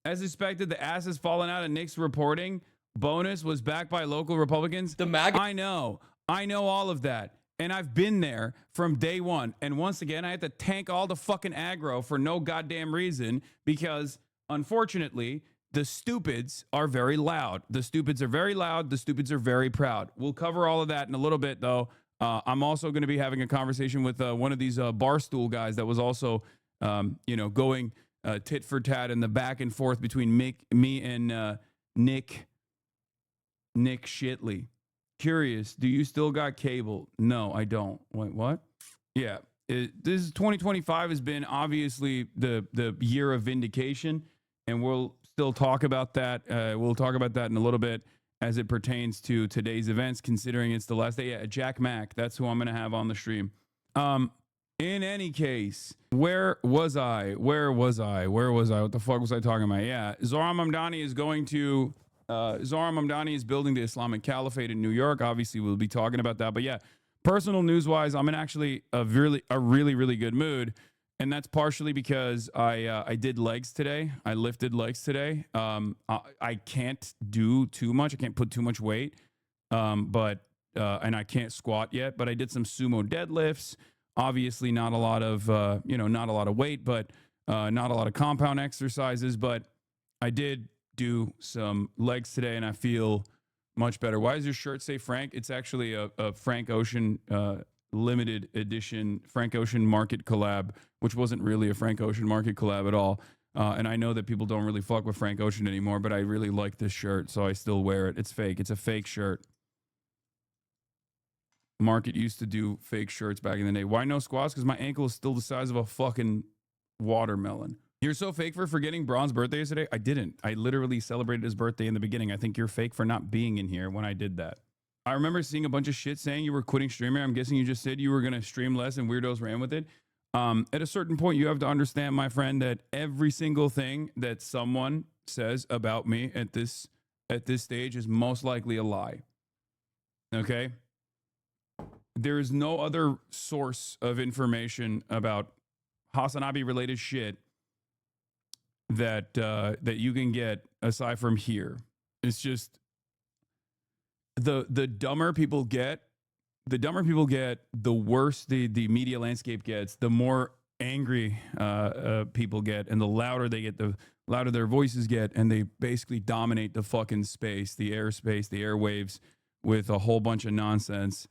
As expected, the ass has fallen out of Nick's reporting. Bonus was backed by local Republicans. The MAGA. I know all of that. And I've been there from day one. And once again, I had to tank all the fucking aggro for no goddamn reason because, unfortunately, the stupids are very loud. The stupids are very loud. The stupids are very proud. We'll cover all of that in a little bit, though. I'm also going to be having a conversation with one of these barstool guys that was also, going tit for tat in the back and forth between me and Nick Shitley. Curious, do you still got cable? No, I don't. Wait, what? Yeah, this is 2025 has been obviously the year of vindication, and we'll still talk about that. We'll talk about that in a little bit as it pertains to today's events, considering it's the last day. Yeah, Jack Mack, that's who I'm going to have on the stream. In any case, where was I? What the fuck was I talking about? Yeah, Zohran Mamdani is going to... Zohran Mamdani is building the Islamic Caliphate in New York. Obviously, we'll be talking about that. But yeah, personal news-wise, I'm in actually a really good mood. And that's partially because I did legs today. I lifted legs today. I can't do too much. I can't put too much weight. And I can't squat yet. But I did some sumo deadlifts. Obviously, not a lot of not a lot of weight, but not a lot of compound exercises. But I did do some legs today, and I feel much better. Why does your shirt say Frank? It's actually a Frank Ocean limited edition Frank Ocean Market collab, which wasn't really a Frank Ocean Market collab at all. And I know that people don't really fuck with Frank Ocean anymore, but I really like this shirt, so I still wear it. It's fake. It's a fake shirt. Market used to do fake shirts back in the day. Why no squats? Because my ankle is still the size of a fucking watermelon. You're so fake for forgetting Braun's birthday yesterday. I didn't. I literally celebrated his birthday in the beginning. I think you're fake for not being in here when I did that. I remember seeing a bunch of shit saying you were quitting streaming. I'm guessing you just said you were going to stream less and weirdos ran with it. At a certain point, you have to understand, my friend, that every single thing that someone says about me at this stage is most likely a lie. Okay? There is no other source of information about Hasanabi related shit that you can get aside from here. It's just the dumber people get, the worse the media landscape gets, the more angry people get, and the louder they get, the louder their voices get, and they basically dominate the fucking space, the airspace, the airwaves with a whole bunch of nonsense.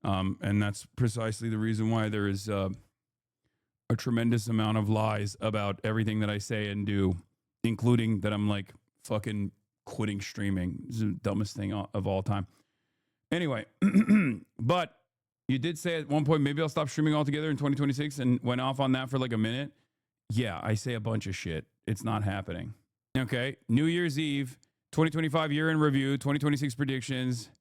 And that's precisely the reason why there is a tremendous amount of lies about everything that I say and do, including that I'm like fucking quitting streaming. This is the dumbest thing of all time. Anyway, but you did say at one point, maybe I'll stop streaming altogether in 2026, and went off on that for like a minute. Yeah, I say a bunch of shit. It's not happening. Okay, New Year's Eve, 2025 year in review, 2026 predictions,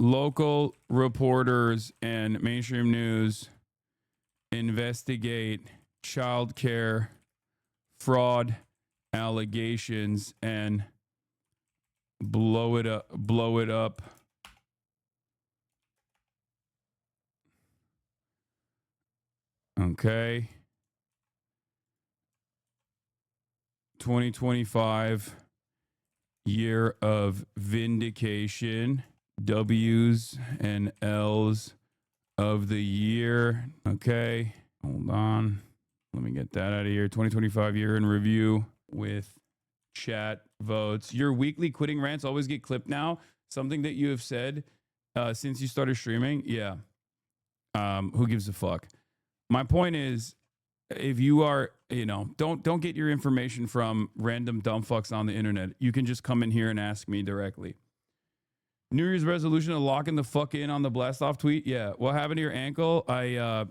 local reporters and mainstream news investigate child care fraud allegations and blow it up. Okay. 2025 year of vindication, W's and L's of the year. Okay, hold on. Let me get that out of here. 2025 year in review with chat votes. Your weekly quitting rants always get clipped now. Something that you have said since you started streaming. Yeah. Who gives a fuck? My point is, if you are, don't get your information from random dumb fucks on the internet. You can just come in here and ask me directly. New Year's resolution of locking the fuck in on the blast off tweet. Yeah. What happened to your ankle? I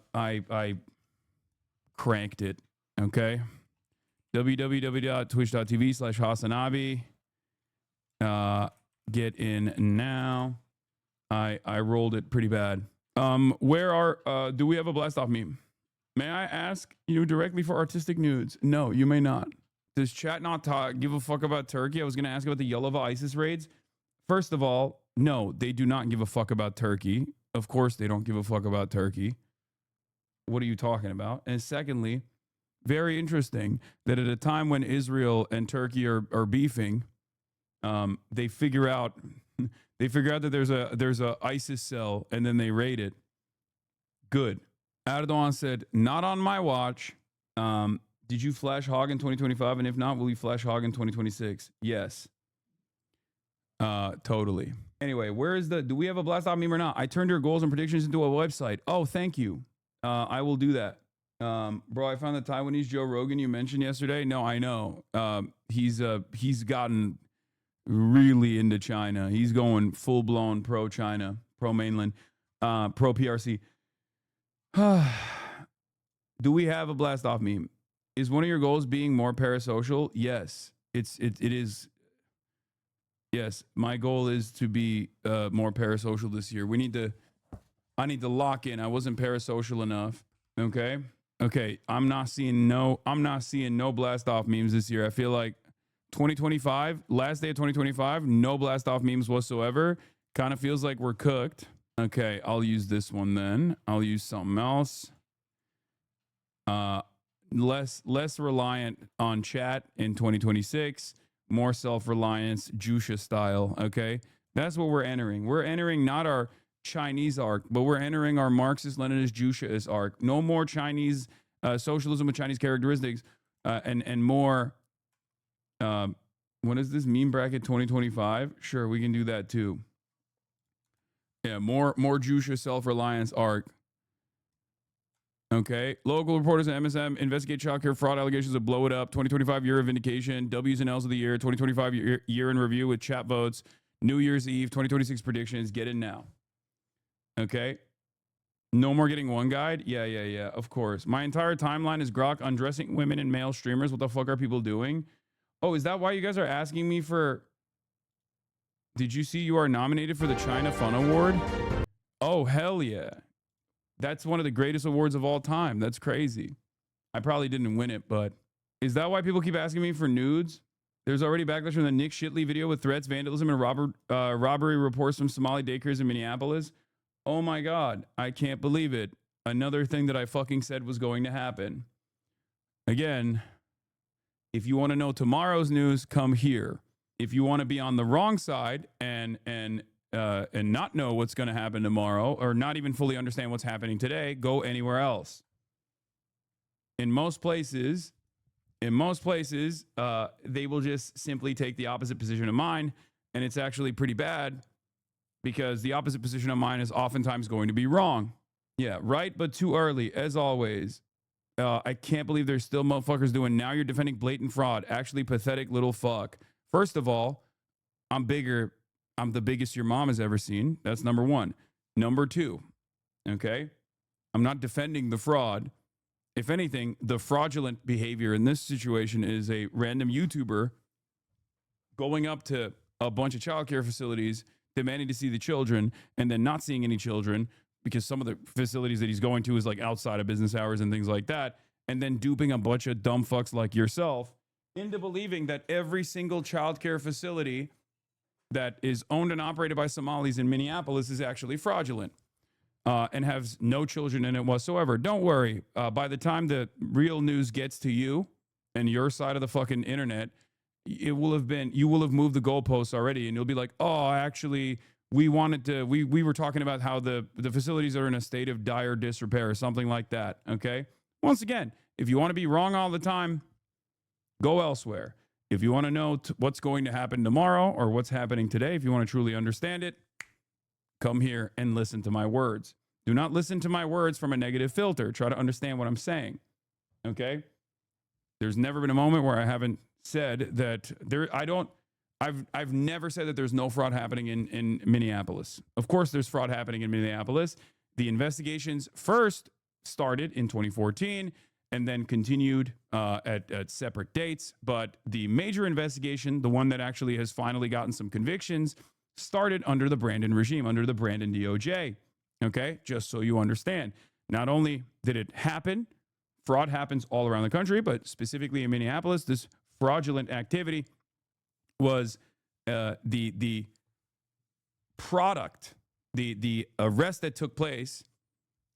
cranked it. Okay. www.twitch.tv/Hasanabi. Get in now. I rolled it pretty bad. Do we have a blast off meme? May I ask you directly for artistic nudes? No, you may not. Does chat not give a fuck about Turkey? I was going to ask about the Yalova ISIS raids. First of all, no, they do not give a fuck about Turkey. Of course they don't give a fuck about Turkey. What are you talking about? And secondly, very interesting that at a time when Israel and Turkey are beefing, they figure out that there's a ISIS cell, and then they raid it. Good. Erdogan said, "Not on my watch." Did you flash hog in 2025? And if not, will you flash hog in 2026? Yes. Totally. Anyway, do we have a blast off meme or not? I turned your goals and predictions into a website. Oh, thank you. I will do that. Bro, I found the Taiwanese Joe Rogan you mentioned yesterday. No, I know. He's gotten really into China. He's going full blown pro China, pro mainland, pro PRC. Do we have a blast off meme? Is one of your goals being more parasocial? Yes. It is. Yes, my goal is to be more parasocial this year. I need to lock in. I wasn't parasocial enough. Okay. I'm not seeing no blast off memes this year. I feel like 2025, last day of 2025, no blast off memes whatsoever. Kind of feels like we're cooked. Okay, I'll use this one then. I'll use something else. Less reliant on chat in 2026. More self-reliance, Jusha style, okay? That's what we're entering. We're entering not our Chinese arc, but we're entering our Marxist-Leninist Jushaist arc. No more Chinese socialism with Chinese characteristics, and more, what is this, meme bracket 2025? Sure, we can do that too. Yeah, more Jusha self-reliance arc. Okay. Local reporters at MSM investigate childcare fraud allegations of Blow It Up. 2025 year of vindication. W's and L's of the year. 2025 year in review with chat votes. New Year's Eve. 2026 predictions. Get in now. Okay. No more getting one guide. Yeah. Of course. My entire timeline is Grok undressing women and male streamers. What the fuck are people doing? Oh, is that why you guys are asking me for? Did you see you are nominated for the China Fun Award? Oh, hell yeah. That's one of the greatest awards of all time. That's crazy. I probably didn't win it, but is that why people keep asking me for nudes? There's already backlash from the Nick Shitley video with threats, vandalism, and robbery reports from Somali daycares in Minneapolis. Oh my God. I can't believe it. Another thing that I fucking said was going to happen. Again, if you want to know tomorrow's news, come here. If you want to be on the wrong side and not know what's going to happen tomorrow, or not even fully understand what's happening today, go anywhere else. In most places, they will just simply take the opposite position of mine, and it's actually pretty bad because the opposite position of mine is oftentimes going to be wrong. Yeah, right, but too early, as always. I can't believe there's still motherfuckers doing, now you're defending blatant fraud. Actually, pathetic little fuck. First of all, I'm bigger. I'm the biggest your mom has ever seen. That's number one. Number two, okay? I'm not defending the fraud. If anything, the fraudulent behavior in this situation is a random YouTuber going up to a bunch of childcare facilities, demanding to see the children, and then not seeing any children because some of the facilities that he's going to is like outside of business hours and things like that, and then duping a bunch of dumb fucks like yourself into believing that every single childcare facility that is owned and operated by Somalis in Minneapolis is actually fraudulent and has no children in it whatsoever. Don't worry. By the time the real news gets to you and your side of the fucking internet, you will have moved the goalposts already, and you'll be like, oh, actually, we were talking about how the facilities are in a state of dire disrepair or something like that. Okay. Once again, if you want to be wrong all the time, go elsewhere. If you want to know what's going to happen tomorrow or what's happening today, if you want to truly understand it, come here and listen to my words. Do not listen to my words from a negative filter. Try to understand what I'm saying. Okay? There's never been a moment where I haven't said that I've never said that there's no fraud happening in Minneapolis. Of course there's fraud happening in Minneapolis. The investigations first started in 2014 and then continued at separate dates. But the major investigation, the one that actually has finally gotten some convictions, started under the Brandon regime, under the Brandon DOJ. Okay, just so you understand. Not only did it happen, fraud happens all around the country, but specifically in Minneapolis, this fraudulent activity was the product, the arrest that took place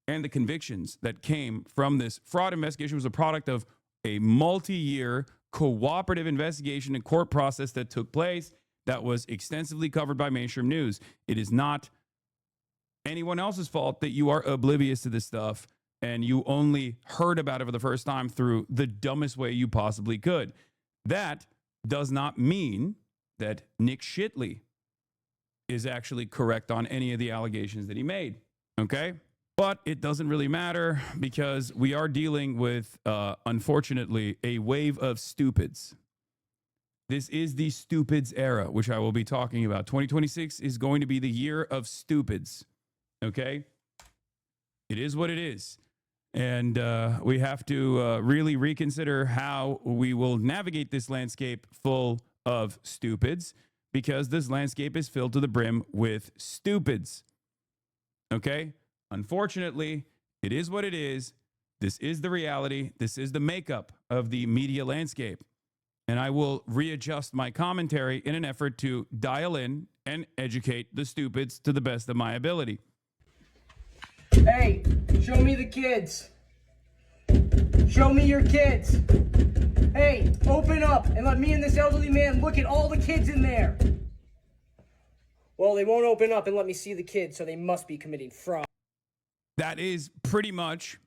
and the convictions that came from this fraud investigation was a product of a multi-year cooperative investigation and court process that took place that was extensively covered by mainstream news. It is not anyone else's fault that you are oblivious to this stuff and you only heard about it for the first time through the dumbest way you possibly could. That does not mean that Nick Shitley is actually correct on any of the allegations that he made. Okay? But it doesn't really matter because we are dealing with, unfortunately, a wave of stupids. This is the stupids era, which I will be talking about. 2026 is going to be the year of stupids. Okay? It is what it is. And we have to really reconsider how we will navigate this landscape full of stupids, because this landscape is filled to the brim with stupids. Okay? Unfortunately, it is what it is. This is the reality. This is the makeup of the media landscape. And I will readjust my commentary in an effort to dial in and educate the stupids to the best of my ability. Hey, show me the kids. Show me your kids. Hey, open up and let me and this elderly man look at all the kids in there. Well, they won't open up and let me see the kids, so they must be committing fraud. That is pretty much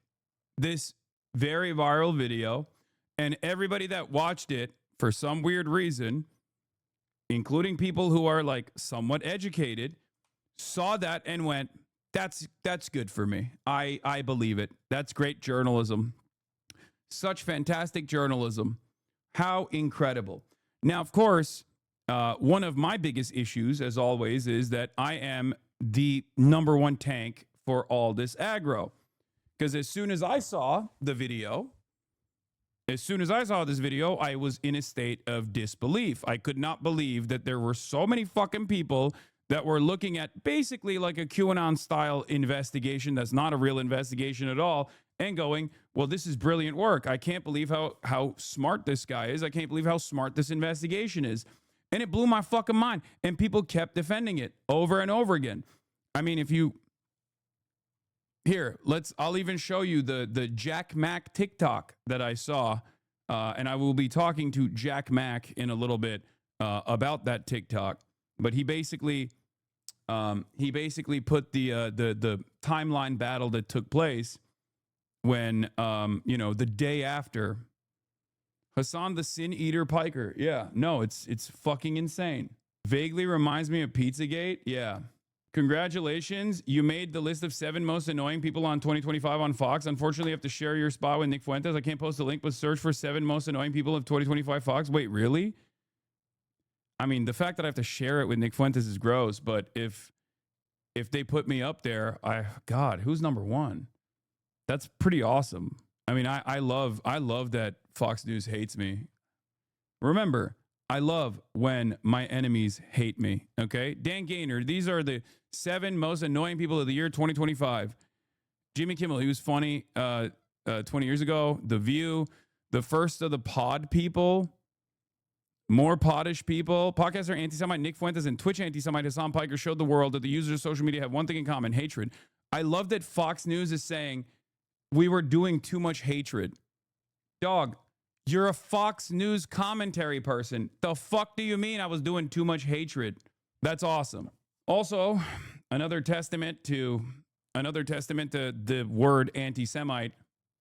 this very viral video. And everybody that watched it, for some weird reason, including people who are like somewhat educated, saw that and went, that's good for me. I believe it. That's great journalism. Such fantastic journalism. How incredible. Now, of course, one of my biggest issues, as always, is that I am the number one tank for all this aggro. Because as soon as I saw the video, I was in a state of disbelief. I could not believe that there were so many fucking people that were looking at basically like a QAnon style investigation that's not a real investigation at all, and going, well, this is brilliant work. I can't believe how smart this guy is. I can't believe how smart this investigation is. And it blew my fucking mind. And people kept defending it over and over again. I mean, if you... Here, I'll even show you the Jack Mack TikTok that I saw. And I will be talking to Jack Mack in a little bit about that TikTok. But he basically put the timeline battle that took place when, the day after Hassan the Sin Eater Piker. Yeah, no, it's fucking insane. Vaguely reminds me of Pizzagate. Yeah. Congratulations. You made the list of 7 most annoying people on 2025 on Fox. Unfortunately, you have to share your spot with Nick Fuentes. I can't post a link, but search for 7 most annoying people of 2025 Fox. Wait, really? I mean, the fact that I have to share it with Nick Fuentes is gross, but if they put me up there, God, who's number 1? That's pretty awesome. I mean, I love that Fox News hates me. Remember, I love when my enemies hate me, okay? Dan Gaynor, these are the 7 most annoying people of the year 2025. Jimmy Kimmel, he was funny 20 years ago. The View, the first of the pod people, more poddish people. Podcaster anti-Semite Nick Fuentes and Twitch anti-Semite Hassan Piker showed the world that the users of social media have one thing in common, hatred. I love that Fox News is saying we were doing too much hatred. Dog, you're a Fox News commentary person. The fuck do you mean I was doing too much hatred? That's awesome. Also, another testament to the word anti-Semite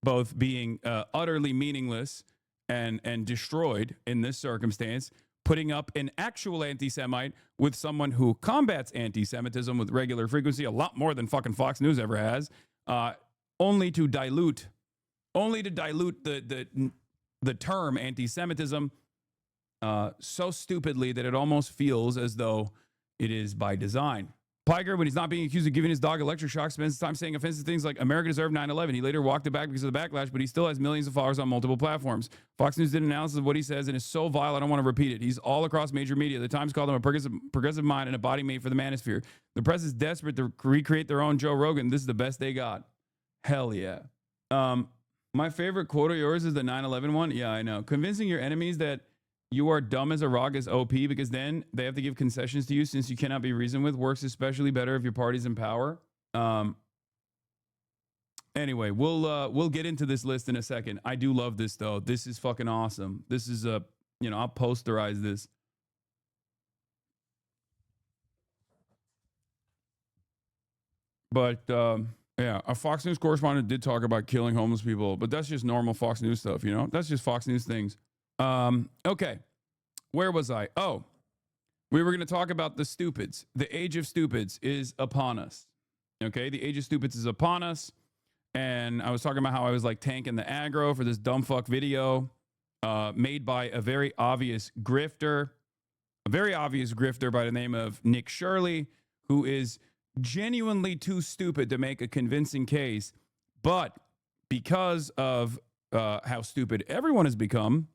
both being utterly meaningless and destroyed in this circumstance, putting up an actual anti-Semite with someone who combats anti-Semitism with regular frequency, a lot more than fucking Fox News ever has, only to dilute the term anti-Semitism so stupidly that it almost feels as though it is by design. Piker, when he's not being accused of giving his dog electric shock, spends time saying offensive things like America deserved 9/11. He later walked it back because of the backlash, but he still has millions of followers on multiple platforms. Fox News did an analysis of what he says and is so vile I don't want to repeat it. He's all across major media. The Times called him a progressive mind and a body made for the manosphere. The press is desperate to recreate their own Joe Rogan. This is the best they got. Hell yeah. My favorite quote of yours is the 9/11 one. Yeah, I know. Convincing your enemies that you are dumb as a rock is OP because then they have to give concessions to you since you cannot be reasoned with. Works especially better if your party's in power. Anyway, we'll get into this list in a second. I do love this though. This is fucking awesome. This is a, I'll posterize this. But yeah, a Fox News correspondent did talk about killing homeless people, but that's just normal Fox News stuff, That's just Fox News things. Okay. Where was I? Oh, we were going to talk about the stupids. The age of stupids is upon us. Okay, the age of stupids is upon us. And I was talking about how I was like tanking the aggro for this dumb fuck video made by a very obvious grifter by the name of Nick Shirley, who is genuinely too stupid to make a convincing case. But because of how stupid everyone has become,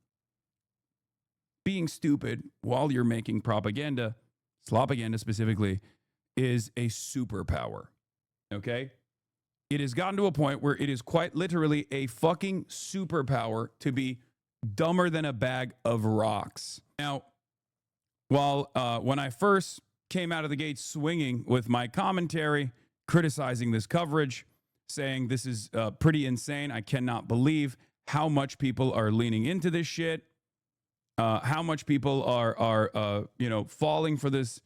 being stupid while you're making propaganda, slopaganda specifically, is a superpower. Okay? It has gotten to a point where it is quite literally a fucking superpower to be dumber than a bag of rocks. Now, while when I first came out of the gate swinging with my commentary, criticizing this coverage, saying this is pretty insane, I cannot believe how much people are leaning into this shit, how much people are falling for this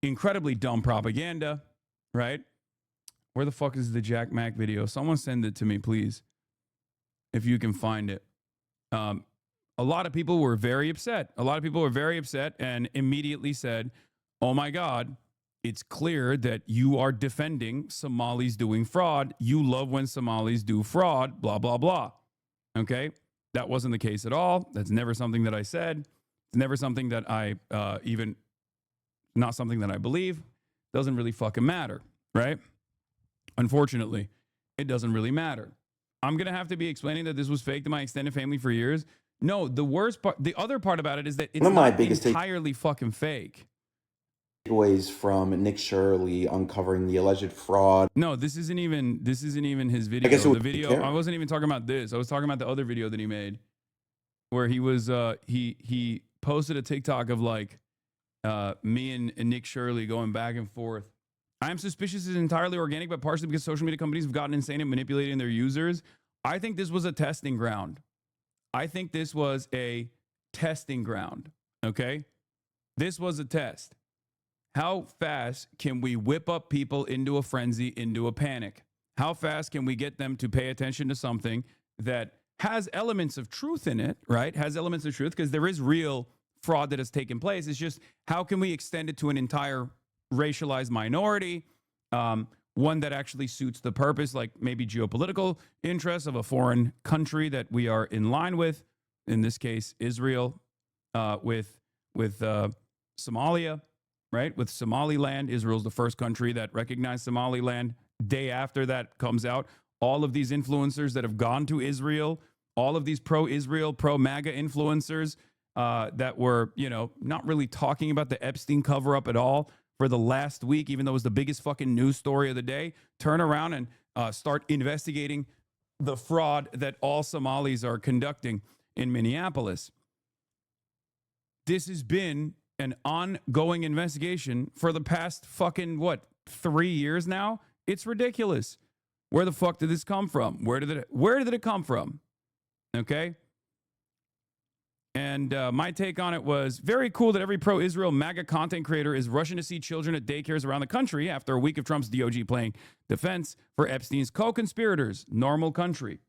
incredibly dumb propaganda, right? Where the fuck is the Jack Mack video? Someone send it to me, please, if you can find it. A lot of people were very upset. And immediately said, oh my God, it's clear that you are defending Somalis doing fraud. You love when Somalis do fraud, blah, blah, blah. Okay? That wasn't the case at all. That's never something that I said. It's never something that I not something that I believe. Doesn't really fucking matter, right? Unfortunately, it doesn't really matter. I'm going to have to be explaining that this was fake to my extended family for years. No, the worst part, the other part about it is that it's not entirely fucking fake. Takeaways from Nick Shirley uncovering the alleged fraud. No, this isn't even his video. I wasn't even talking about this. I was talking about the other video that he made where he was he posted a TikTok of like me and Nick Shirley going back and forth. I am suspicious it's entirely organic, but partially because social media companies have gotten insane at manipulating their users. I think this was a testing ground. Okay? This was a test. How fast can we whip up people into a frenzy, into a panic? How fast can we get them to pay attention to something that has elements of truth in it, right? Has elements of truth because there is real fraud that has taken place. It's just how can we extend it to an entire racialized minority, one that actually suits the purpose, like maybe geopolitical interests of a foreign country that we are in line with, in this case, Israel, with Somalia, right? With Somaliland. Israel's the first country that recognized Somaliland. Day after that comes out, all of these influencers that have gone to Israel, all of these pro-Israel, pro-MAGA influencers that were, not really talking about the Epstein cover-up at all for the last week, even though it was the biggest fucking news story of the day, turn around and start investigating the fraud that all Somalis are conducting in Minneapolis. This has been an ongoing investigation for the past fucking, 3 years now? It's ridiculous. Where the fuck did this come from? Where did it come from? Okay? And my take on it was very cool that every pro-Israel MAGA content creator is rushing to see children at daycares around the country after a week of Trump's DOJ playing defense for Epstein's co-conspirators. Normal country.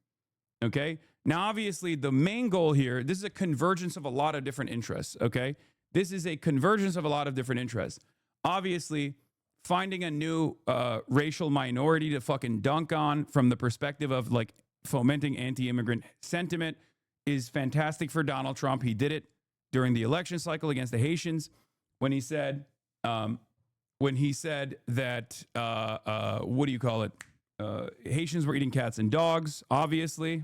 Okay? Now, obviously, the main goal here, this is a convergence of a lot of different interests. Okay? This is a convergence of a lot of different interests. Obviously, finding a new racial minority to fucking dunk on from the perspective of like fomenting anti-immigrant sentiment is fantastic for Donald Trump. He did it during the election cycle against the Haitians when he said that Haitians were eating cats and dogs, obviously,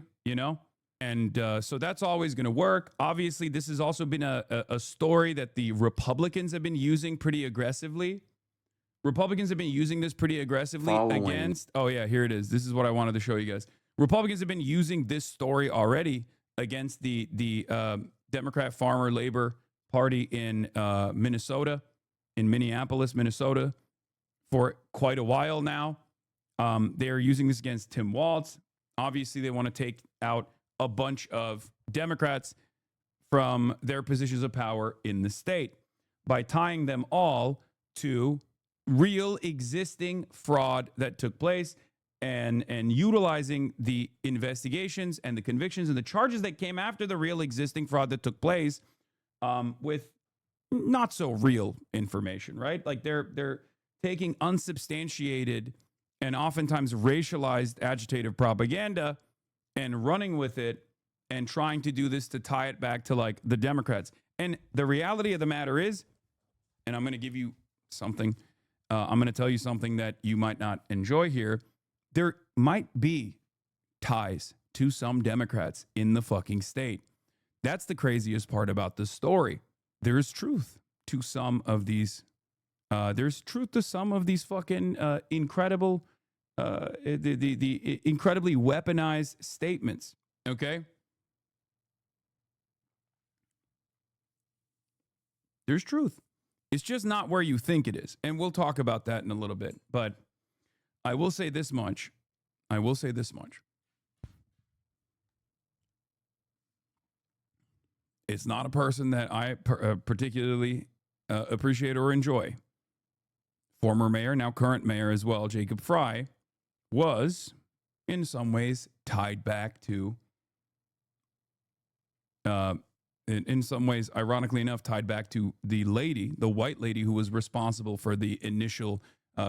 and so that's always going to work. Obviously, this has also been a story that the Republicans have been using pretty aggressively. Republicans have been using this pretty aggressively against. Oh, yeah, here it is. This is what I wanted to show you guys. Republicans have been using this story already against the Democrat Farmer Labor Party in Minnesota, in Minneapolis, Minnesota, for quite a while now. They are using this against Tim Walz. Obviously, they want to take out a bunch of Democrats from their positions of power in the state by tying them all to real existing fraud that took place and utilizing the investigations and the convictions and the charges that came after the real existing fraud that took place with not so real information, right? Like they're taking unsubstantiated and oftentimes racialized agitative propaganda and running with it and trying to do this to tie it back to like the Democrats. And the reality of the matter is, and I'm going to give you something, I'm going to tell you something that you might not enjoy here. There might be ties to some Democrats in the fucking state. That's the craziest part about this story. There's truth to some of these. There's truth to some of these fucking incredible, the incredibly weaponized statements. Okay. There's truth. It's just not where you think it is. And we'll talk about that in a little bit. But I will say this much. It's not a person that I particularly appreciate or enjoy. Former mayor, now current mayor as well, Jacob Fry, was in some ways tied back to, in some ways, ironically enough, tied back to the white lady who was responsible for the initial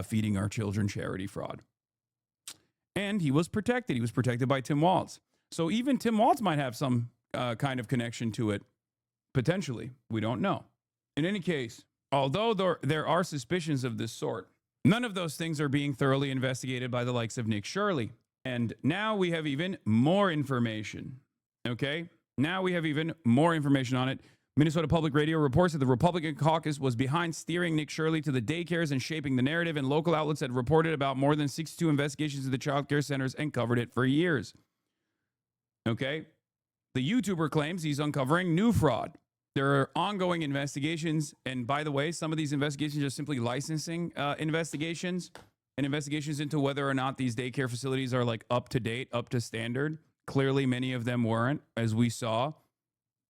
Feeding Our Children charity fraud. And he was protected. He was protected by Tim Walz. So even Tim Walz might have some kind of connection to it, potentially. We don't know. In any case, although there are suspicions of this sort, none of those things are being thoroughly investigated by the likes of Nick Shirley. And now we have even more information. Okay? Now we have even more information on it. Minnesota Public Radio reports that the Republican caucus was behind steering Nick Shirley to the daycares and shaping the narrative, and local outlets had reported about more than 62 investigations of the child care centers and covered it for years. Okay? The YouTuber claims he's uncovering new fraud. There are ongoing investigations, and by the way, some of these investigations are simply licensing investigations and investigations into whether or not these daycare facilities are like up to date, up to standard. Clearly, many of them weren't, as we saw.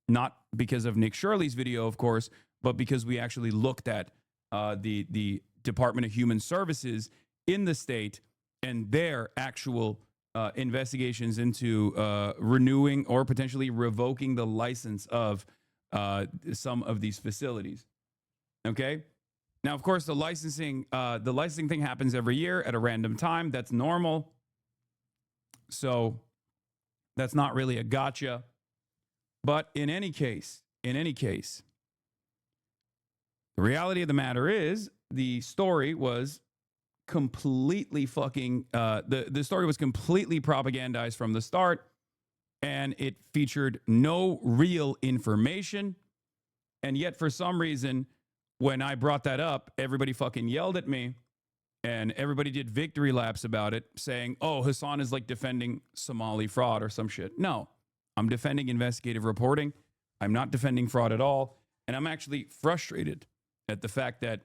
Not because of Nick Shirley's video, of course, but because we actually looked at the Department of Human Services in the state and their actual investigations into renewing or potentially revoking the license of some of these facilities. Okay. Now, of course, the licensing thing happens every year at a random time. That's normal. So that's not really a gotcha. But in any case, the reality of the matter is the story was completely fucking, the story was completely propagandized from the start, and it featured no real information. And yet for some reason, when I brought that up, everybody fucking yelled at me and everybody did victory laps about it, saying, oh, Hassan is like defending Somali fraud or some shit. No. I'm defending investigative reporting. I'm not defending fraud at all. And I'm actually frustrated at the fact that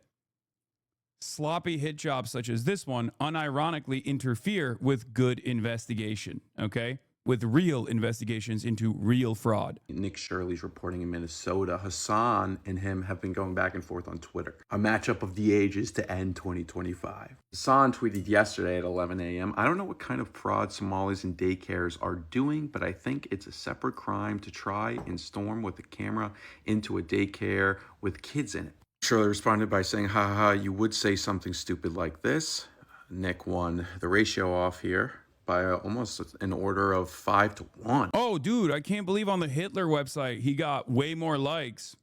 sloppy hit jobs such as this one unironically interfere with good investigation, okay? With real investigations into real fraud. Nick Shirley's reporting in Minnesota. Hassan and him have been going back and forth on Twitter. A matchup of the ages to end 2025. Hassan tweeted yesterday at 11 a.m. I don't know what kind of fraud Somalis and daycares are doing, but I think it's a separate crime to try and storm with a camera into a daycare with kids in it. Shirley responded by saying, ha ha, you would say something stupid like this. Nick won the ratio off here by almost an order of 5-1. Oh, dude, I can't believe on the Hitler website he got way more likes.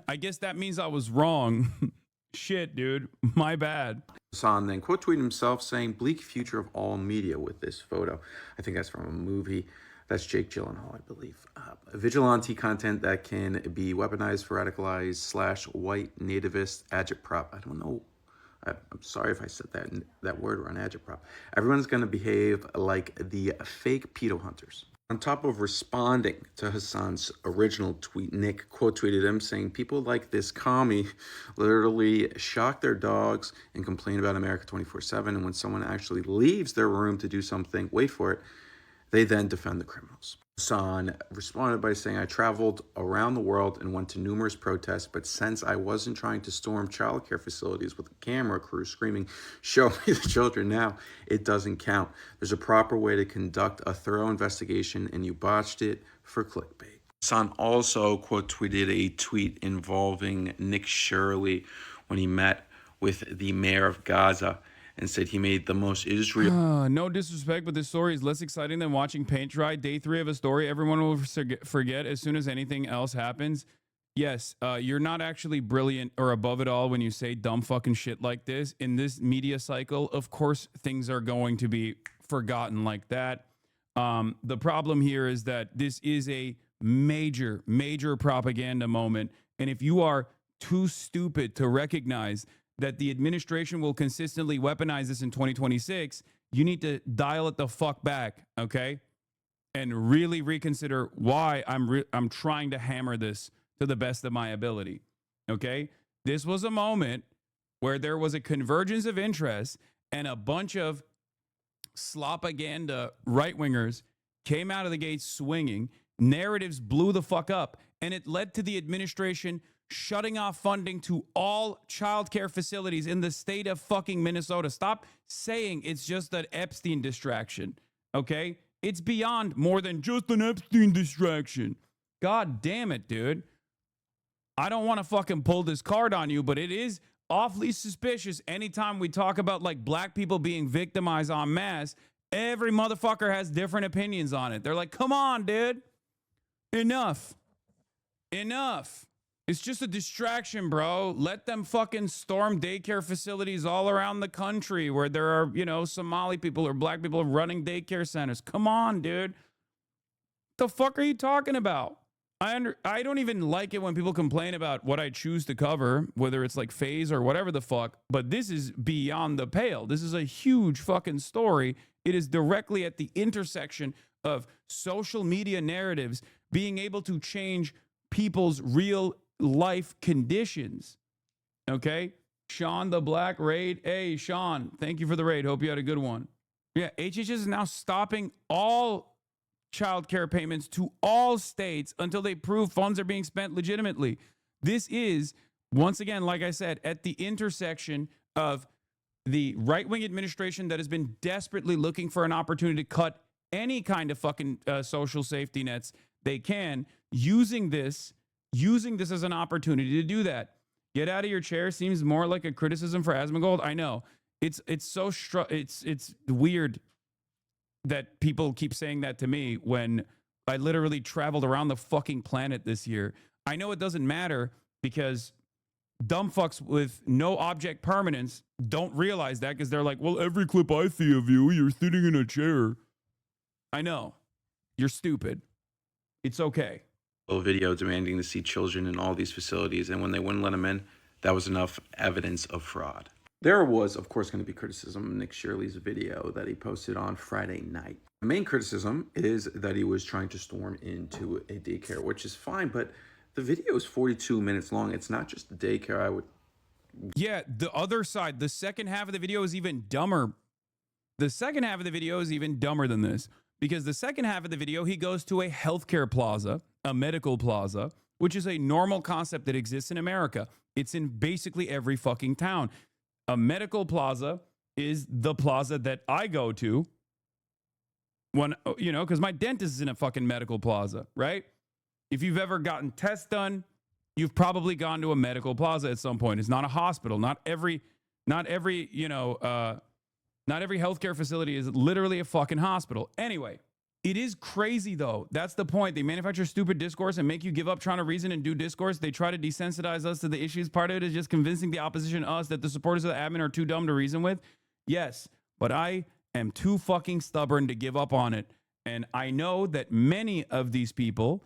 I guess that means I was wrong. Shit, dude. My bad. Hassan then quote tweeted himself saying, bleak future of all media with this photo. I think that's from a movie. That's Jake Gyllenhaal, I believe. Vigilante content that can be weaponized for radicalized / white nativist agitprop. I don't know. I'm sorry if I said that word wrong, agitprop. Everyone's going to behave like the fake pedo hunters. On top of responding to Hassan's original tweet, Nick quote tweeted him saying, "People like this commie literally shock their dogs and complain about America 24/7. And when someone actually leaves their room to do something, wait for it, they then defend the criminals." Hassan responded by saying, "I traveled around the world and went to numerous protests, but since I wasn't trying to storm childcare facilities with a camera crew screaming, 'Show me the children now,' it doesn't count. There's a proper way to conduct a thorough investigation, and you botched it for clickbait." Hassan also quote tweeted a tweet involving Nick Shirley when he met with the mayor of Gaza and said he made the most Israel. No disrespect, but this story is less exciting than watching paint dry. Day 3 of a story everyone will forget as soon as anything else happens. Yes, you're not actually brilliant or above it all when you say dumb fucking shit like this. In this media cycle, of course, things are going to be forgotten like that. The problem here is that this is a major, major propaganda moment. And if you are too stupid to recognize that the administration will consistently weaponize this in 2026, you need to dial it the fuck back, okay? And really reconsider why I'm trying to hammer this to the best of my ability, okay? This was a moment where there was a convergence of interests and a bunch of slopaganda right-wingers came out of the gate swinging. Narratives blew the fuck up, and it led to the administration shutting off funding to all childcare facilities in the state of fucking Minnesota. Stop saying it's just an Epstein distraction, okay? It's beyond more than just an Epstein distraction. God damn it, dude. I don't want to fucking pull this card on you, but it is awfully suspicious anytime we talk about like black people being victimized en masse. Every motherfucker has different opinions on it. They're like, come on, dude. Enough. It's just a distraction, bro. Let them fucking storm daycare facilities all around the country where there are, Somali people or black people running daycare centers. Come on, dude. The fuck are you talking about? I don't even like it when people complain about what I choose to cover, whether it's like phase or whatever the fuck, but this is beyond the pale. This is a huge fucking story. It is directly at the intersection of social media narratives being able to change people's real life conditions. Okay? Sean the Black Raid. Hey, Sean, thank you for the raid. Hope you had a good one. Yeah, HHS is now stopping all child care payments to all states until they prove funds are being spent legitimately. This is, once again, like I said, at the intersection of the right-wing administration that has been desperately looking for an opportunity to cut any kind of fucking social safety nets they can, using this as an opportunity to do that. Get out of your chair seems more like a criticism for Asmongold. I know. It's weird that people keep saying that to me when I literally traveled around the fucking planet this year. I know it doesn't matter because dumb fucks with no object permanence don't realize that because they're like, well, every clip I see of you, you're sitting in a chair. I know. You're stupid. It's okay. Video demanding to see children in all these facilities, and when they wouldn't let them in, that was enough evidence of fraud. There was, of course, going to be criticism of Nick Shirley's video that he posted on Friday night. The main criticism is that he was trying to storm into a daycare, which is fine, but the video is 42 minutes long. It's not just the daycare. Yeah, the other side, the second half of the video is even dumber. The second half of the video is even dumber than this because the second half of the video, he goes to a healthcare plaza, a medical plaza, which is a normal concept that exists in America. It's in basically every fucking town. A medical plaza is the plaza that I go to when, because my dentist is in a fucking medical plaza, right? If you've ever gotten tests done, you've probably gone to a medical plaza at some point. It's not a hospital. Not every healthcare facility is literally a fucking hospital. Anyway, it is crazy though. That's the point. They manufacture stupid discourse and make you give up trying to reason and do discourse. They try to desensitize us to the issues. Part of it is just convincing the opposition, us, that the supporters of the admin are too dumb to reason with. Yes, but I am too fucking stubborn to give up on it. And I know that many of these people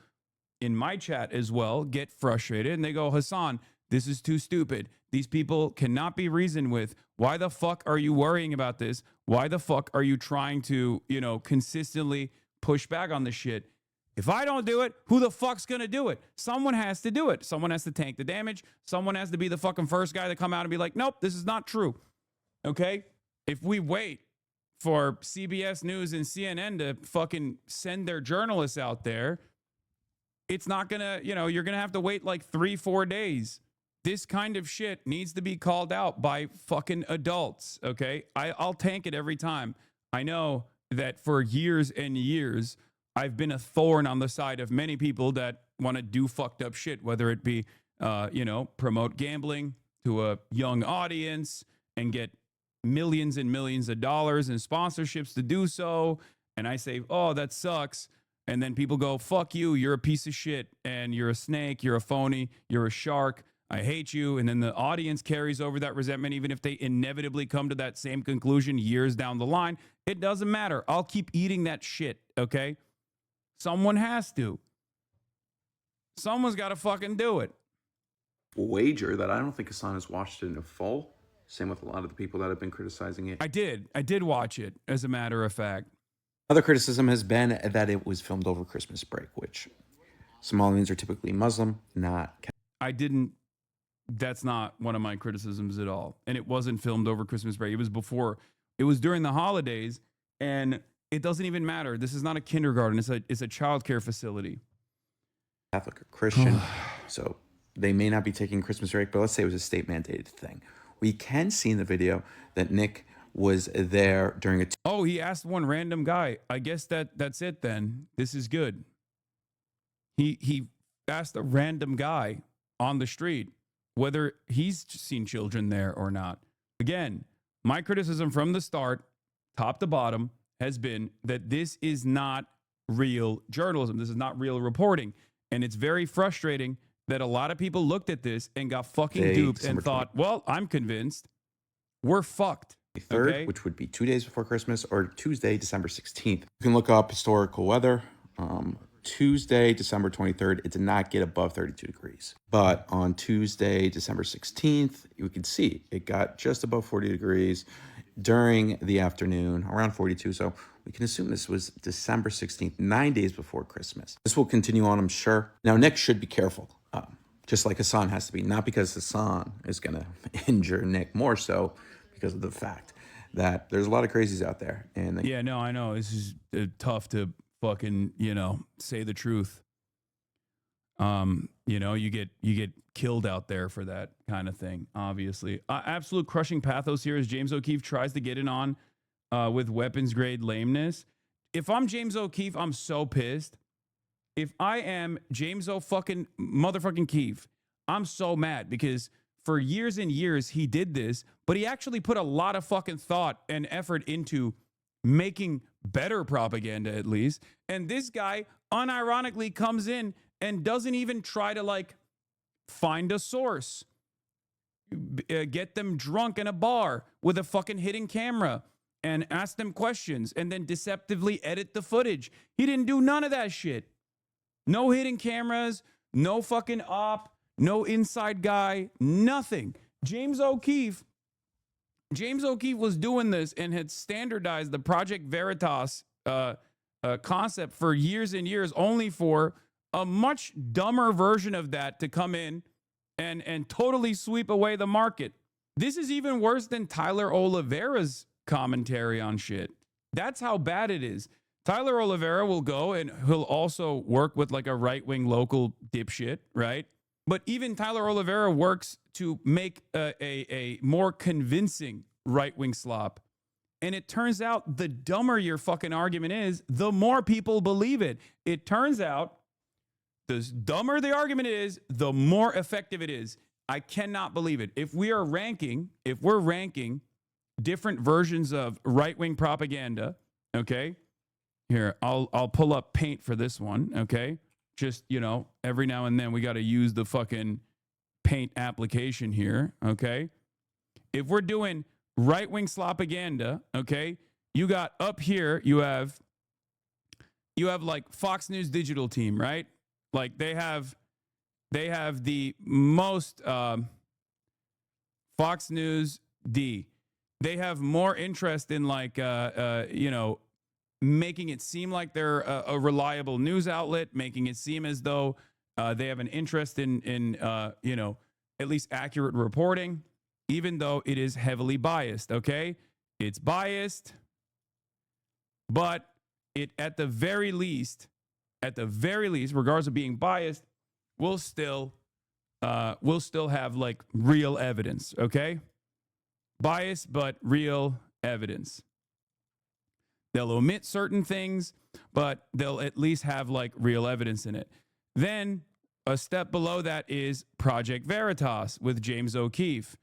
in my chat as well get frustrated and they go, Hassan, this is too stupid. These people cannot be reasoned with. Why the fuck are you worrying about this? Why the fuck are you trying to, consistently push back on this shit. If I don't do it, who the fuck's gonna do it? Someone has to do it. Someone has to tank the damage. Someone has to be the fucking first guy to come out and be like, nope, this is not true. Okay? If we wait for CBS News and CNN to fucking send their journalists out there, it's not gonna, you're gonna have to wait like 3-4 days. This kind of shit needs to be called out by fucking adults, okay? I'll tank it every time. I know that for years and years, I've been a thorn on the side of many people that want to do fucked up shit, whether it be, promote gambling to a young audience and get millions and millions of dollars in sponsorships to do so. And I say, oh, that sucks. And then people go, fuck you, you're a piece of shit, and you're a snake, you're a phony, you're a shark, I hate you. And then the audience carries over that resentment, even if they inevitably come to that same conclusion years down the line. It doesn't matter. I'll keep eating that shit, okay? Someone has to. Someone's got to fucking do it. Wager that I don't think Hassan has watched it in full. Same with a lot of the people that have been criticizing it. I did watch it, as a matter of fact. Other criticism has been that it was filmed over Christmas break, which Somalians are typically Muslim, not... That's not one of my criticisms at all. And it wasn't filmed over Christmas break. It was before. It was during the holidays, and it doesn't even matter. This is not a kindergarten. It's a childcare facility. Catholic or Christian, so they may not be taking Christmas break, but let's say it was a state-mandated thing. We can see in the video that Nick was there during a... Oh, he asked one random guy. I guess that's it then. This is good. He asked a random guy on the street whether he's seen children there or not. Again, my criticism from the start, top to bottom, has been that this is not real journalism. This is not real reporting. And it's very frustrating that a lot of people looked at this and got fucking duped and thought, well, I'm convinced. We're fucked. 3rd, okay? Which would be 2 days before Christmas, or Tuesday, December 16th. You can look up historical weather. Tuesday, December 23rd, it did not get above 32 degrees. But on Tuesday, December 16th, you can see it got just above 40 degrees during the afternoon, around 42. So we can assume this was December 16th, 9 days before Christmas. This will continue on, I'm sure. Now, Nick should be careful, just like Hassan has to be. Not because Hassan is going to injure Nick, more so because of the fact that there's a lot of crazies out there. And yeah, no, I know. This is tough to fucking, say the truth. You get killed out there for that kind of thing, obviously. Absolute crushing pathos here as James O'Keefe tries to get it on with weapons grade lameness. If I'm James O'Keefe, I'm so pissed. If I am James fucking motherfucking Keefe, I'm so mad because for years and years he did this, but he actually put a lot of fucking thought and effort into making better propaganda, at least. And this guy unironically comes in and doesn't even try to find a source, get them drunk in a bar with a fucking hidden camera and ask them questions and then deceptively edit the footage. He didn't do none of that shit. No hidden cameras, no fucking op, no inside guy, nothing. James O'Keefe was doing this and had standardized the Project Veritas concept for years and years, only for a much dumber version of that to come in and totally sweep away the market. This is even worse than Tyler Oliveira's commentary on shit. That's how bad it is. Tyler Oliveira will go and he'll also work with a right-wing local dipshit, right? But even Tyler Oliveira works to make a more convincing right-wing slop. And it turns out the dumber your fucking argument is, the more people believe it. It turns out the dumber the argument is, the more effective it is. I cannot believe it. If we're ranking different versions of right-wing propaganda, okay? Here, I'll pull up Paint for this one, okay? Just, every now and then we got to use the fucking Paint application here, okay? If we're doing right-wing slopaganda, okay, you got up here, you have Fox News digital team, right? They have the most Fox News D. They have more interest in making it seem like they're a reliable news outlet, making it seem as though they have an interest in you know, at least accurate reporting, even though it is heavily biased. Okay, it's biased, but it at the very least, regardless of being biased, we'll still have like real evidence. Okay, biased but real evidence. They'll omit certain things, but they'll at least have like real evidence in it. Then a step below that is Project Veritas with James O'Keefe.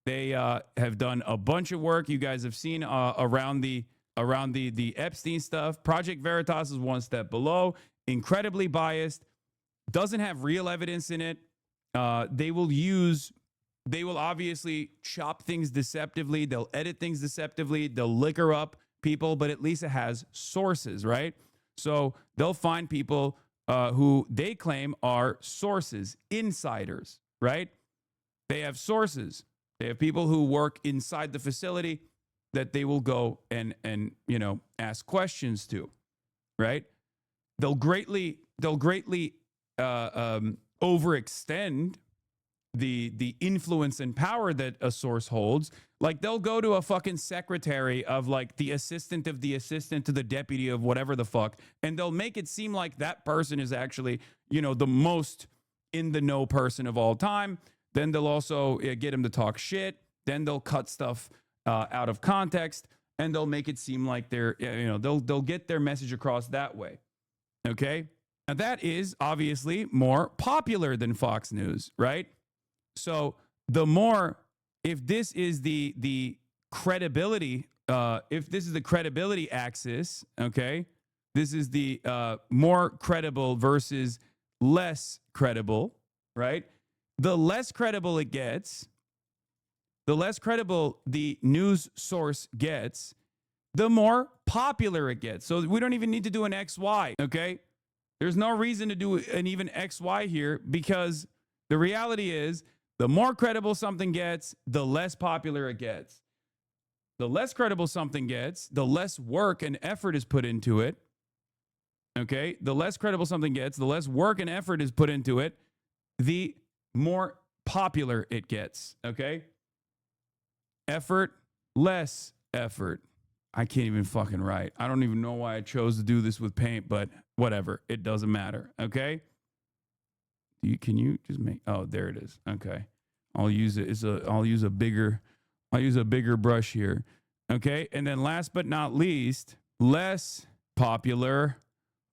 They have done a bunch of work. You guys have seen around the Epstein stuff. Project Veritas is one step below. Incredibly biased. Doesn't have real evidence in it. They will obviously chop things deceptively. They'll edit things deceptively. They'll liquor up people, but at least it has sources, right? So they'll find people who they claim are sources, insiders, right? They have sources. They have people who work inside the facility that they will go and you know, ask questions to, right? They'll greatly overextend the influence and power that a source holds. Like they'll go to a fucking secretary of like the assistant of the assistant to the deputy of whatever the fuck, and they'll make it seem like that person is actually, you know, the most in the know person of all time. Then they'll also get him to talk shit. Then they'll cut stuff out of context, and they'll make it seem like they're, you know, they'll get their message across that way. Okay, now that is obviously more popular than Fox News, right? So the more, if this is the credibility, if this is the credibility axis, okay, this is the more credible versus less credible, right? The less credible it gets, the less credible the news source gets, the more popular it gets. So we don't even need to do an XY, okay? There's no reason to do an even XY here, because the reality is the more credible something gets, the less popular it gets. The less credible something gets, the less work and effort is put into it. Okay? The less credible something gets, the less work and effort is put into it, the more popular it gets. Okay? Effort, less effort. I can't even fucking write. I don't even know why I chose to do this with paint, but whatever. It doesn't matter. Okay? Can you just make, oh, there it is. Okay. I'll use a bigger brush here. Okay. And then last but not least, less popular,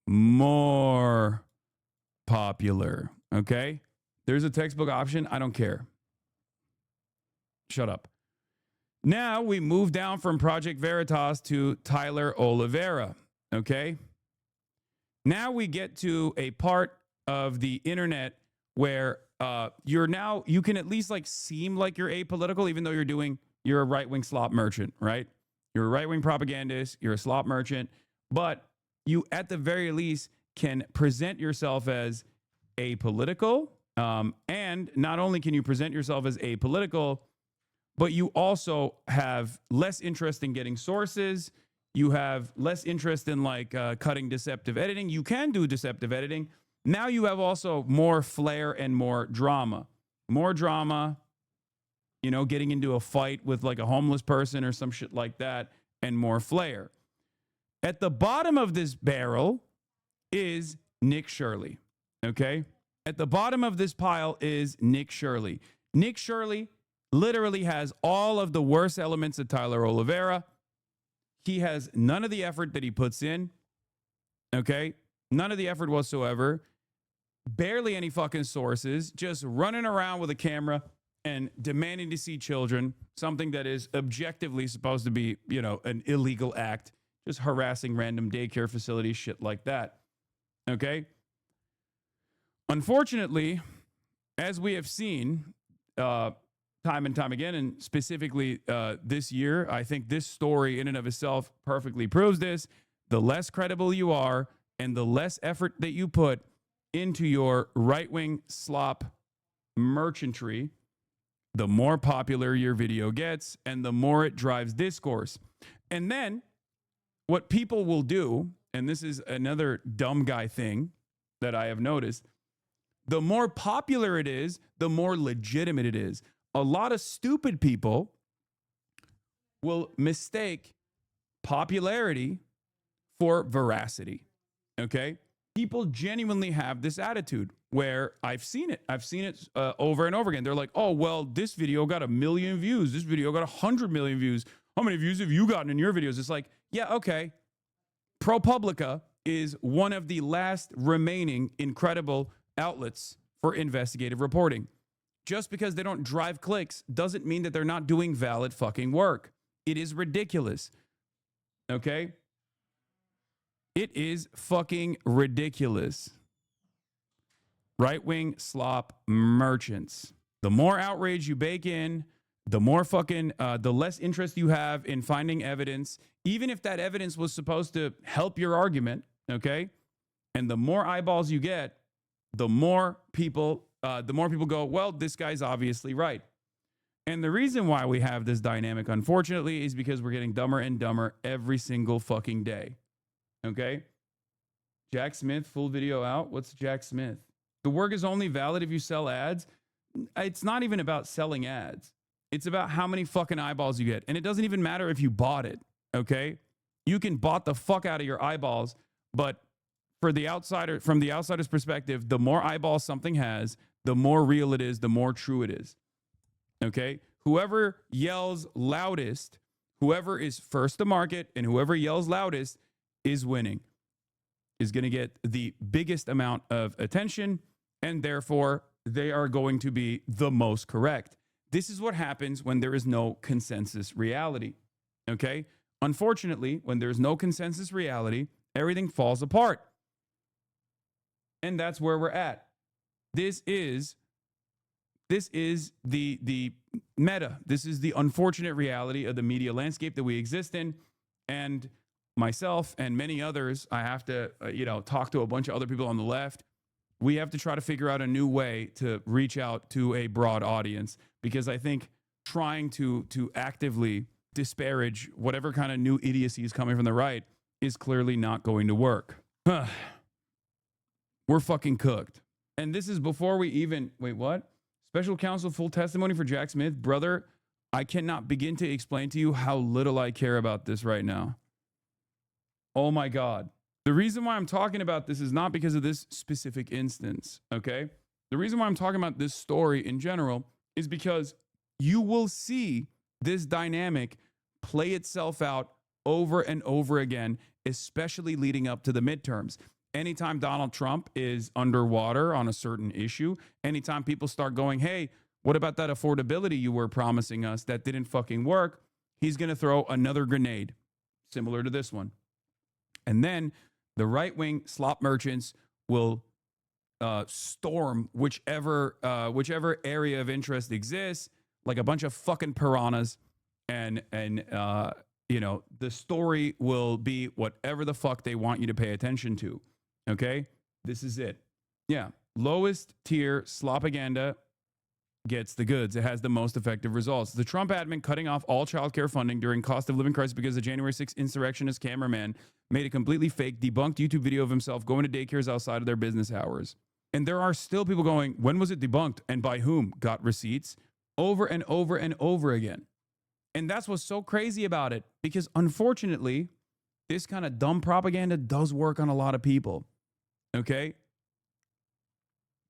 more popular. Okay. There's a textbook option. I don't care. Shut up. Now we move down from Project Veritas to Tyler Oliveira. Okay. Now we get to a part of the internet where you can at least like seem like you're apolitical, even though you're a right-wing slop merchant, right? You're a right-wing propagandist, you're a slop merchant, but you at the very least can present yourself as apolitical. And not only can you present yourself as apolitical, but you also have less interest in getting sources. You have less interest in like cutting deceptive editing. You can do deceptive editing. Now you have also more flair and more drama. More drama, you know, getting into a fight with like a homeless person or some shit like that, and more flair. At the bottom of this barrel is Nick Shirley, okay? At the bottom of this pile is Nick Shirley. Nick Shirley literally has all of the worst elements of Tyler Oliveira. He has none of the effort that he puts in, okay? None of the effort whatsoever. Barely any fucking sources, just running around with a camera and demanding to see children, something that is objectively supposed to be, you know, an illegal act, just harassing random daycare facilities, shit like that. Okay? Unfortunately, as we have seen time and time again, and specifically this year, I think this story in and of itself perfectly proves this. The less credible you are and the less effort that you put into your right-wing slop merchantry, the more popular your video gets and the more it drives discourse. And then what people will do, and this is another dumb guy thing that I have noticed, the more popular it is, the more legitimate it is. A lot of stupid people will mistake popularity for veracity. Okay? People genuinely have this attitude where I've seen it over and over again. They're like, oh, well, this video got 1 million views. This video got 100 million views. How many views have you gotten in your videos? It's like, yeah, okay. ProPublica is one of the last remaining incredible outlets for investigative reporting. Just because they don't drive clicks doesn't mean that they're not doing valid fucking work. It is ridiculous. Okay? It is fucking ridiculous. Right-wing slop merchants. The more outrage you bake in, the more fucking, the less interest you have in finding evidence, even if that evidence was supposed to help your argument, okay? And the more eyeballs you get, the more people go, well, this guy's obviously right. And the reason why we have this dynamic, unfortunately, is because we're getting dumber and dumber every single fucking day. Okay? Jack Smith, full video out. What's Jack Smith? The work is only valid if you sell ads. It's not even about selling ads. It's about how many fucking eyeballs you get. And it doesn't even matter if you bought it. Okay? You can bot the fuck out of your eyeballs, but for the outsider, from the outsider's perspective, the more eyeballs something has, the more real it is, the more true it is. Okay? Whoever yells loudest, whoever is first to market, and whoever yells loudest is winning, is going to get the biggest amount of attention, and therefore they are going to be the most correct. This is what happens when there is no consensus reality. Okay? Unfortunately, when there's no consensus reality, everything falls apart. And that's where we're at. This is the meta. This is the unfortunate reality of the media landscape that we exist in. And myself and many others, I have to, talk to a bunch of other people on the left. We have to try to figure out a new way to reach out to a broad audience, because I think trying to actively disparage whatever kind of new idiocy is coming from the right is clearly not going to work. We're fucking cooked. And this is before we even, wait, what? Special counsel full testimony for Jack Smith. Brother, I cannot begin to explain to you how little I care about this right now. Oh my God. The reason why I'm talking about this is not because of this specific instance, okay? The reason why I'm talking about this story in general is because you will see this dynamic play itself out over and over again, especially leading up to the midterms. Anytime Donald Trump is underwater on a certain issue, anytime people start going, hey, what about that affordability you were promising us that didn't fucking work? He's going to throw another grenade similar to this one. And then the right-wing slop merchants will storm whichever area of interest exists, like a bunch of fucking piranhas, and the story will be whatever the fuck they want you to pay attention to. Okay, this is it. Yeah, lowest tier slopaganda gets the goods. It has the most effective results. The Trump admin cutting off all childcare funding during cost of living crisis because the January 6th insurrectionist cameraman made a completely fake, debunked YouTube video of himself going to daycares outside of their business hours. And there are still people going, when was it debunked and by whom? Got receipts over and over and over again. And that's what's so crazy about it, because unfortunately, this kind of dumb propaganda does work on a lot of people. Okay?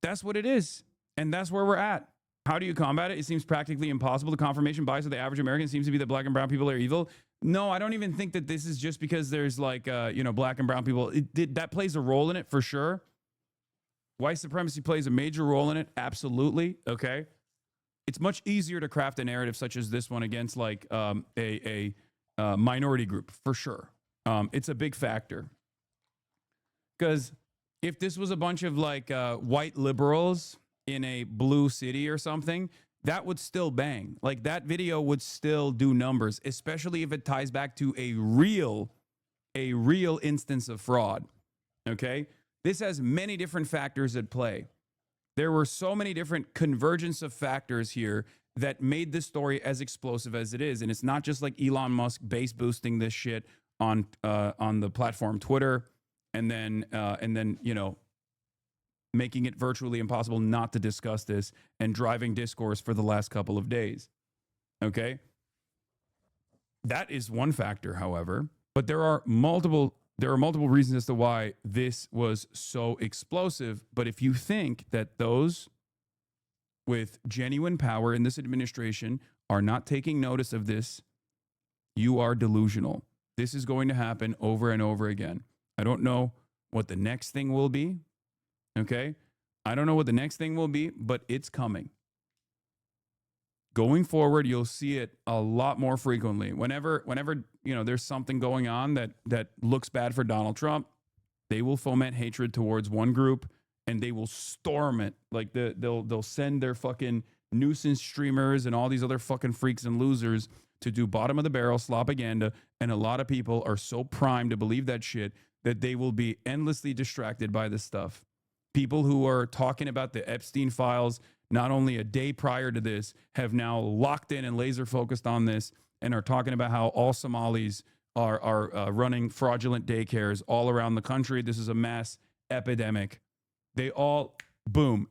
That's what it is. And that's where we're at. How do you combat it? It seems practically impossible. The confirmation bias of the average American seems to be that black and brown people are evil. No, I don't even think that this is just because there's black and brown people. That plays a role in it for sure. White supremacy plays a major role in it. Absolutely. Okay. It's much easier to craft a narrative such as this one against a minority group for sure. It's a big factor. Because if this was a bunch of white liberals in a blue city or something, that would still bang. Like, that video would still do numbers, especially if it ties back to a real instance of fraud. Okay? This has many different factors at play. There were so many different convergence of factors here that made this story as explosive as it is. And it's not just like Elon Musk base boosting this shit on the platform Twitter, and then making it virtually impossible not to discuss this and driving discourse for the last couple of days. Okay? That is one factor, however, but there are multiple reasons as to why this was so explosive. But if you think that those with genuine power in this administration are not taking notice of this, you are delusional. This is going to happen over and over again. I don't know what the next thing will be. Okay? I don't know what the next thing will be, but it's coming. Going forward, you'll see it a lot more frequently. Whenever there's something going on that looks bad for Donald Trump, they will foment hatred towards one group and they will storm it. Like they'll send their fucking nuisance streamers and all these other fucking freaks and losers to do bottom of the barrel slopaganda, and a lot of people are so primed to believe that shit that they will be endlessly distracted by this stuff. People who are talking about the Epstein files not only a day prior to this have now locked in and laser focused on this and are talking about how all Somalis are running fraudulent daycares all around the country. This is a mass epidemic. They all, boom,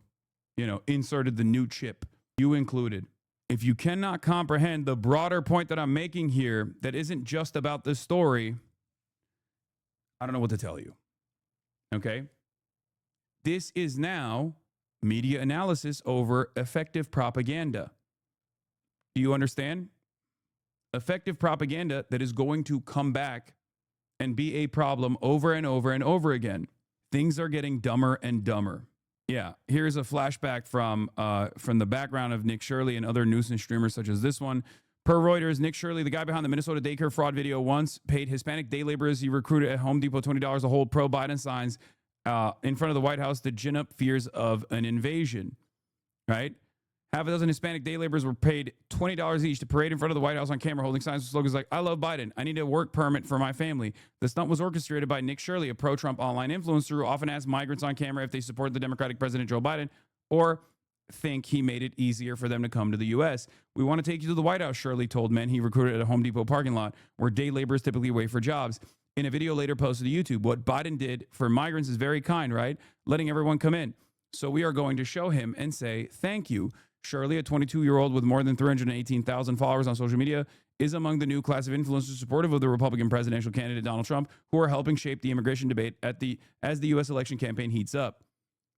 inserted the new chip, you included. If you cannot comprehend the broader point that I'm making here, that isn't just about this story, I don't know what to tell you. Okay? This is now media analysis over effective propaganda. Do you understand? Effective propaganda that is going to come back and be a problem over and over and over again. Things are getting dumber and dumber. Yeah, here's a flashback from the background of Nick Shirley and other nuisance streamers such as this one. Per Reuters, Nick Shirley, the guy behind the Minnesota daycare fraud video, once paid Hispanic day laborers he recruited at Home Depot $20 to hold pro-Biden signs in front of the White House to gin up fears of an invasion, right? Half a dozen Hispanic day laborers were paid $20 each to parade in front of the White House on camera holding signs with slogans like, "I love Biden. I need a work permit for my family." The stunt was orchestrated by Nick Shirley, a pro-Trump online influencer who often asks migrants on camera if they support the Democratic President Joe Biden or think he made it easier for them to come to the U.S. "We want to take you to the White House," Shirley told men he recruited at a Home Depot parking lot where day laborers typically wait for jobs. In a video later posted to YouTube, "What Biden did for migrants is very kind, right? Letting everyone come in. So we are going to show him and say thank you." Shirley, a 22-year-old with more than 318,000 followers on social media, is among the new class of influencers supportive of the Republican presidential candidate Donald Trump, who are helping shape the immigration debate as the U.S. election campaign heats up.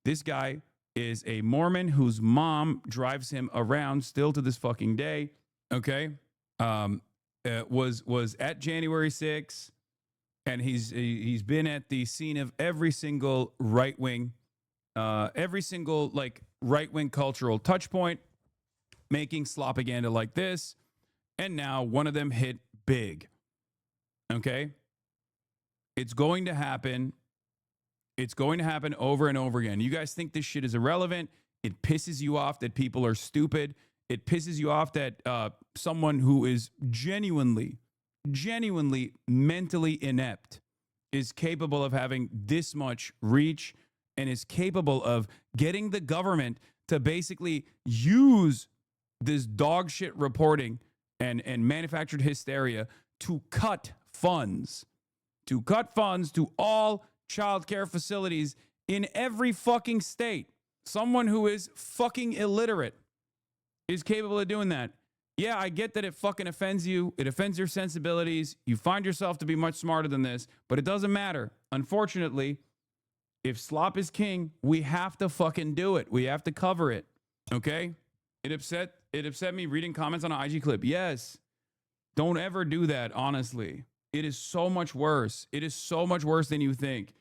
This guy is a Mormon whose mom drives him around still to this fucking day. Okay, was at January 6th, and he's been at the scene of every single right wing cultural touch point, making slopaganda like this, and now one of them hit big. Okay? It's going to happen. It's going to happen over and over again. You guys think this shit is irrelevant. It pisses you off that people are stupid. It pisses you off that someone who is genuinely mentally inept is capable of having this much reach and is capable of getting the government to basically use this dog shit reporting and manufactured hysteria to cut funds to all child care facilities in every fucking state. Someone who is fucking illiterate is capable of doing that. Yeah, I get that it fucking offends you. It offends your sensibilities. You find yourself to be much smarter than this, but it doesn't matter. Unfortunately, if slop is king, we have to fucking do it. We have to cover it. Okay? It upset me reading comments on an IG clip. Yes. Don't ever do that, honestly. It is so much worse. It is so much worse than you think.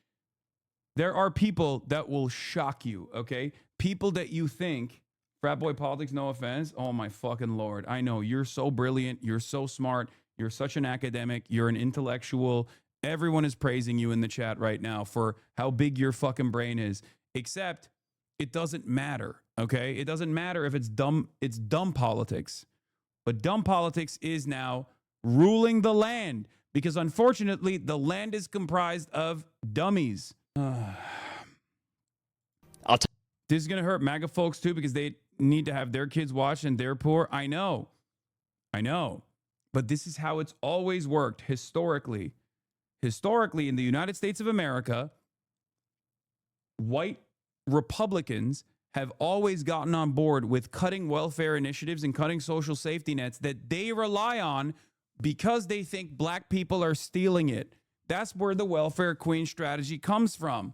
There are people that will shock you, okay? People that you think, frat boy politics, no offense. Oh my fucking Lord. I know, you're so brilliant. You're so smart. You're such an academic. You're an intellectual. Everyone is praising you in the chat right now for how big your fucking brain is, except it doesn't matter, okay? It doesn't matter if it's dumb politics. But dumb politics is now ruling the land because unfortunately the land is comprised of dummies. This is going to hurt MAGA folks too because they need to have their kids watch and they're poor. I know. But this is how it's always worked historically. historically in the United States of America, white Republicans have always gotten on board with cutting welfare initiatives and cutting social safety nets that they rely on because they think black people are stealing it. That's where the welfare queen strategy comes from.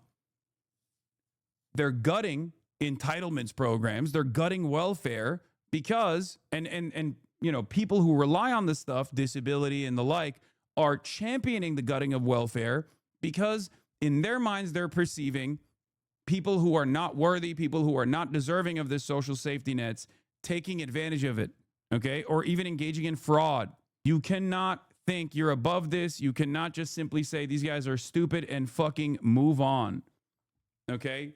They're gutting entitlements programs. They're gutting welfare because, and you know, people who rely on this stuff, disability and the like, are championing the gutting of welfare because in their minds, they're perceiving people who are not worthy, people who are not deserving of this social safety nets, taking advantage of it, okay? Or even engaging in fraud. You cannot think you're above this. You cannot just simply say these guys are stupid and fucking move on, okay?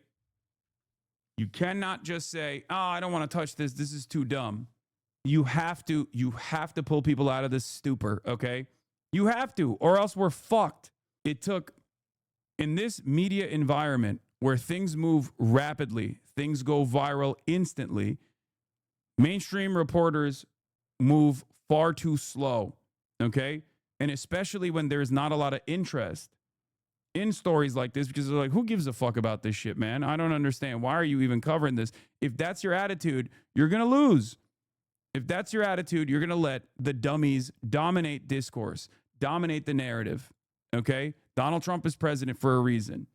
You cannot just say, oh, I don't want to touch this. This is too dumb. You have to pull people out of this stupor, okay? You have to, or else we're fucked. It took, in this media environment where things move rapidly, things go viral instantly, mainstream reporters move far too slow, okay? And especially when there's not a lot of interest in stories like this, because they're like, who gives a fuck about this shit, man? I don't understand. Why are you even covering this? If that's your attitude, you're going to lose. If that's your attitude, you're going to let the dummies dominate discourse, dominate the narrative, okay? Donald Trump is president for a reason.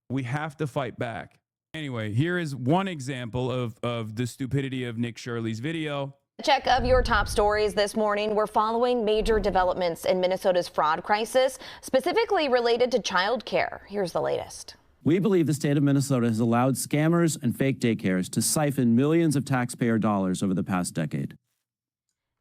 We have to fight back. Anyway, here is one example of the stupidity of Nick Shirley's video. Check of your top stories this morning. We're following major developments in Minnesota's fraud crisis, specifically related to childcare. Here's the latest. We believe the state of Minnesota has allowed scammers and fake daycares to siphon millions of taxpayer dollars over the past decade.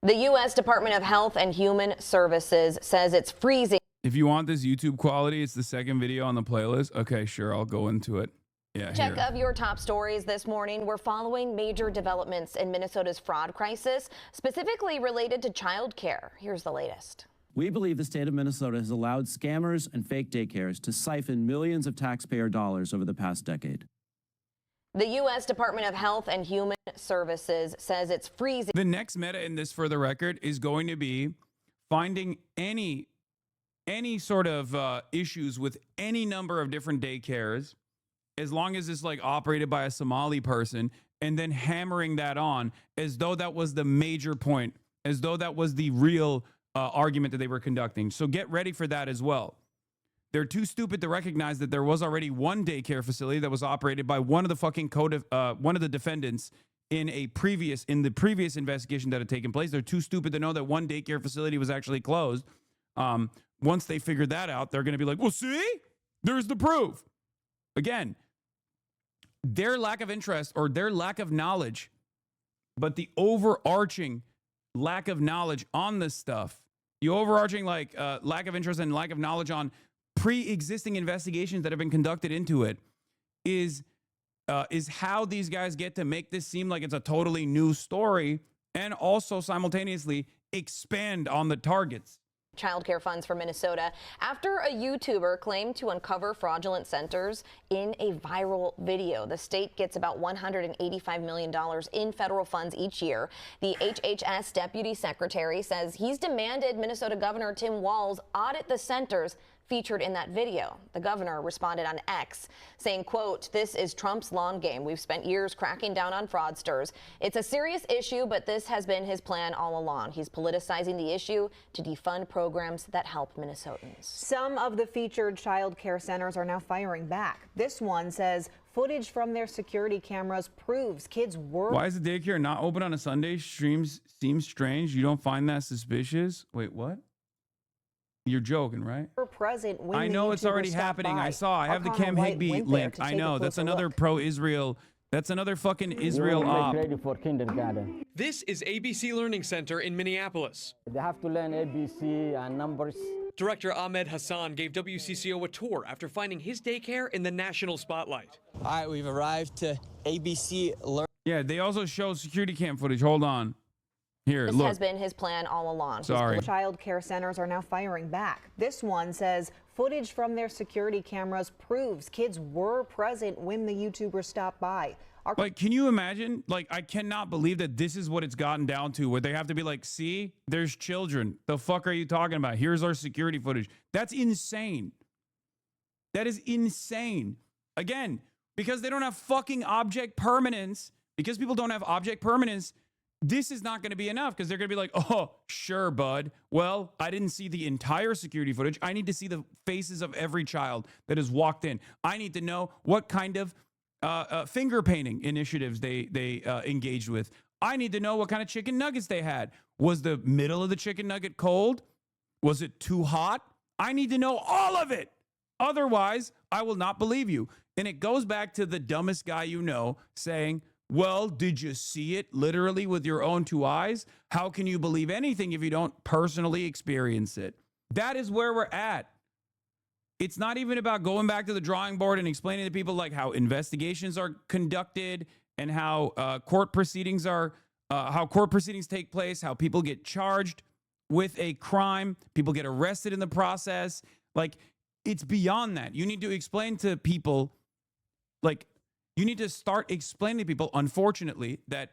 The U.S. Department of Health and Human Services says it's freezing. If you want this YouTube quality, it's the second video on the playlist. Okay, sure, I'll go into it. Yeah, Check of your top stories this morning. We're following major developments in Minnesota's fraud crisis, specifically related to childcare. Here's the latest. We believe the state of Minnesota has allowed scammers and fake daycares to siphon millions of taxpayer dollars over the past decade. The U.S. Department of Health and Human Services says it's freezing. The next meta in this, for the record, is going to be finding any sort of issues with any number of different daycares, as long as it's like operated by a Somali person, and then hammering that on as though that was the major point, as though that was the real argument that they were conducting. So get ready for that as well. They're too stupid to recognize that there was already one daycare facility that was operated by one of the fucking one of the defendants in the previous investigation that had taken place. They're too stupid to know that one daycare facility was actually closed. Once they figure that out, they're going to be like, well, see, there's the proof. Again, their lack of interest or their lack of knowledge, but the overarching lack of knowledge on this stuff, the overarching lack of interest and lack of knowledge on pre-existing investigations that have been conducted into it is how these guys get to make this seem like it's a totally new story and also simultaneously expand on the targets. Childcare funds for Minnesota after a YouTuber claimed to uncover fraudulent centers in a viral video. The state gets about $185 million in federal funds each year. The HHS deputy secretary says he's demanded Minnesota Governor Tim Walz audit the centers featured in that video. The governor responded on X saying, quote, "This is Trump's long game. We've spent years cracking down on fraudsters. It's a serious issue, but this has been his plan all along. He's politicizing the issue to defund programs that help Minnesotans." Some of the featured child care centers are now firing back. This one says footage from their security cameras proves kids were... Why is the daycare not open on a Sunday? Streams seem strange. You don't find that suspicious? Wait, what? You're joking, right? Present when I know it's already happening. I saw. I have the Cam Higby link. I know. That's another pro-Israel. That's another fucking Israel op. Ready for kindergarten. This is ABC Learning Center in Minneapolis. They have to learn ABC and numbers. Director Ahmed Hassan gave WCCO a tour after finding his daycare in the national spotlight. All right, we've arrived to ABC Learning. Yeah, they also show security cam footage. Hold on. Here, this look. has been his plan all along. Sorry. Child care centers are now firing back. This one says footage from their security cameras proves kids were present when the YouTuber stopped by. Like, can you imagine? Like, I cannot believe that this is what it's gotten down to, where they have to be like, see, there's children. The fuck are you talking about? Here's our security footage. That's insane. That is insane. Again, because they don't have fucking object permanence, because people don't have object permanence, this is not going to be enough, because they're going to be like, oh, sure, bud. Well, I didn't see the entire security footage. I need to see the faces of every child that has walked in. I need to know what kind of finger painting initiatives they engaged with. I need to know what kind of chicken nuggets they had. Was the middle of the chicken nugget cold? Was it too hot? I need to know all of it. Otherwise, I will not believe you. And it goes back to the dumbest guy you know saying, well, did you see it literally with your own two eyes? How can you believe anything if you don't personally experience it? That is where we're at. It's not even about going back to the drawing board and explaining to people like how investigations are conducted and how court proceedings take place, how people get charged with a crime, people get arrested in the process. Like, it's beyond that. You need to explain to people, like, you need to start explaining to people, unfortunately, that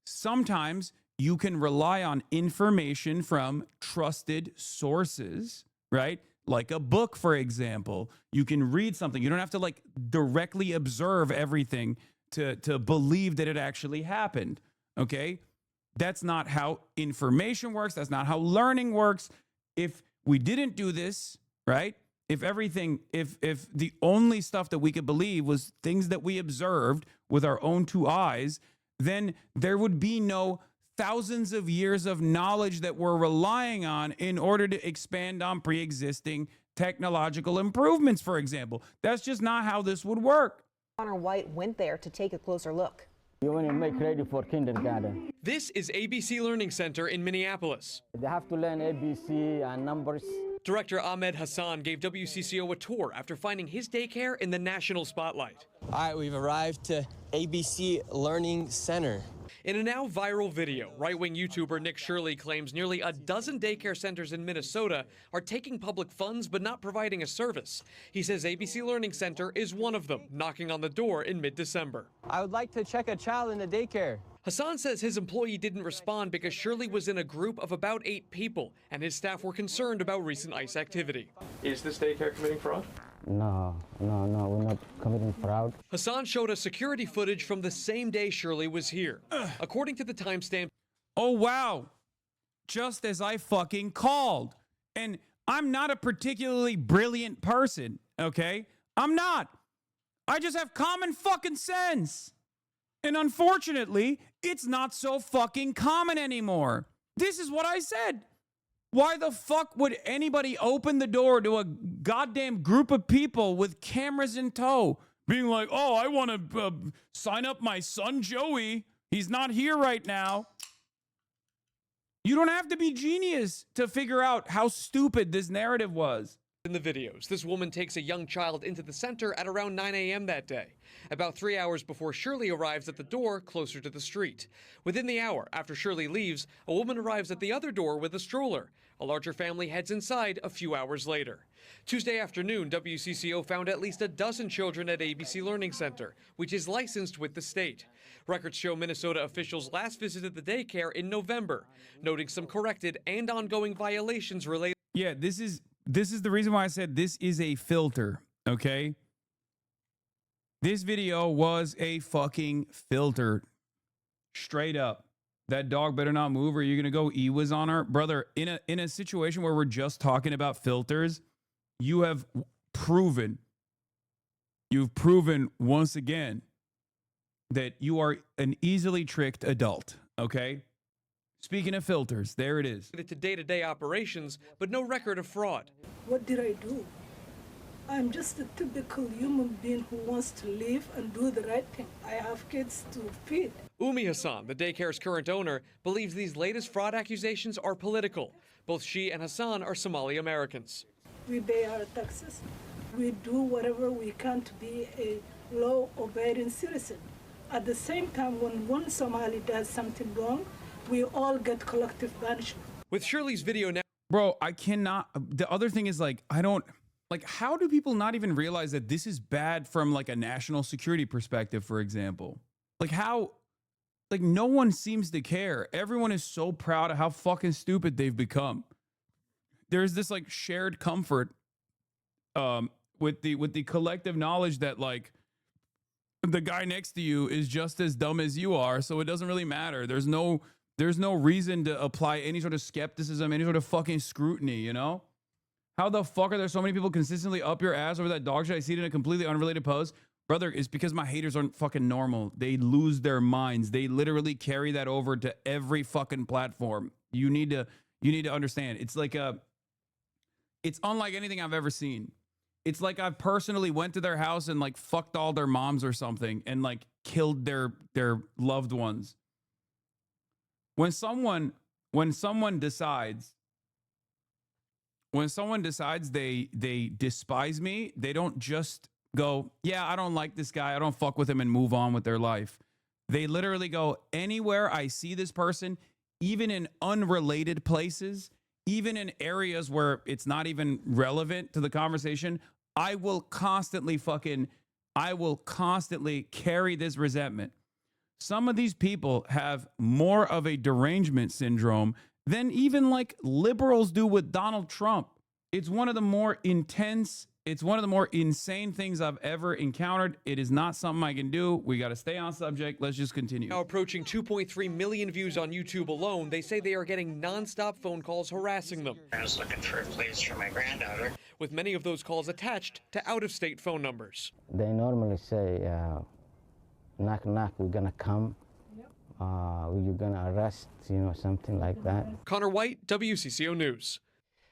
sometimes you can rely on information from trusted sources, right? Like a book, for example. You can read something. You don't have to like directly observe everything to believe that it actually happened, okay? That's not how information works. That's not how learning works. If we didn't do this, right? If the only stuff that we could believe was things that we observed with our own two eyes, then there would be no thousands of years of knowledge that we're relying on in order to expand on pre-existing technological improvements, for example. That's just not how this would work. Connor White went there to take a closer look. You want to make ready for kindergarten. This is ABC Learning Center in Minneapolis. They have to learn ABC and numbers. Director Ahmed Hassan gave WCCO a tour after finding his daycare in the national spotlight. All right, we've arrived to ABC Learning Center. In a now viral video, right-wing YouTuber Nick Shirley claims nearly a dozen daycare centers in Minnesota are taking public funds but not providing a service. He says ABC Learning Center is one of them, knocking on the door in mid-December. I would like to check a child in the daycare. Hassan says his employee didn't respond because Shirley was in a group of about 8 people, and his staff were concerned about recent ICE activity. Is this daycare committing fraud? No, we're not committing fraud. Hassan showed us security footage from the same day Shirley was here. According to the timestamp, oh, wow. Just as I fucking called. And I'm not a particularly brilliant person, okay? I'm not. I just have common fucking sense. And unfortunately, it's not so fucking common anymore. This is what I said. Why the fuck would anybody open the door to a goddamn group of people with cameras in tow, being like, oh, I want to sign up my son Joey. He's not here right now. You don't have to be genius to figure out how stupid this narrative was. In the videos, this woman takes a young child into the center at around 9 a.m. that day, about 3 hours before Shirley arrives at the door closer to the street. Within the hour after Shirley leaves, a woman arrives at the other door with a stroller. A larger family heads inside a few hours later. Tuesday afternoon, WCCO found at least a dozen children at ABC Learning Center, which is licensed with the state. Records show Minnesota officials last visited the daycare in November, noting some corrected and ongoing violations related. Yeah, this is the reason why I said this is a filter, okay? This video was a fucking filter. Straight up. That dog better not move or you're going to go E-Wiz on her. Brother, in a situation where we're just talking about filters, you've proven once again that you are an easily tricked adult, okay? Speaking of filters, there it is. To day-to-day operations, but no record of fraud. What did I do? I'm just a typical human being who wants to live and do the right thing. I have kids to feed. Umi Hassan, the daycare's current owner, believes these latest fraud accusations are political. Both she and Hassan are Somali Americans. We pay our taxes. We do whatever we can to be a law-abiding citizen. At the same time, when one Somali does something wrong, we all get collective punishment. With Shirley's video now. Bro, I cannot. The other thing is like, I don't. Like, how do people not even realize that this is bad from like a national security perspective, for example? Like how, like no one seems to care. Everyone is so proud of how fucking stupid they've become. There's this like shared comfort with the collective knowledge that like the guy next to you is just as dumb as you are, so it doesn't really matter. There's no reason to apply any sort of skepticism, any sort of fucking scrutiny, you know? How the fuck are there so many people consistently up your ass over that dog shit? I see it in a completely unrelated post. Brother, it's because my haters aren't fucking normal. They lose their minds. They literally carry that over to every fucking platform. You need to understand. It's like it's unlike anything I've ever seen. It's like I've personally went to their house and like fucked all their moms or something and like killed their loved ones. When someone decides they despise me, they don't just go, yeah, I don't like this guy, I don't fuck with him, and move on with their life. They literally go, anywhere I see this person, even in unrelated places, even in areas where it's not even relevant to the conversation, I will constantly carry this resentment. Some of these people have more of a derangement syndrome than even like liberals do with Donald Trump. It's one of the more intense, it's one of the more insane things I've ever encountered. It is not something I can do. We got to stay on subject. Let's just continue. Now approaching 2.3 million views on YouTube alone, they say they are getting nonstop phone calls harassing them. I was looking for a place for my granddaughter. With many of those calls attached to out-of-state phone numbers. They normally say, knock, knock, we're gonna come. You're gonna arrest, something like that. Connor White, WCCO News.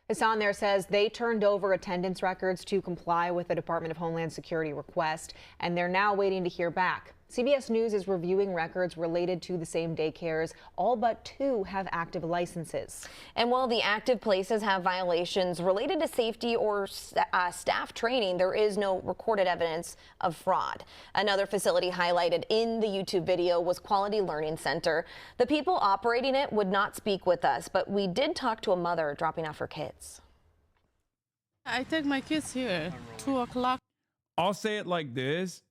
Hassan there says they turned over attendance records to comply with the Department of Homeland Security request, and they're now waiting to hear back. CBS News is reviewing records related to the same daycares. All but 2 have active licenses. And while the active places have violations related to safety or staff training, there is no recorded evidence of fraud. Another facility highlighted in the YouTube video was Quality Learning Center. The people operating it would not speak with us, but we did talk to a mother dropping off her kids. I take my kids here, 2 o'clock. I'll say it like this.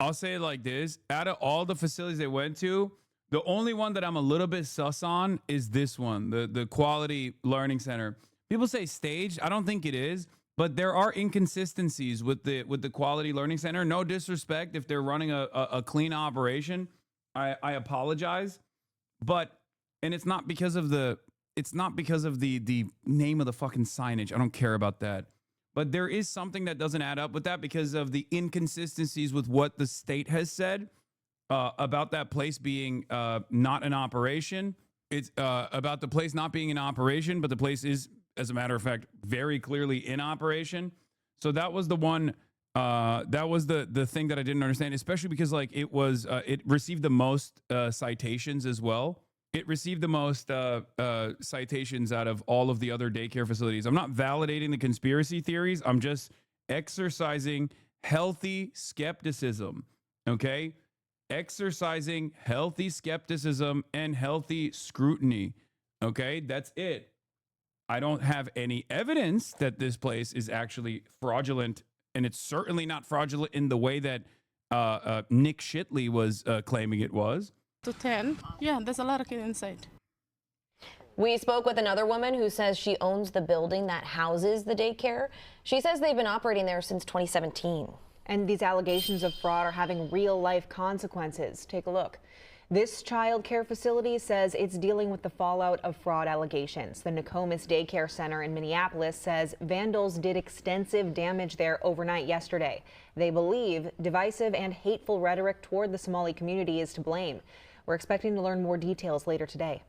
Out of all the facilities they went to, the only one that I'm a little bit sus on is this one, the Quality Learning Center. People say staged. I don't think it is, but there are inconsistencies with the Quality Learning Center. No disrespect if they're running a clean operation. I apologize, and it's not because of the name of the fucking signage. I don't care about that. But there is something that doesn't add up with that because of the inconsistencies with what the state has said about that place being not an operation. It's about the place not being in operation, but the place is, as a matter of fact, very clearly in operation. So that was the one. That was the thing that I didn't understand, especially because like it received the most citations as well. It received the most citations out of all of the other daycare facilities. I'm not validating the conspiracy theories. I'm just exercising healthy skepticism, okay? Exercising healthy skepticism and healthy scrutiny, okay? That's it. I don't have any evidence that this place is actually fraudulent, and it's certainly not fraudulent in the way that Nick Shitley was claiming it was. To 10. Yeah, there's a lot of kids inside. We spoke with another woman who says she owns the building that houses the daycare. She says they've been operating there since 2017. And these allegations of fraud are having real-life consequences. Take a look. This child care facility says it's dealing with the fallout of fraud allegations. The Nokomis Daycare Center in Minneapolis says vandals did extensive damage there overnight yesterday. They believe divisive and hateful rhetoric toward the Somali community is to blame. We're expecting to learn more details later today.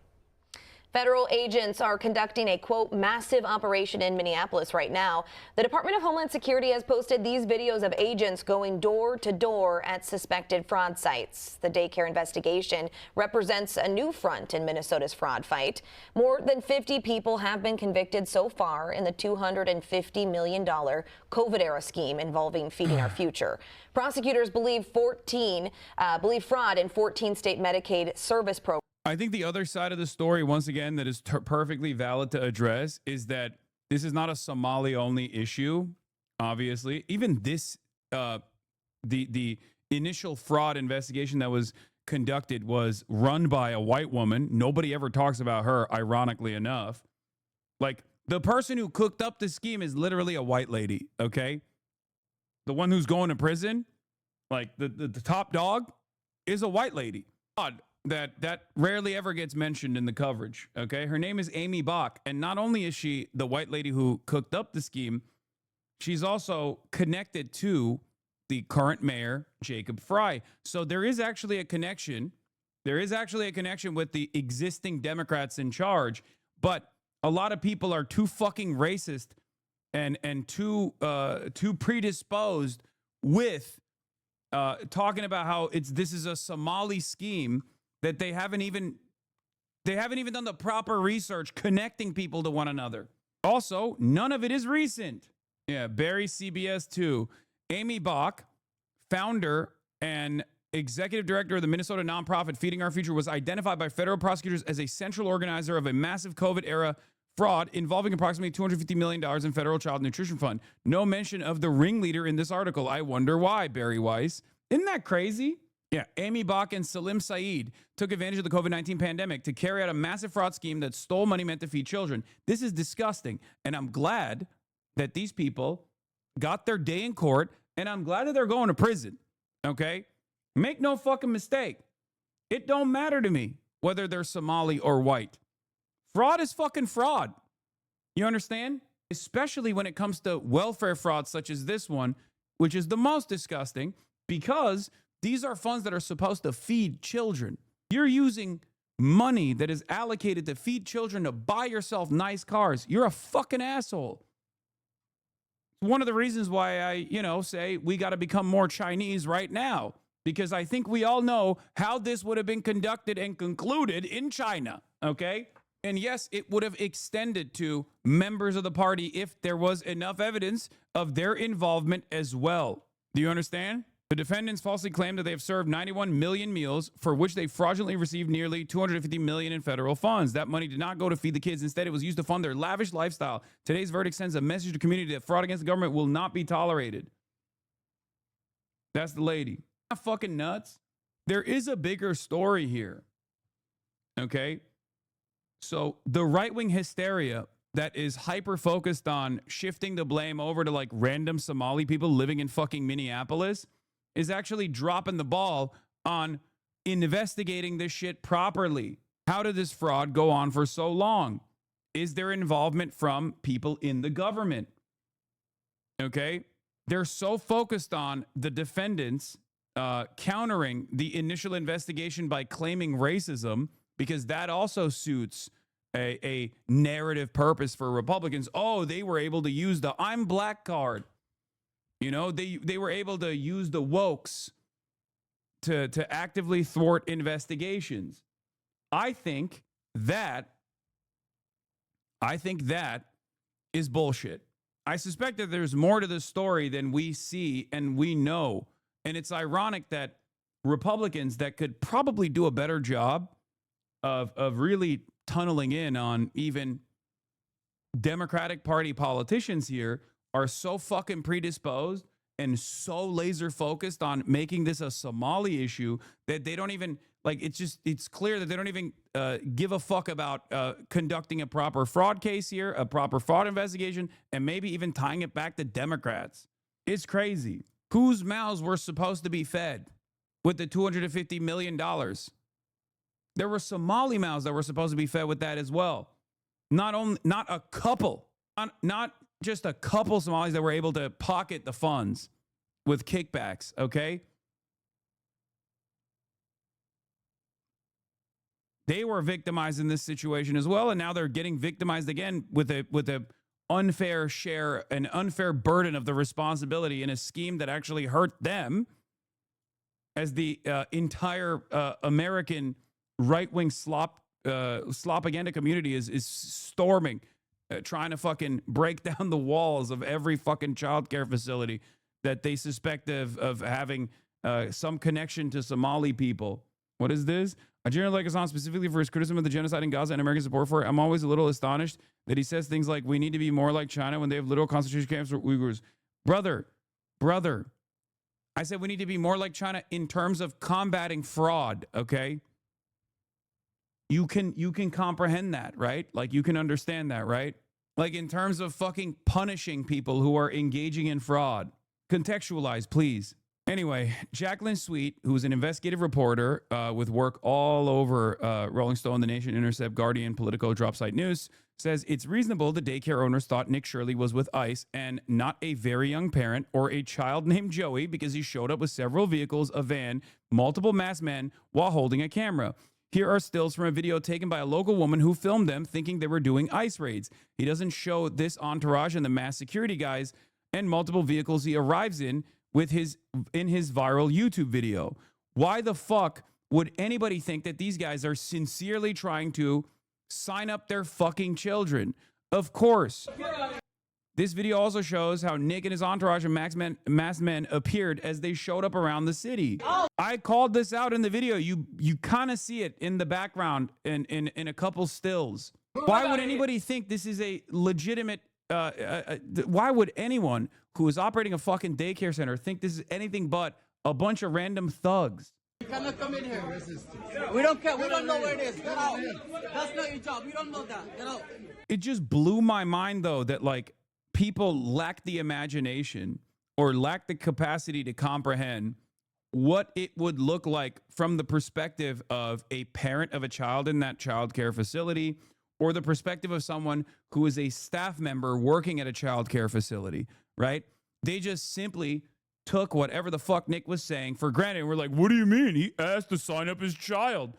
Federal agents are conducting a, quote, massive operation in Minneapolis right now. The Department of Homeland Security has posted these videos of agents going door to door at suspected fraud sites. The daycare investigation represents a new front in Minnesota's fraud fight. More than 50 people have been convicted so far in the $250 million COVID-era scheme involving Feeding Our Future. Prosecutors believe fraud in 14 state Medicaid service programs. I think the other side of the story, once again, that is perfectly valid to address is that this is not a Somali-only issue, obviously. Even this, the initial fraud investigation that was conducted was run by a white woman. Nobody ever talks about her, ironically enough. Like, the person who cooked up the scheme is literally a white lady, okay? The one who's going to prison, like the top dog, is a white lady. Odd that rarely ever gets mentioned in the coverage, okay? Her name is Amy Bach, and not only is she the white lady who cooked up the scheme, she's also connected to the current mayor, Jacob Fry. So there is actually a connection. There is actually a connection with the existing Democrats in charge, but a lot of people are too fucking racist and too predisposed with talking about how this is a Somali scheme that they haven't even done the proper research connecting people to one another. Also, none of it is recent. Yeah, Barry CBS 2. Amy Bach, founder and executive director of the Minnesota nonprofit Feeding Our Future, was identified by federal prosecutors as a central organizer of a massive COVID-era fraud involving approximately $250 million in federal child nutrition fund. No mention of the ringleader in this article. I wonder why, Barry Weiss. Isn't that crazy? Yeah, Amy Bach and Salim Saeed took advantage of the COVID-19 pandemic to carry out a massive fraud scheme that stole money meant to feed children. This is disgusting, and I'm glad that these people got their day in court, and I'm glad that they're going to prison, okay? Make no fucking mistake. It don't matter to me whether they're Somali or white. Fraud is fucking fraud. You understand? Especially when it comes to welfare fraud such as this one, which is the most disgusting because these are funds that are supposed to feed children. You're using money that is allocated to feed children to buy yourself nice cars. You're a fucking asshole. It's one of the reasons why I, say we got to become more Chinese right now, because I think we all know how this would have been conducted and concluded in China, okay? And yes, it would have extended to members of the party if there was enough evidence of their involvement as well. Do you understand? The defendants falsely claim that they have served 91 million meals for which they fraudulently received nearly $250 million in federal funds. That money did not go to feed the kids. Instead, it was used to fund their lavish lifestyle. Today's verdict sends a message to the community that fraud against the government will not be tolerated. That's the lady. Not fucking nuts. There is a bigger story here. Okay? So the right-wing hysteria that is hyper-focused on shifting the blame over to like random Somali people living in fucking Minneapolis is actually dropping the ball on investigating this shit properly. How did this fraud go on for so long? Is there involvement from people in the government? Okay? They're so focused on the defendants countering the initial investigation by claiming racism, because that also suits a narrative purpose for Republicans. Oh, they were able to use the I'm black card. You know, they were able to use the wokes to actively thwart investigations. I think that is bullshit. I suspect that there's more to this story than we see and we know. And it's ironic that Republicans that could probably do a better job of really tunneling in on even Democratic Party politicians here are so fucking predisposed and so laser focused on making this a Somali issue that they don't even, like, it's clear that they don't even give a fuck about conducting a proper fraud case here, a proper fraud investigation, and maybe even tying it back to Democrats. It's crazy. Whose mouths were supposed to be fed with the $250 million? There were Somali mouths that were supposed to be fed with that as well. Not a couple, not just a couple Somalis that were able to pocket the funds with kickbacks, okay? They were victimized in this situation as well, and now they're getting victimized again with a unfair share, an unfair burden of the responsibility in a scheme that actually hurt them, as the entire American right-wing slopaganda community is storming, trying to fucking break down the walls of every fucking childcare facility that they suspect of having some connection to Somali people. What is this? I generally like Hassan specifically for his criticism of the genocide in Gaza and American support for it. I'm always a little astonished that he says things like, we need to be more like China when they have literal concentration camps for Uyghurs. Brother, I said we need to be more like China in terms of combating fraud, okay? You can comprehend that, right? Like you can understand that, right? Like in terms of fucking punishing people who are engaging in fraud. Contextualize, please. Anyway, Jacqueline Sweet, who's an investigative reporter with work all over Rolling Stone, The Nation, Intercept, Guardian, Politico, Dropsite News, says it's reasonable the daycare owners thought Nick Shirley was with ICE and not a very young parent or a child named Joey because he showed up with several vehicles, a van, multiple masked men while holding a camera. Here are stills from a video taken by a local woman who filmed them thinking they were doing ICE raids. He doesn't show this entourage and the masked security guys and multiple vehicles he arrives in his viral YouTube video. Why the fuck would anybody think that these guys are sincerely trying to sign up their fucking children? Of course. This video also shows how Nick and his entourage of masked men appeared as they showed up around the city. I called this out in the video. You kind of see it in the background in a couple stills. Why would anybody think this is a legitimate why would anyone who is operating a fucking daycare center think this is anything but a bunch of random thugs? You cannot come in here. We don't care. We don't know where it is. Get out. That's not your job. We don't know that. Get out. It just blew my mind, though, that like people lack the imagination or lack the capacity to comprehend what it would look like from the perspective of a parent of a child in that child care facility, or the perspective of someone who is a staff member working at a child care facility, right? They just simply took whatever the fuck Nick was saying for granted. And we're like, what do you mean? He asked to sign up his child.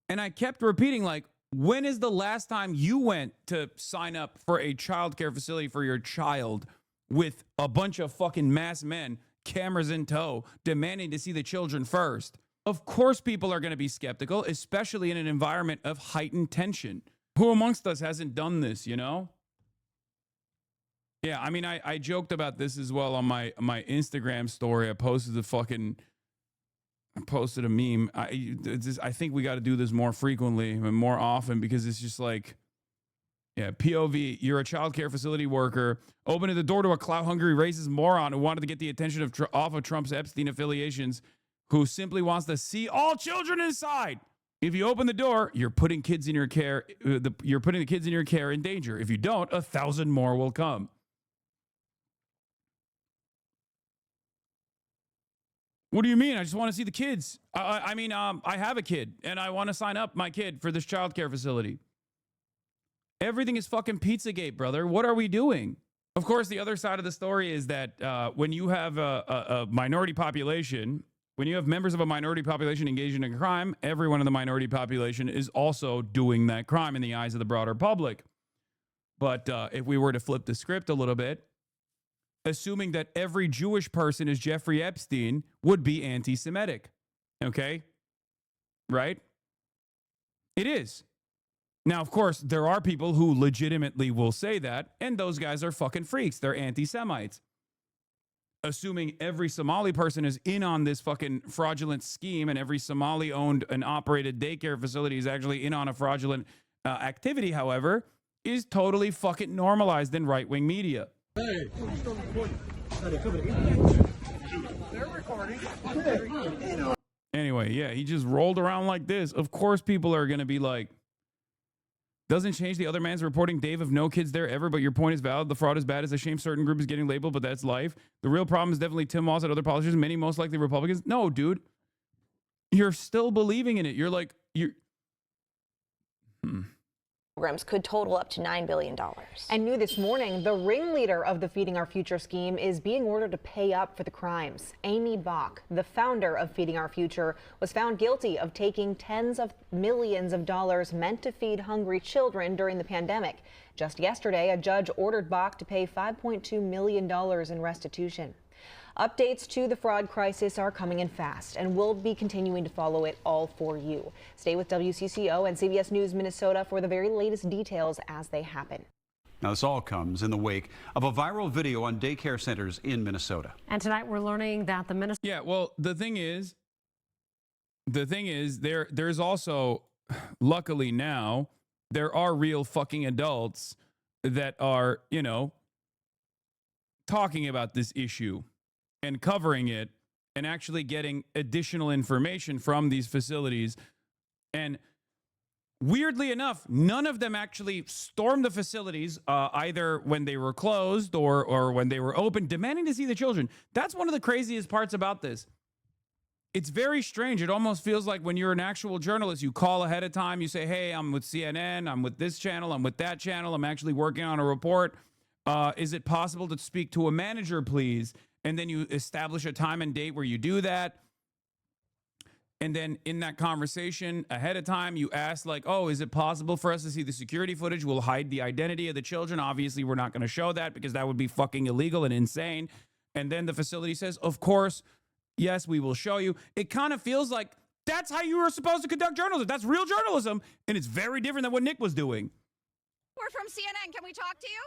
And I kept repeating, like, when is the last time you went to sign up for a child care facility for your child with a bunch of fucking masked men, cameras in tow, demanding to see the children first? Of course people are going to be skeptical, especially in an environment of heightened tension. Who amongst us hasn't done this, you know? Yeah, I mean, I joked about this as well on my Instagram story. I posted a meme. I think we got to do this more frequently and more often, because it's just like, yeah, POV, you're a child care facility worker, opening the door to a clout-hungry racist moron who wanted to get the attention off of Trump's Epstein affiliations, who simply wants to see all children inside. If you open the door, you're putting kids in your care. You're putting the kids in your care in danger. If you don't, 1,000 more will come. What do you mean? I just want to see the kids. I mean, I have a kid, and I want to sign up my kid for this child care facility. Everything is fucking Pizzagate, brother. What are we doing? Of course, the other side of the story is that when you have a minority population, when you have members of a minority population engaged in a crime, everyone in the minority population is also doing that crime in the eyes of the broader public. But if we were to flip the script a little bit, assuming that every Jewish person is Jeffrey Epstein would be anti-Semitic. Okay? Right? It is. Now, of course, there are people who legitimately will say that, and those guys are fucking freaks. They're anti-Semites. Assuming every Somali person is in on this fucking fraudulent scheme, and every Somali-owned and operated daycare facility is actually in on a fraudulent activity, however, is totally fucking normalized in right-wing media. Hey, they're recording. Anyway, yeah, he just rolled around like this. Of course, people are going to be like, doesn't change the other man's reporting Dave of no kids there ever, but your point is valid. The fraud is bad. It's a shame certain group is getting labeled, but that's life. The real problem is definitely Tim Walz and other politicians, many most likely Republicans. No, dude. You're still believing in it. You're like, Programs could total up to $9 billion. And new this morning, the ringleader of the Feeding Our Future scheme is being ordered to pay up for the crimes. Amy Bach, the founder of Feeding Our Future, was found guilty of taking tens of millions of dollars meant to feed hungry children during the pandemic. Just yesterday, a judge ordered Bach to pay $5.2 million in restitution. Updates to the fraud crisis are coming in fast, and we'll be continuing to follow it all for you. Stay with WCCO and CBS News Minnesota for the very latest details as they happen. Now, this all comes in the wake of a viral video on daycare centers in Minnesota. And tonight we're learning that the Minnesota... Yeah, well, the thing is, there's also, luckily now, there are real fucking adults that are, talking about this issue. and covering it and actually getting additional information from these facilities. And weirdly enough, none of them actually stormed the facilities, either when they were closed or when they were open, demanding to see the children. That's one of the craziest parts about this. It's very strange. It almost feels like when you're an actual journalist, you call ahead of time. You say, hey, I'm with CNN. I'm with this channel. I'm with that channel. I'm actually working on a report. Is it possible to speak to a manager, please? And then you establish a time and date where you do that. And then in that conversation ahead of time, you ask like, oh, is it possible for us to see the security footage? We'll hide the identity of the children. Obviously, we're not going to show that because that would be fucking illegal and insane. And then the facility says, of course, yes, we will show you. It kind of feels like that's how you were supposed to conduct journalism. That's real journalism. And it's very different than what Nick was doing. We're from CNN. Can we talk to you?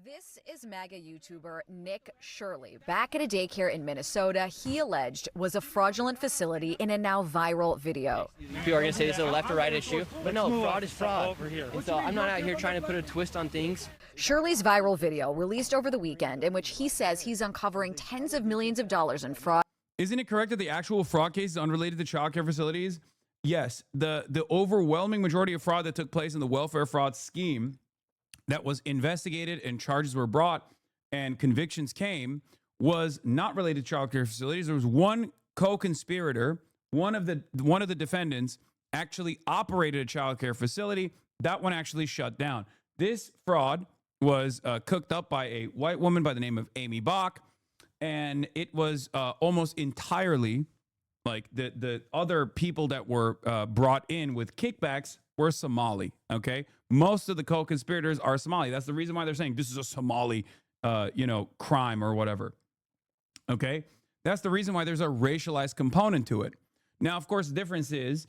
This is MAGA YouTuber Nick Shirley. Back at a daycare in Minnesota, he alleged was a fraudulent facility in a now viral video. People are going to say this is a left or right issue, but no, fraud is fraud. And so I'm not out here trying to put a twist on things. Shirley's viral video, released over the weekend, in which he says he's uncovering tens of millions of dollars in fraud. Isn't it correct that the actual fraud case is unrelated to child care facilities? Yes, the overwhelming majority of fraud that took place in the welfare fraud scheme that was investigated and charges were brought and convictions came was not related to child care facilities. There was one co-conspirator, one of the defendants actually operated a child care facility. That one actually shut down. This fraud was cooked up by a white woman by the name of Amy Bach, and it was almost entirely like the other people that were brought in with kickbacks were Somali, okay? Most of the co-conspirators are Somali. That's the reason why they're saying this is a Somali, crime or whatever, okay? That's the reason why there's a racialized component to it. Now, of course, the difference is,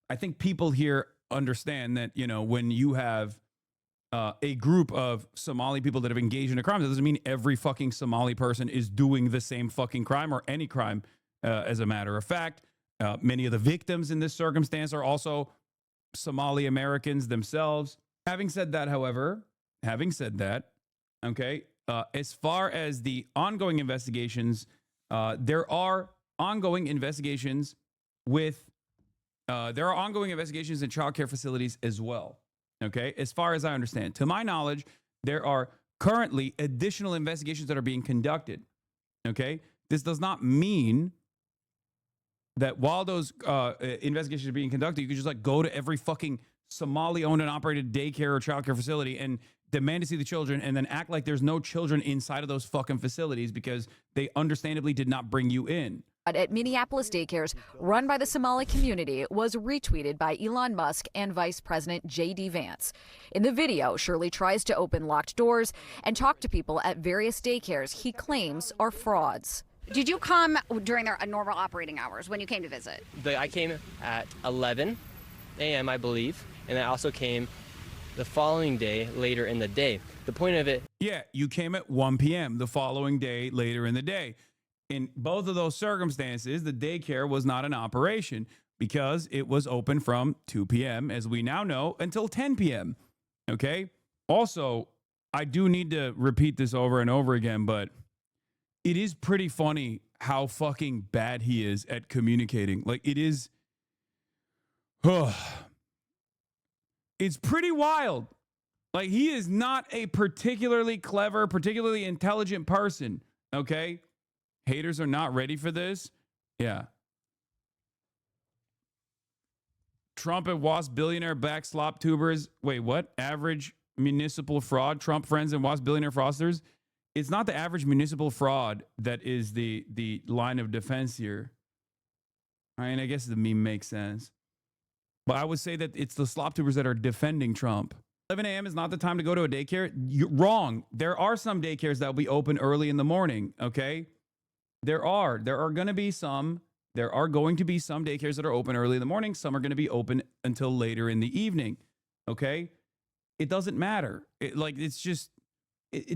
I think people here understand that, when you have a group of Somali people that have engaged in a crime, that doesn't mean every fucking Somali person is doing the same fucking crime or any crime. As a matter of fact, many of the victims in this circumstance are also Somali Americans themselves. Having said that, however, okay, as far as the ongoing investigations, there are ongoing investigations in child care facilities as well. Okay, as far as I understand, to my knowledge, there are currently additional investigations that are being conducted. Okay, this does not mean that while those investigations are being conducted, you can just like go to every fucking Somali-owned and operated daycare or childcare facility and demand to see the children and then act like there's no children inside of those fucking facilities because they understandably did not bring you in. At Minneapolis daycares run by the Somali community was retweeted by Elon Musk and Vice President J.D. Vance. In the video, Shirley tries to open locked doors and talk to people at various daycares he claims are frauds. Did you come during their normal operating hours when you came to visit? I came at 11 a.m., I believe, and I also came the following day later in the day. The point of it... Yeah, you came at 1 p.m. the following day later in the day. In both of those circumstances, the daycare was not in operation because it was open from 2 p.m., as we now know, until 10 p.m., okay? Also, I do need to repeat this over and over again, but it is pretty funny how fucking bad he is at communicating. Like, it is... it's pretty wild. Like, he is not a particularly clever, particularly intelligent person, okay? Haters are not ready for this. Yeah. Trump and WASP billionaire back slop tubers. Wait, what? Average municipal fraud. Trump friends and WASP billionaire fraudsters. It's not the average municipal fraud that is the line of defense here. I mean, I guess the meme makes sense. But I would say that it's the slop tubers that are defending Trump. 11 a.m. is not the time to go to a daycare. You're wrong. There are some daycares that will be open early in the morning, okay? There are going to be some daycares that are open early in the morning. Some are going to be open until later in the evening. Okay. It doesn't matter.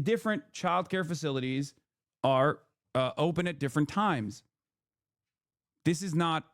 Different childcare facilities are open at different times. This is not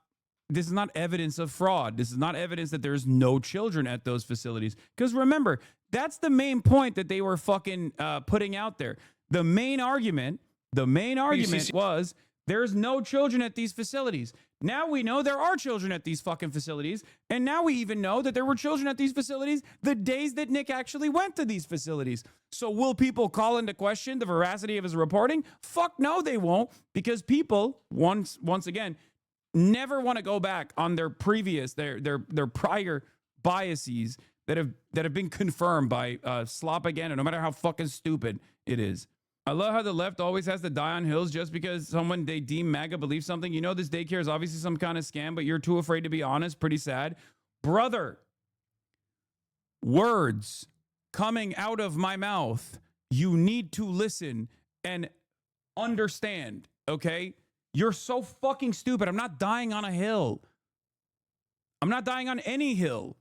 evidence of fraud. This is not evidence that there's no children at those facilities. Because remember, that's the main point that they were fucking putting out there. The main argument The main argument was there's no children at these facilities. Now we know there are children at these fucking facilities. And now we even know that there were children at these facilities the days that Nick actually went to these facilities. So will people call into question the veracity of his reporting? Fuck no, they won't. Because people, once again, never want to go back on their previous, their prior biases that have been confirmed by slop again, and no matter how fucking stupid it is. I love how the left always has to die on hills just because someone they deem MAGA believes something. You know this daycare is obviously some kind of scam, but you're too afraid to be honest. Pretty sad. Brother, words coming out of my mouth, you need to listen and understand, okay? You're so fucking stupid. I'm not dying on a hill. I'm not dying on any hill.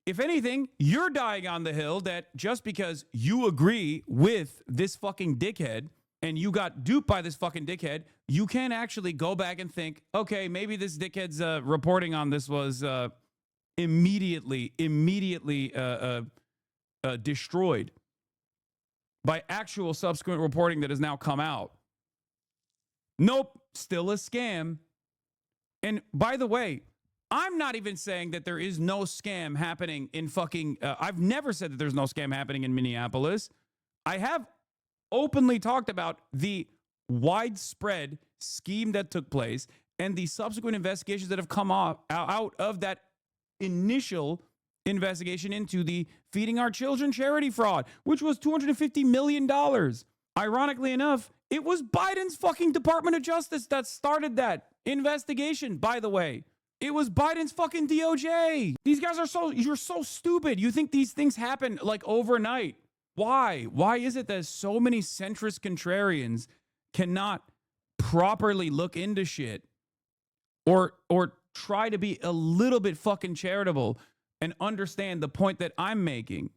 If anything, you're dying on the hill that just because you agree with this fucking dickhead and you got duped by this fucking dickhead, you can actually go back and think, okay, maybe this dickhead's reporting on this was immediately destroyed by actual subsequent reporting that has now come out. Nope, still a scam. And by the way, I'm not even saying that there is no scam happening in fucking... I've never said that there's no scam happening in Minneapolis. I have openly talked about the widespread scheme that took place and the subsequent investigations that have come out of that initial investigation into the Feeding Our Children charity fraud, which was $250 million. Ironically enough, it was Biden's fucking Department of Justice that started that investigation, by the way. It was Biden's fucking DOJ. These guys you're so stupid. You think these things happen like overnight. Why? Why is it that so many centrist contrarians cannot properly look into shit or try to be a little bit fucking charitable and understand the point that I'm making?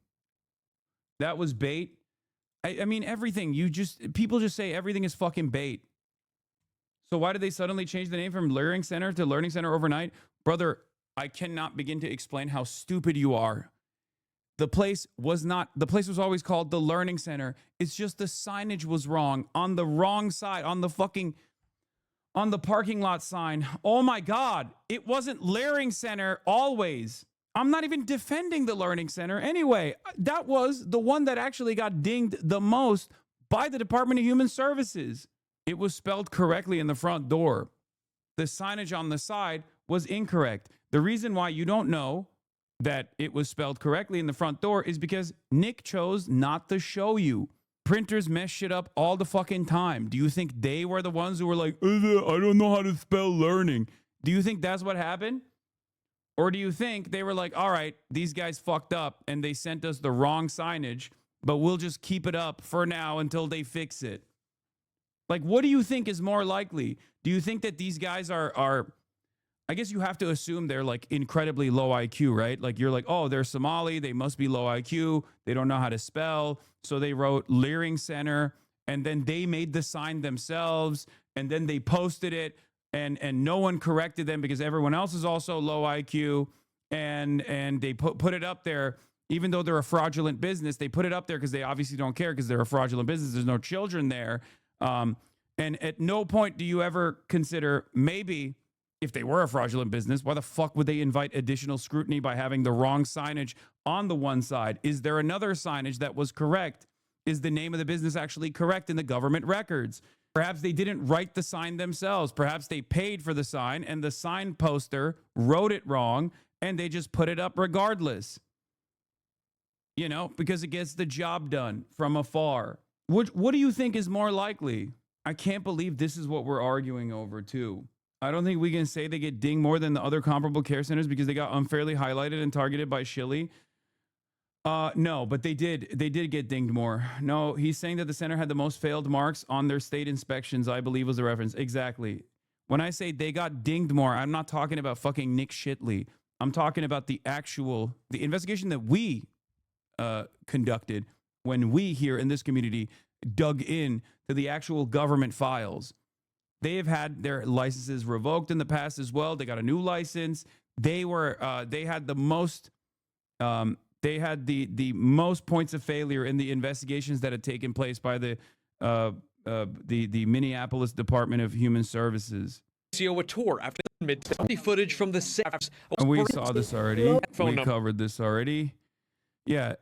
That was bait. I mean, everything. People just say everything is fucking bait. So why did they suddenly change the name from Learning Center to Learning Center overnight? Brother, I cannot begin to explain how stupid you are. The place was always called the Learning Center. It's just the signage was wrong on the wrong side, on the parking lot sign. Oh my God, it wasn't Learning Center always. I'm not even defending the Learning Center. Anyway, that was the one that actually got dinged the most by the Department of Human Services. It was spelled correctly in the front door. The signage on the side was incorrect. The reason why you don't know that it was spelled correctly in the front door is because Nick chose not to show you. Printers mess shit up all the fucking time. Do you think they were the ones who were like, I don't know how to spell learning? Do you think that's what happened? Or do you think they were like, all right, these guys fucked up and they sent us the wrong signage, but we'll just keep it up for now until they fix it? Like, what do you think is more likely? Do you think that these guys are I guess you have to assume they're like incredibly low IQ, right? Like you're like, oh, they're Somali. They must be low IQ. They don't know how to spell. So they wrote Learning Center and then they made the sign themselves and then they posted it and no one corrected them because everyone else is also low IQ and they put it up there. Even though they're a fraudulent business, they put it up there because they obviously don't care because they're a fraudulent business. There's no children there. And at no point do you ever consider maybe if they were a fraudulent business, why the fuck would they invite additional scrutiny by having the wrong signage on the one side? Is there another signage that was correct? Is the name of the business actually correct in the government records? Perhaps they didn't write the sign themselves. Perhaps they paid for the sign and the sign poster wrote it wrong and they just put it up regardless. You know, because it gets the job done from afar. What do you think is more likely? I can't believe this is what we're arguing over too. I don't think we can say they get dinged more than the other comparable care centers because they got unfairly highlighted and targeted by Shilley. No, but they did get dinged more. No, he's saying that the center had the most failed marks on their state inspections, I believe was the reference. Exactly. When I say they got dinged more, I'm not talking about fucking Nick Shitley. I'm talking about the investigation that we conducted when we here in this community dug in to the actual government files. They have had their licenses revoked in the past as well. They got a new license. They had the most the most points of failure in the investigations that had taken place by the the Minneapolis Department of Human Services. CEO a tour after mid footage from the SAFs. And we saw this already. Phone We number. covered this already. Yeah.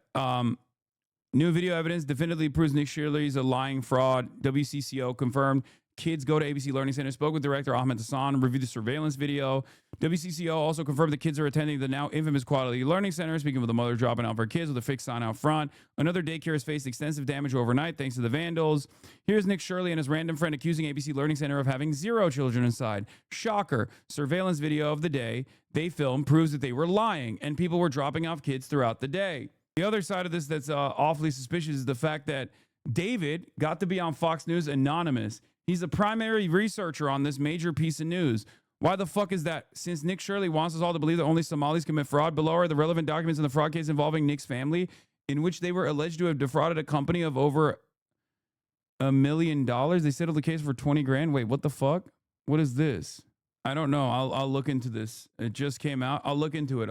New video evidence definitively proves Nick Shirley's a lying fraud. WCCO confirmed. Kids go to ABC Learning Center. Spoke with director Ahmed Hassan and reviewed the surveillance video. WCCO also confirmed the kids are attending the now infamous Quality Learning Center. Speaking with the mother dropping out for kids with a fixed sign out front. Another daycare has faced extensive damage overnight thanks to the vandals. Here's Nick Shirley and his random friend accusing ABC Learning Center of having 0 children inside. Shocker. Surveillance video of the day they filmed proves that they were lying and people were dropping off kids throughout the day. The other side of this that's awfully suspicious is the fact that David got to be on Fox News anonymous. He's the primary researcher on this major piece of news. Why the fuck is that? Since Nick Shirley wants us all to believe that only Somalis commit fraud, below are the relevant documents in the fraud case involving Nick's family, in which they were alleged to have defrauded a company of over $1 million. They settled the case for 20 grand. Wait, what the fuck? What is this? I don't know. I'll look into this. It just came out. I'll look into it.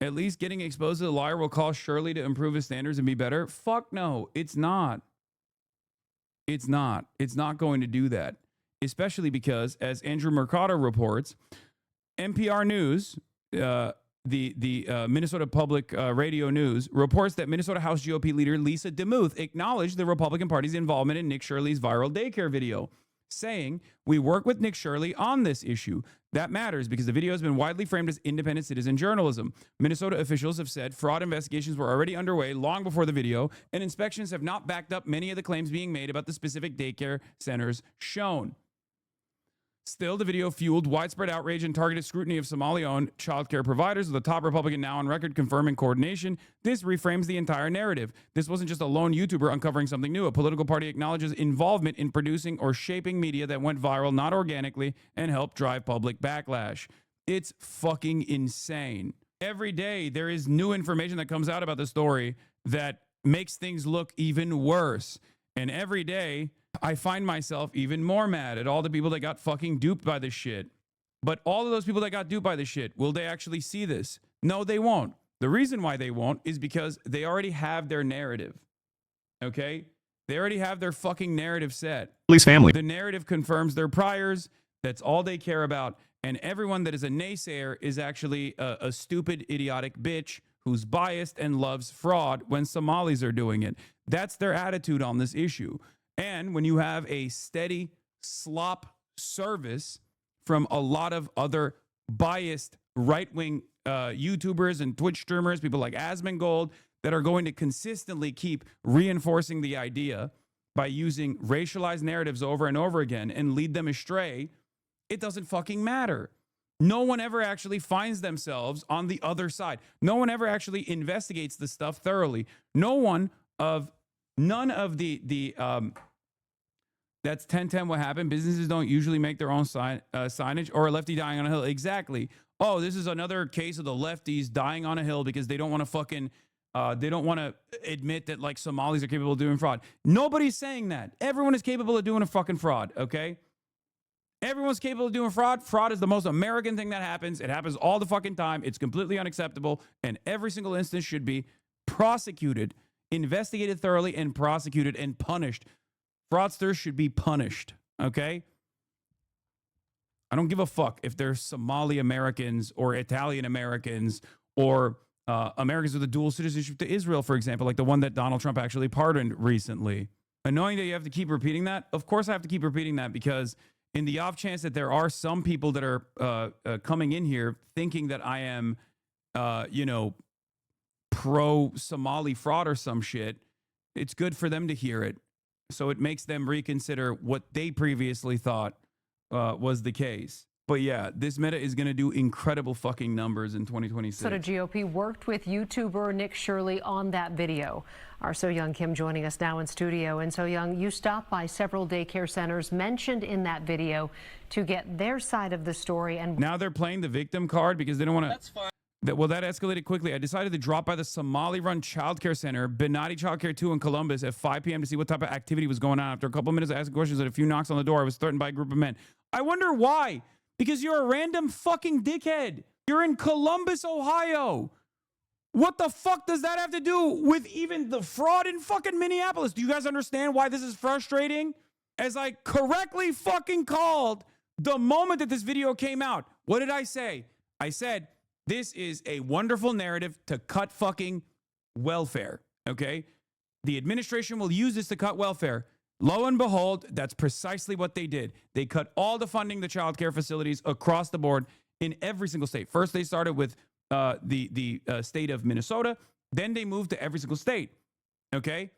At least getting exposed to the liar will cause Shirley to improve his standards and be better. Fuck no, it's not. It's not. It's not going to do that. Especially because, as Andrew Mercado reports, NPR News, the Minnesota Public Radio News, reports that Minnesota House GOP leader Lisa DeMuth acknowledged the Republican Party's involvement in Nick Shirley's viral daycare video, saying, "We work with Nick Shirley on this issue. That matters because the video has been widely framed as independent citizen journalism." Minnesota officials have said fraud investigations were already underway long before the video, and inspections have not backed up many of the claims being made about the specific daycare centers shown. Still, the video fueled widespread outrage and targeted scrutiny of Somali-owned childcare providers, with the top Republican now on record confirming coordination. This reframes the entire narrative. This wasn't just a lone YouTuber uncovering something new. A political party acknowledges involvement in producing or shaping media that went viral not organically and helped drive public backlash. It's fucking insane. Every day, there is new information that comes out about the story that makes things look even worse. And every day, I find myself even more mad at all the people that got fucking duped by this shit. But all of those people that got duped by this shit, will they actually see this? No, they won't. The reason why they won't is because they already have their narrative. Okay? They already have their fucking narrative set. Police family. The narrative confirms their priors. That's all they care about. And everyone that is a naysayer is actually a stupid, idiotic bitch who's biased and loves fraud when Somalis are doing it. That's their attitude on this issue. And when you have a steady slop service from a lot of other biased right-wing YouTubers and Twitch streamers, people like Asmongold, that are going to consistently keep reinforcing the idea by using racialized narratives over and over again and lead them astray, it doesn't fucking matter. No one ever actually finds themselves on the other side. No one ever actually investigates the stuff thoroughly. None of the that's 1010 what happened. Businesses don't usually make their own signage, or a lefty dying on a hill. Exactly. Oh, this is another case of the lefties dying on a hill because they don't want to fucking, they don't want to admit that like Somalis are capable of doing fraud. Nobody's saying that. Everyone is capable of doing a fucking fraud, okay? Everyone's capable of doing fraud. Fraud is the most American thing that happens. It happens all the fucking time. It's completely unacceptable. And every single instance should be prosecuted, investigated thoroughly, and prosecuted and punished. Fraudsters should be punished, okay? I don't give a fuck if they're Somali Americans or Italian Americans or Americans with a dual citizenship to Israel, for example, like the one that Donald Trump actually pardoned recently. Annoying that you have to keep repeating that? Of course I have to keep repeating that, because in the off chance that there are some people that are coming in here thinking that I am, pro-Somali fraud or some shit, it's good for them to hear it. So it makes them reconsider what they previously thought was the case. But yeah, this meta is going to do incredible fucking numbers in 2026. Minnesota GOP worked with YouTuber Nick Shirley on that video. Our So Young Kim joining us now in studio. And So Young, you stopped by several daycare centers mentioned in that video to get their side of the story. And now they're playing the victim card because they don't want to. That's fine. Well, that escalated quickly. I decided to drop by the Somali-run childcare center, Benati Childcare 2 in Columbus at 5 p.m. to see what type of activity was going on. After a couple minutes of asking questions and a few knocks on the door, I was threatened by a group of men. I wonder why. Because you're a random fucking dickhead. You're in Columbus, Ohio. What the fuck does that have to do with even the fraud in fucking Minneapolis? Do you guys understand why this is frustrating? As I correctly fucking called the moment that this video came out, what did I say? I said, this is a wonderful narrative to cut fucking welfare, okay? The administration will use this to cut welfare. Lo and behold, that's precisely what they did. They cut all the funding to child care facilities across the board in every single state. First, they started with the state of Minnesota. Then they moved to every single state. Okay?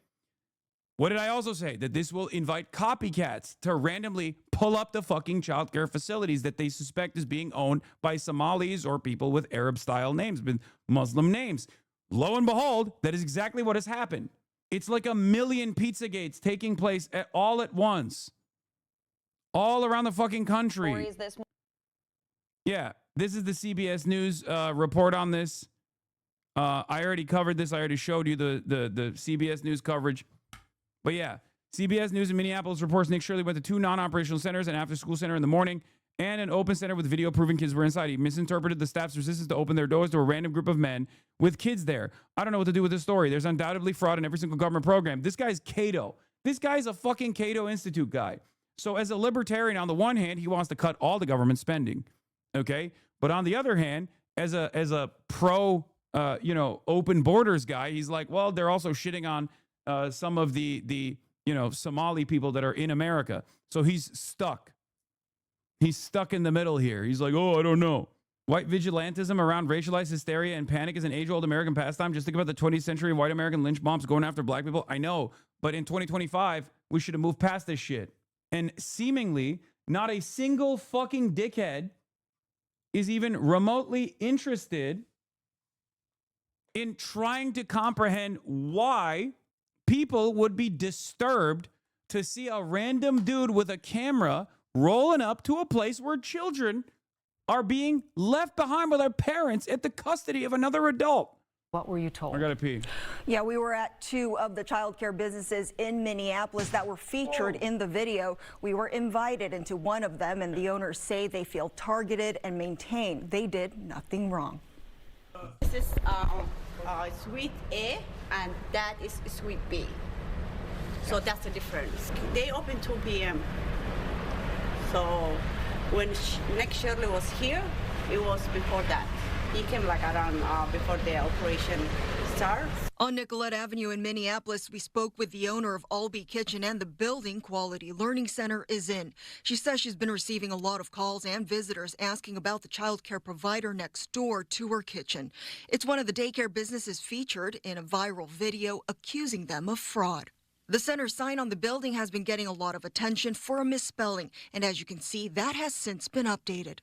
What did I also say? That this will invite copycats to randomly pull up the fucking childcare facilities that they suspect is being owned by Somalis or people with Arab-style names, with Muslim names. Lo and behold, that is exactly what has happened. It's like 1 million Pizzagates taking place all at once. All around the fucking country. Yeah, this is the CBS News report on this. I already covered this. I already showed you the CBS News coverage. But yeah, CBS News in Minneapolis reports Nick Shirley went to 2 non-operational centers, an after-school center in the morning, and an open center with video proving kids were inside. He misinterpreted the staff's resistance to open their doors to a random group of men with kids there. I don't know what to do with this story. There's undoubtedly fraud in every single government program. This guy's Cato. This guy's a fucking Cato Institute guy. So as a libertarian, on the one hand, he wants to cut all the government spending. Okay? But on the other hand, as a pro, open borders guy, he's like, well, they're also shitting on some of the Somali people that are in America. So he's stuck. He's stuck in the middle here. He's like, oh, I don't know. White vigilantism around racialized hysteria and panic is an age-old American pastime. Just think about the 20th century white American lynch mobs going after black people. I know, but in 2025, we should have moved past this shit. And seemingly, not a single fucking dickhead is even remotely interested in trying to comprehend why people would be disturbed to see a random dude with a camera rolling up to a place where children are being left behind by their parents at the custody of another adult. What were you told? I gotta pee. Yeah, we were at 2 of the childcare businesses in Minneapolis that were featured in the video. We were invited into one of them, and the owners say they feel targeted and maintain they did nothing wrong. This is suite A, and that is suite B. So that's the difference. They open 2 p.m. So when Nick Shirley was here, it was before that. He came like around before the operation starts. On Nicollet Avenue in Minneapolis, we spoke with the owner of Albee Kitchen and the building Quality Learning Center is in. She says she's been receiving a lot of calls and visitors asking about the child care provider next door to her kitchen. It's one of the daycare businesses featured in a viral video accusing them of fraud. The center's sign on the building has been getting a lot of attention for a misspelling, and as you can see, that has since been updated.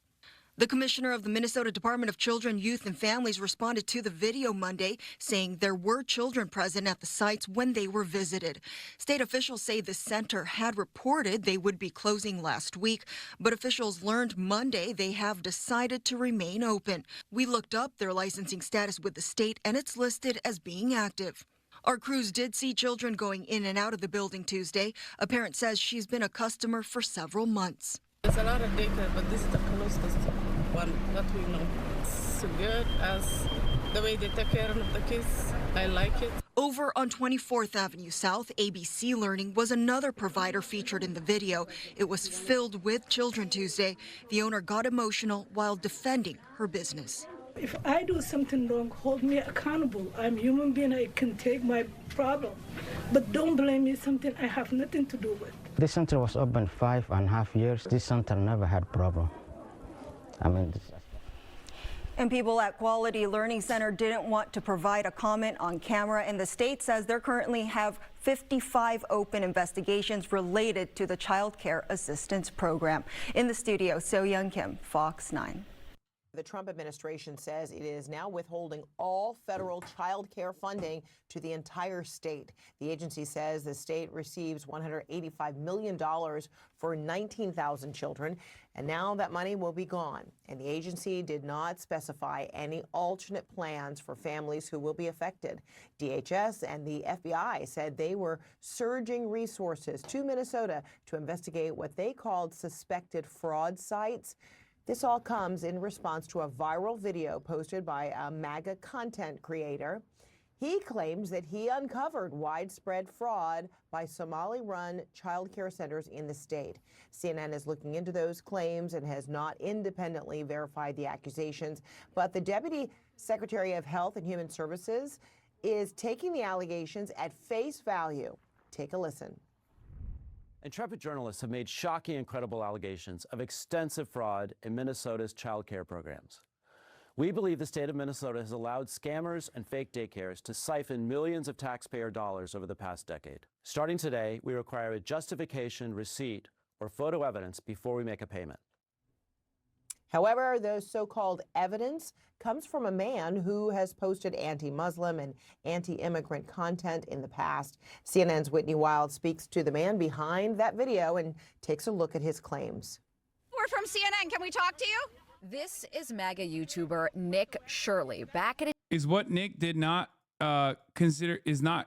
The commissioner of the Minnesota Department of Children, Youth and Families responded to the video Monday, saying there were children present at the sites when they were visited. State officials say the center had reported they would be closing last week, but officials learned Monday they have decided to remain open. We looked up their licensing status with the state, and it's listed as being active. Our crews did see children going in and out of the building Tuesday. A parent says she's been a customer for several months. There's a lot of daycare, but this is the closest one that we know. It's good as the way they take care of the kids. I like it. Over on 24th Avenue South, ABC Learning was another provider featured in the video. It was filled with children Tuesday. The owner got emotional while defending her business. If I do something wrong, hold me accountable. I'm a human being, I can take my problem. But don't blame me something I have nothing to do with. This center was open 5.5 years. This center never had problem. And people at Quality Learning Center didn't want to provide a comment on camera, and the state says they currently have 55 open investigations related to the Child Care Assistance Program. In the studio, So Young Kim, Fox 9. The Trump administration says it is now withholding all federal child care funding to the entire state. The agency says the state receives $185 million for 19,000 children, and now that money will be gone. And the agency did not specify any alternate plans for families who will be affected. DHS and the FBI said they were surging resources to Minnesota to investigate what they called suspected fraud sites. This all comes in response to a viral video posted by a MAGA content creator. He claims that he uncovered widespread fraud by Somali-run child care centers in the state. CNN is looking into those claims and has not independently verified the accusations, but the Deputy Secretary of Health and Human Services is taking the allegations at face value. Take a listen. Intrepid journalists have made shocking and credible allegations of extensive fraud in Minnesota's child care programs. We believe the state of Minnesota has allowed scammers and fake daycares to siphon millions of taxpayer dollars over the past decade. Starting today, we require a justification, receipt, or photo evidence before we make a payment. However, the so-called evidence comes from a man who has posted anti-Muslim and anti-immigrant content in the past. CNN's Whitney Wild speaks to the man behind that video and takes a look at his claims. We're from CNN. Can we talk to you? This is MAGA YouTuber Nick Shirley back at Is what Nick did not consider Nick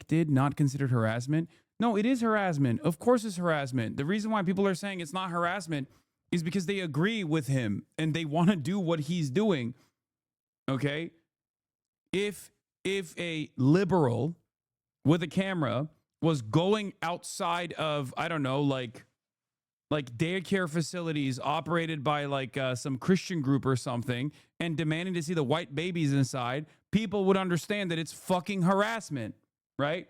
did not considered harassment? No, it is harassment. Of course it's harassment. The reason why people are saying it's not harassment is because they agree with him and they want to do what he's doing. Okay? If a liberal with a camera was going outside of, I don't know, like daycare facilities operated by some Christian group or something and demanding to see the white babies inside, people would understand that it's fucking harassment, right?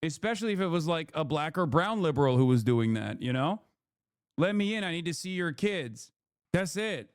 Especially if it was like a black or brown liberal who was doing that, you know? Let me in. I need to see your kids. That's it.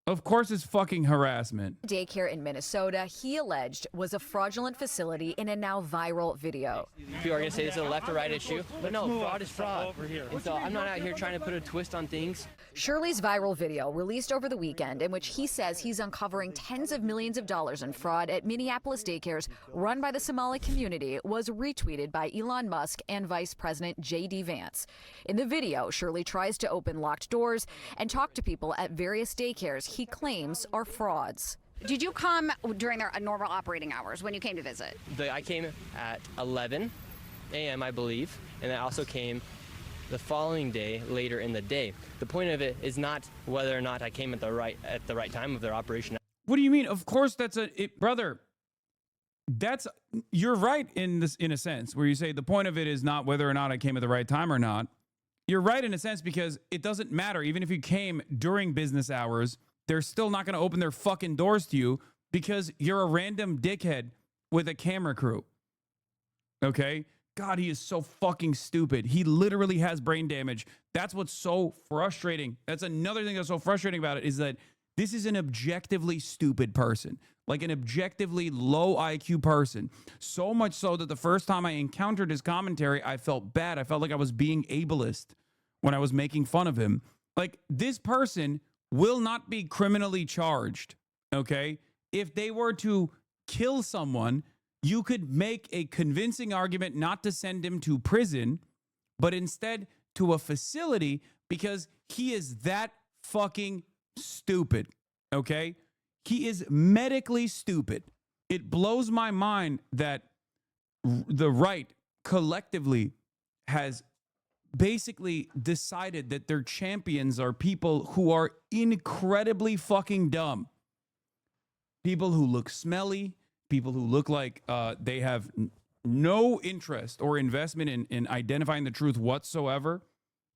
Of course it's fucking harassment. Daycare in Minnesota, he alleged, was a fraudulent facility in a now viral video. People are going to say this is a left or right issue, but no, fraud is fraud. And so I'm not out here trying to put a twist on things. Shirley's viral video, released over the weekend, in which he says he's uncovering tens of millions of dollars in fraud at Minneapolis daycares run by the Somali community, was retweeted by Elon Musk and Vice President J.D. Vance. In the video, Shirley tries to open locked doors and talk to people at various daycares he claims are frauds. Did you come during their normal operating hours when you came to visit? I came at 11 a.m., I believe, and I also came the following day later in the day. The point of it is not whether or not I came at the right time of their operation. What do you mean? Of course brother. You're right in a sense where you say the point of it is not whether or not I came at the right time or not. You're right in a sense because it doesn't matter. Even if you came during business hours, they're still not going to open their fucking doors to you because you're a random dickhead with a camera crew. Okay? God, he is so fucking stupid. He literally has brain damage. That's what's so frustrating. That's another thing that's so frustrating about it is that this is an objectively stupid person, like an objectively low IQ person. So much so that the first time I encountered his commentary, I felt bad. I felt like I was being ableist when I was making fun of him. Like, this person will not be criminally charged, okay? If they were to kill someone, you could make a convincing argument not to send him to prison, but instead to a facility because he is that fucking stupid, okay? He is medically stupid. It blows my mind that the right collectively has basically decided that their champions are people who are incredibly fucking dumb. People who look smelly, people who look like they have no interest or investment in identifying the truth whatsoever.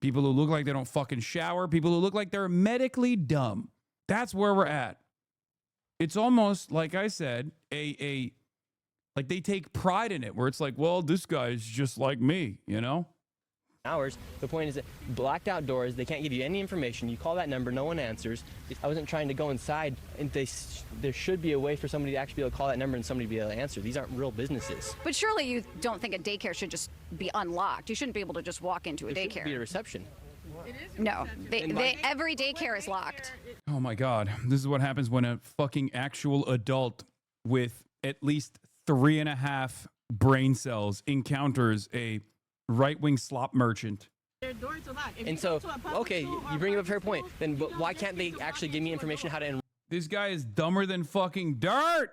People who look like they don't fucking shower. People who look like they're medically dumb. That's where we're at. It's almost, like I said, like they take pride in it, where it's like, well, this guy's just like me, you know? Hours. The point is that blacked out doors, they can't give you any information. You call that number, no one answers. I wasn't trying to go inside, and there should be a way for somebody to actually be able to call that number and somebody be able to answer. These aren't real businesses. But surely you don't think a daycare should just be unlocked. You shouldn't be able to just walk into a There daycare. should be a reception. No, every daycare is locked. Oh my God. This is what happens when a fucking actual adult with at least 3.5 brain cells encounters a right-wing slop merchant. And so, okay, you bring up a fair point. Then why can't they actually give me information how to enroll? This guy is dumber than fucking dirt.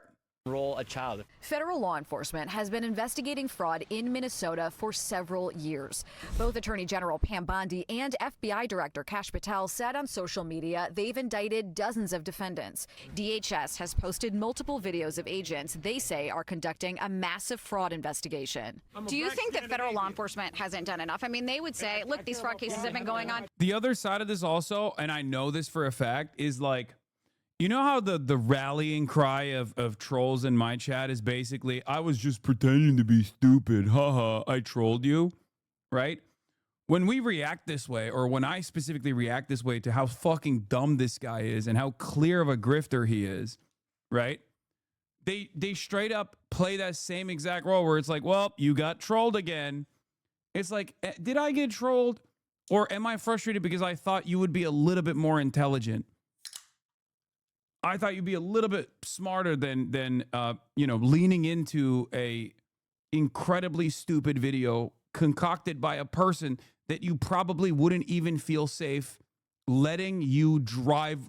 enroll a child. Federal law enforcement has been investigating fraud in Minnesota for several years. Both Attorney General Pam Bondi and FBI Director Kash Patel said on social media they've indicted dozens of defendants. DHS has posted multiple videos of agents they say are conducting a massive fraud investigation. Do you think that federal law enforcement hasn't done enough? I mean, they would say, look, these fraud cases have been going on. The other side of this also, and I know this for a fact, is like, you know how the rallying cry of trolls in my chat is basically, I was just pretending to be stupid. Haha, I trolled you, right? When we react this way, or when I specifically react this way to how fucking dumb this guy is and how clear of a grifter he is, right? They straight up play that same exact role where it's like, well, you got trolled again. It's like, did I get trolled? Or am I frustrated because I thought you would be a little bit more intelligent? I thought you'd be a little bit smarter than leaning into a incredibly stupid video concocted by a person that you probably wouldn't even feel safe letting you drive,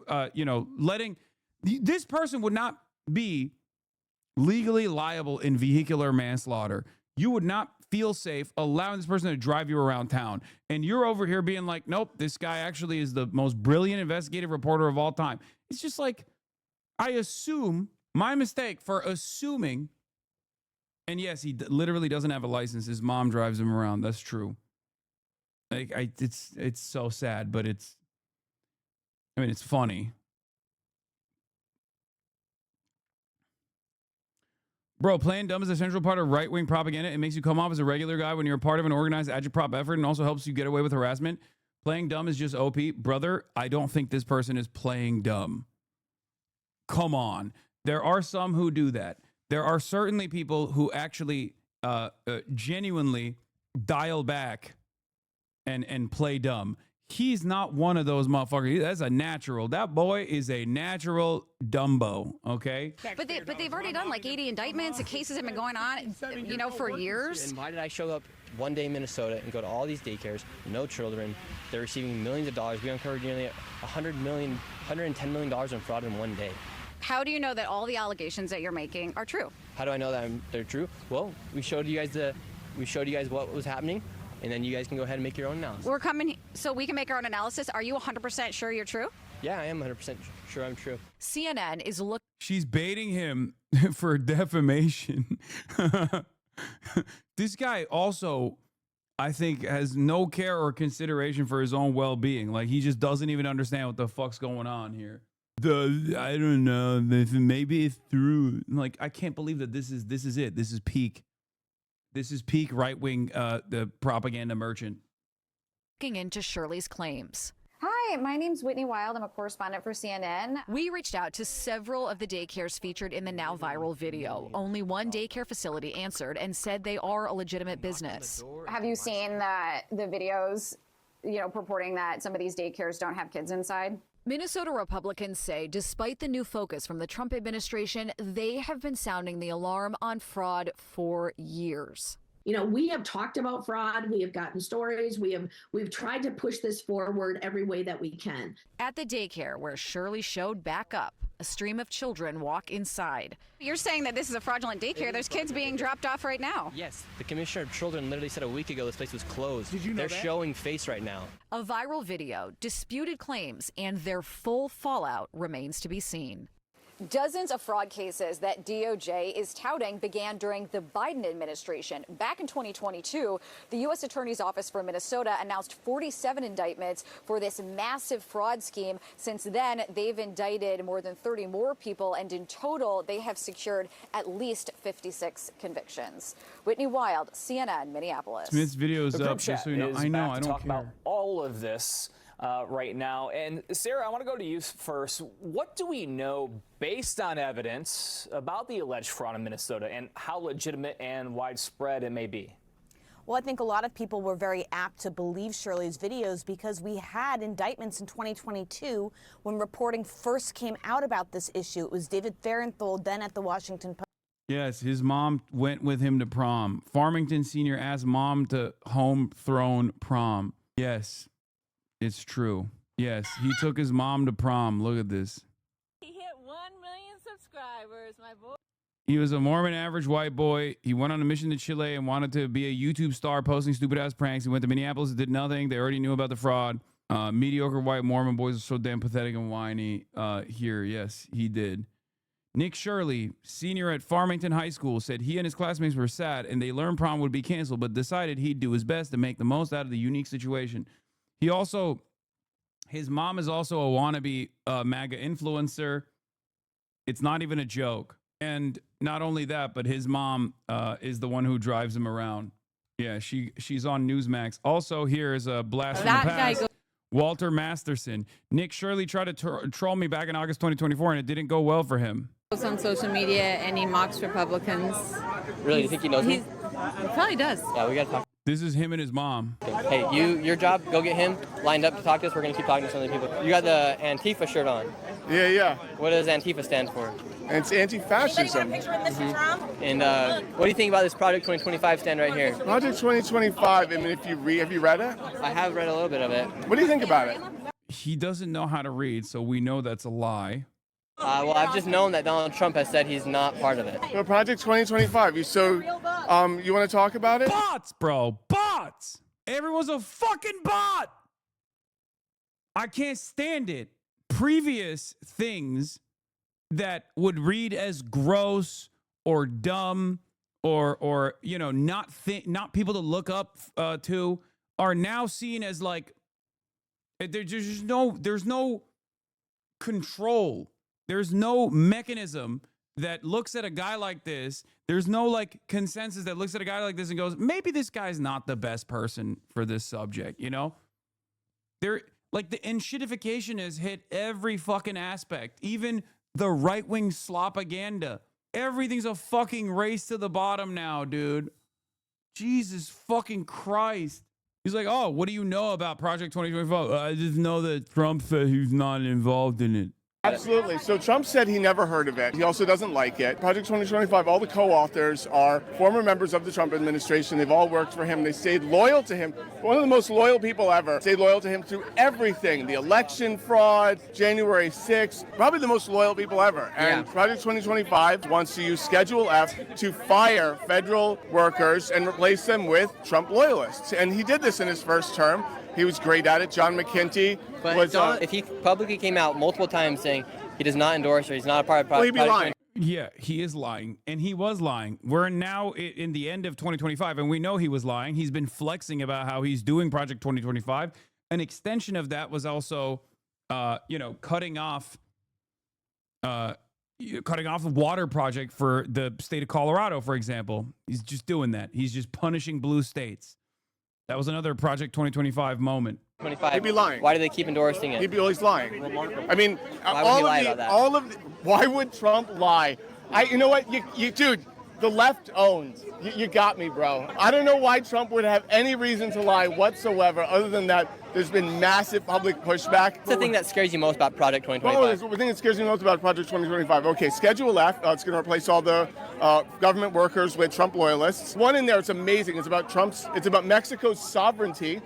this person would not be legally liable in vehicular manslaughter. You would not feel safe allowing this person to drive you around town. And you're over here being like, nope, this guy actually is the most brilliant investigative reporter of all time. It's just like, I assume, my mistake for assuming, and yes, he literally doesn't have a license. His mom drives him around. That's true. Like, it's so sad, but it's funny. Bro, playing dumb is a central part of right-wing propaganda. It makes you come off as a regular guy when you're a part of an organized agitprop effort and also helps you get away with harassment. Playing dumb is just OP. Brother, I don't think this person is playing dumb. Come on. There are some who do that. There are certainly people who actually genuinely dial back and play dumb. He's not one of those motherfuckers. That's a natural. That boy is a natural Dumbo, okay? But they've already done like 80 indictments. The cases have been going on, for years. And why did I show up one day in Minnesota and go to all these daycares, no children? They're receiving millions of dollars. We uncovered nearly $110 million in fraud in one day. How do you know that all the allegations that you're making are true? How do I know that they're true? Well, we showed you guys what was happening, and then you guys can go ahead and make your own analysis. We're coming so we can make our own analysis. Are you 100% sure you're true? Yeah, I am 100% sure I'm true. CNN is looking. She's baiting him for defamation. This guy also, I think, has no care or consideration for his own well-being. Like, he just doesn't even understand what the fuck's going on here. I don't know. Maybe it's through. Like, I can't believe that this is it. This is peak. This is peak right-wing the propaganda merchant. Looking into Shirley's claims. Hi, my name's Whitney Wild. I'm a correspondent for CNN. We reached out to several of the daycares featured in the now viral video. Only one daycare facility answered and said they are a legitimate business. Have you seen the videos, purporting that some of these daycares don't have kids inside? Minnesota Republicans say despite the new focus from the Trump administration, they have been sounding the alarm on fraud for years. We have talked about fraud. We have gotten stories. We've tried to push this forward every way that we can. At the daycare where Shirley showed back up, a stream of children walk inside. You're saying that this is a fraudulent daycare. There's kids being dropped off right now. Yes, the Commissioner of Children literally said a week ago this place was closed. Did you know They're that? showing face right now. A viral video, disputed claims, and their full fallout remains to be seen. Dozens of fraud cases that DOJ is touting began during the Biden administration. Back in 2022, the U.S. Attorney's Office for Minnesota announced 47 indictments for this massive fraud scheme. Since then, they've indicted more than 30 more people, and in total, they have secured at least 56 convictions. Whitney Wild, CNN, Minneapolis. Smith's video is The group up, just chat so you know. is I know, back I to don't talk care. about all of this right now. And Sarah, I want to go to you first. What do we know based on evidence about the alleged fraud in Minnesota and how legitimate and widespread it may be? Well, I think a lot of people were very apt to believe Shirley's videos because we had indictments in 2022 when reporting first came out about this issue. It was David Fahrenthold, then at the Washington Post. Yes, his mom went with him to prom. Farmington Sr. asked mom to home throne prom. Yes, it's true. Yes, he took his mom to prom. Look at this. He hit 1 million subscribers, my boy. He was a Mormon average white boy. He went on a mission to Chile and wanted to be a YouTube star posting stupid ass pranks. He went to Minneapolis and did nothing. They already knew about the fraud. Mediocre white Mormon boys are so damn pathetic and whiny. Here, yes, he did. Nick Shirley, senior at Farmington High School, said he and his classmates were sad and they learned prom would be canceled, but decided he'd do his best to make the most out of the unique situation. His mom is also a wannabe MAGA influencer. It's not even a joke. And not only that, but his mom is the one who drives him around. Yeah, she's on Newsmax. Also, here is a blast from the past. Walter Masterson. Nick Shirley tried to troll me back in August 2024, and it didn't go well for him. On social media, and he mocks Republicans. Really? Do you think he knows me? He probably does. Yeah, we got to talk. This is him and his mom. Hey, your job, go get him lined up to talk to us. We're going to keep talking to some of the people. You got the Antifa shirt on. Yeah. What does Antifa stand for? It's anti-fascism. And what do you think about this Project 2025 stand right here? Project 2025, I mean, have you read it? I have read a little bit of it. What do you think about it? He doesn't know how to read, so we know that's a lie. Well, I've just known that Donald Trump has said he's not part of it. So Project 2025, you want to talk about it? Bots, bro, bots! Everyone's a fucking bot! I can't stand it. Previous things that would read as gross or dumb or you know, not people to look up to are now seen as like there's no control. There's no mechanism that looks at a guy like this. There's no like consensus that looks at a guy like this and goes, maybe this guy's not the best person for this subject, you know? Like the enshittification has hit every fucking aspect, even the right-wing slopaganda. Everything's a fucking race to the bottom now, dude. Jesus fucking Christ. He's like, oh, what do you know about Project 2025? I just know that Trump said he's not involved in it. Absolutely. So Trump said he never heard of it. He also doesn't like it. Project 2025, all the co-authors are former members of the Trump administration. They've all worked for him. They stayed loyal to him. One of the most loyal people ever. Stayed loyal to him through everything. The election fraud, January 6th, probably the most loyal people ever. And Project 2025 wants to use Schedule F to fire federal workers and replace them with Trump loyalists. And he did this in his first term. He was great at it. John McKinney was... if he publicly came out multiple times saying he does not endorse or he's not a part of Project... Well, he'd be lying. Yeah, he is lying. And he was lying. We're now in the end of 2025, and we know he was lying. He's been flexing about how he's doing Project 2025. An extension of that was also, cutting off the water project for the state of Colorado, for example. He's just doing that. He's just punishing blue states. That was another Project 2025 moment. He'd be lying. Why do they keep endorsing it? He'd be always lying. I mean, why would he lie about that? Why would Trump lie? You know what, you dude, the left owns. You got me, bro. I don't know why Trump would have any reason to lie whatsoever, other than that there's been massive public pushback. What's the thing that scares you most about Project 2025? The thing that scares me most about Project 2025. Okay, Schedule F. It's going to replace all the government workers with Trump loyalists. One in there, it's amazing. It's about Mexico's sovereignty.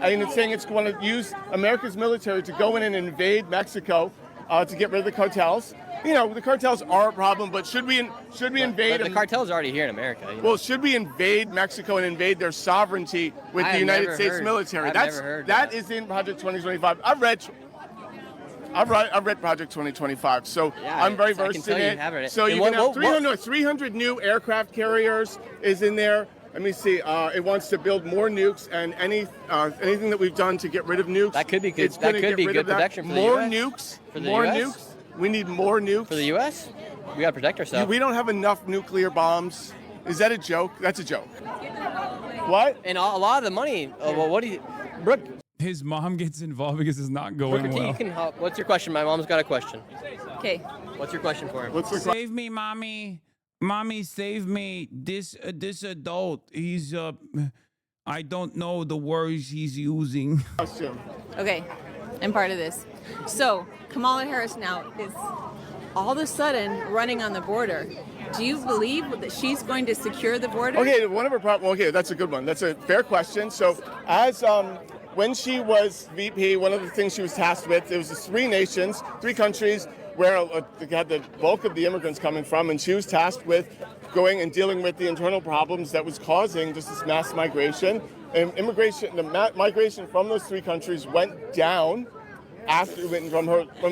I mean, it's saying it's going to use America's military to go in and invade Mexico to get rid of the cartels. You know, the cartels are a problem, but should we invade? But the cartels are already here in America. You know? Well, should we invade Mexico and invade their sovereignty with the United States military? That is in Project 2025. I've read Project 2025, so I'm very versed in it. So you can have 300 new aircraft carriers is in there. Let me see. It wants to build more nukes, and anything that we've done to get rid of nukes. That could be good. That could be good protection for the US. More nukes. We need more nukes. For the U.S.? We got to protect ourselves. We don't have enough nuclear bombs. Is that a joke? That's a joke. What? And a lot of the money, what do you... Brooke. His mom gets involved because it's not going Brooke, well. You can help. What's your question? My mom's got a question. Okay. What's your question for him? Save me, mommy. Mommy, save me. This adult, he's... I don't know the words he's using. Okay, I'm part of this. So, Kamala Harris now is all of a sudden running on the border. Do you believe that she's going to secure the border? Okay, one of her problems. Okay, that's a good one. That's a fair question. So, as when she was VP, one of the things she was tasked with, there was 3 nations, 3 countries where they had the bulk of the immigrants coming from, and she was tasked with going and dealing with the internal problems that was causing just this mass migration. And migration from those three countries went down after from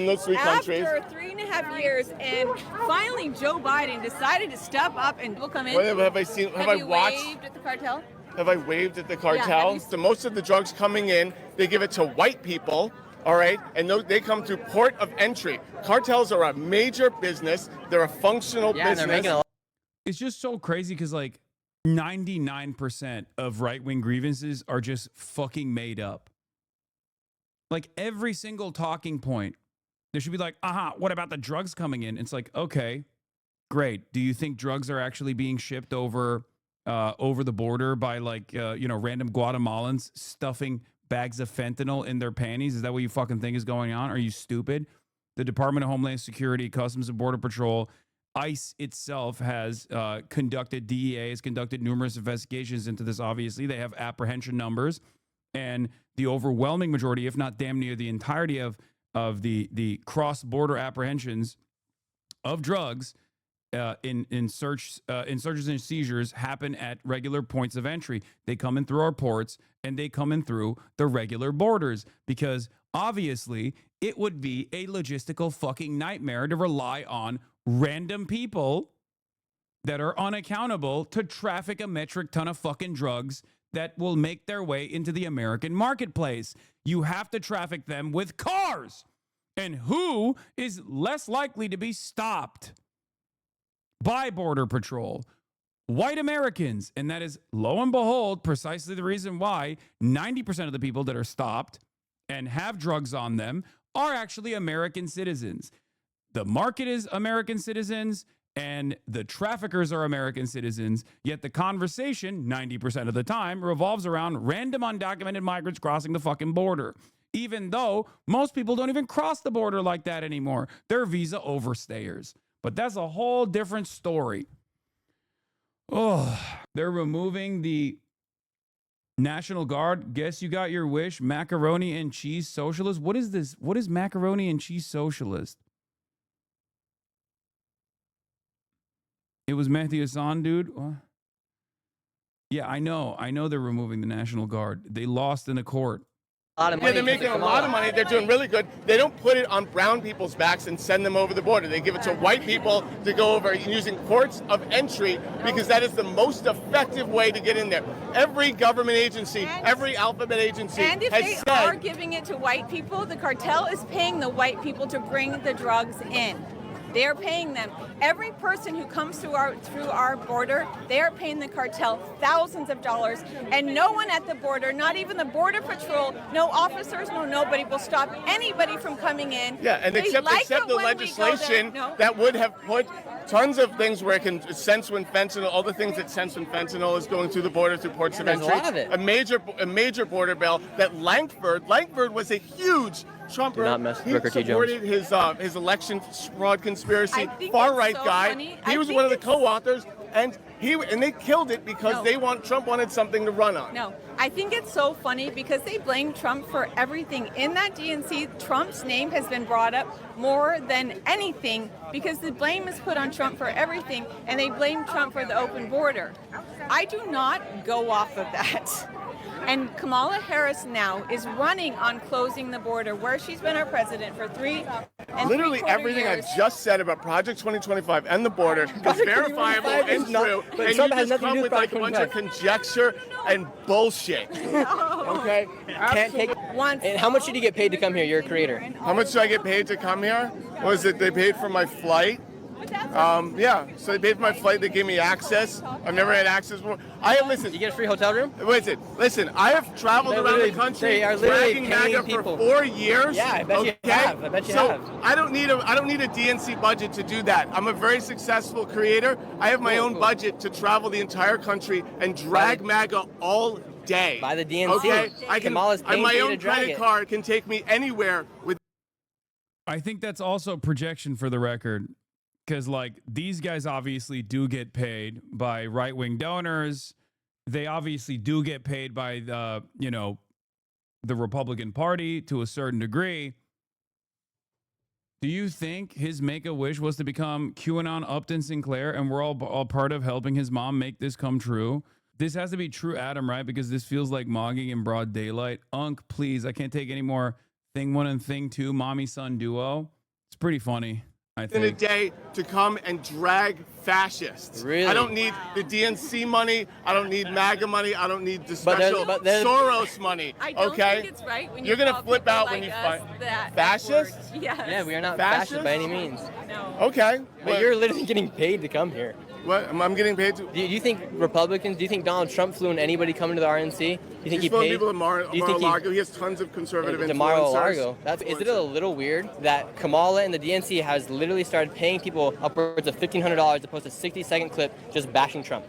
those three countries. After 3.5 years, and finally Joe Biden decided to step up and will come in. Have I watched? Waved at the cartel? Have I waved at the Yeah, cartel? So most of the drugs coming in, they give it to white people, all right? And they come through port of entry. Cartels are a major business. They're a functional business. They're making it's just so crazy because like 99% of right-wing grievances are just fucking made up. Like every single talking point, there should be like, what about the drugs coming in? It's like, okay, great. Do you think drugs are actually being shipped over the border by like, random Guatemalans stuffing bags of fentanyl in their panties? Is that what you fucking think is going on? Are you stupid? The Department of Homeland Security, Customs and Border Patrol, ICE itself has DEA has conducted numerous investigations into this. Obviously, they have apprehension numbers, and the overwhelming majority, if not damn near the entirety of the cross-border apprehensions of drugs in searches and seizures happen at regular points of entry. They come in through our ports, and they come in through the regular borders, because obviously it would be a logistical fucking nightmare to rely on random people that are unaccountable to traffic a metric ton of fucking drugs that will make their way into the American marketplace. You have to traffic them with cars. And who is less likely to be stopped by Border Patrol? White Americans. And that is, lo and behold, precisely the reason why 90% of the people that are stopped and have drugs on them are actually American citizens. The market is American citizens, and the traffickers are American citizens, yet the conversation, 90% of the time, revolves around random undocumented migrants crossing the fucking border. Even though most people don't even cross the border like that anymore. They're visa overstayers. But that's a whole different story. Oh, they're removing the National Guard. Guess you got your wish. Macaroni and cheese socialist. What is this? What is macaroni and cheese socialist? It was Mehdi Hassan, dude. Yeah, I know. I know they're removing the National Guard. They lost in a court. Yeah, they're making a lot of money. They're doing really good. They don't put it on brown people's backs and send them over the border. They give it to white people to go over using ports of entry, because that is the most effective way to get in there. Every government agency, every alphabet agency And if has they said, are giving it to white people, the cartel is paying the white people to bring the drugs in. They are paying them. Every person who comes through our border, they are paying the cartel thousands of dollars, and no one at the border, not even the Border Patrol, no officers, no nobody will stop anybody from coming in. yeah, and except the legislation that would have put tons of things where it can sense when fentanyl, all the things that sense when fentanyl is going through the border through ports of entry. There's a lot of it. A major border bill that Langford was a huge Trumper. Do not mess with he Booker T. supported his election fraud conspiracy. I think Far that's right so guy. funny. He I was think one of the it's- co-authors, and they killed it because Trump wanted something to run on. No, I think it's so funny because they blame Trump for everything. In that DNC, Trump's name has been brought up more than anything because the blame is put on Trump for everything, and they blame Trump for the open border. I do not go off of that. And Kamala Harris now is running on closing the border, where she's been our president for Literally everything years. I've just said about Project 2025 and the border is verifiable and true, and Trump you has just nothing to come do with with like a bunch of conjecture and bullshit. Okay? Can't take. And how much did you get paid to come here? You're a creator. How much do I get paid to come here? Was it they paid for my flight? Yeah, so they paid for my flight. They gave me access. I've never had access before. Listen. You get a free hotel room? Listen. I have traveled around the country dragging MAGA for 4 years. Yeah, I bet you have. I bet you have. I don't need a DNC budget to do that. I'm a very successful creator. I have my own budget to travel the entire country and drag MAGA all day. By the DNC. Okay, Kamala's paying my for you own to drag credit it. card can take me anywhere with. I think that's also projection for the record, because like these guys obviously do get paid by right-wing donors. They obviously do get paid by the Republican Party to a certain degree. Do you think his make-a-wish was to become QAnon Upton Sinclair and we're all part of helping his mom make this come true? This has to be true Adam, right? Because this feels like mogging in broad daylight. Unc, please, I can't take any more thing one and thing two mommy-son duo. It's pretty funny, I think. In a day to come and drag fascists. Really? I don't need the DNC money. I don't need MAGA money. I don't need the But special there's- Soros money. I don't okay? think it's right when You're you gonna call flip people out like when you us find that fascists. F-word. Yes. Yeah, we are not Fascist? fascist by any means. No. Okay. But you're literally getting paid to come here. What? I'm getting paid to. Do you think Republicans? Do you think Donald Trump flew in anybody coming to the RNC? Do you think He's he flown paid? people to do you think Mar-a-Lago. He has tons of conservative to influencers. Mar-a-Lago? Is it a little weird that Kamala and the DNC has literally started paying people upwards of $1,500 to post a 60-second clip just bashing Trump?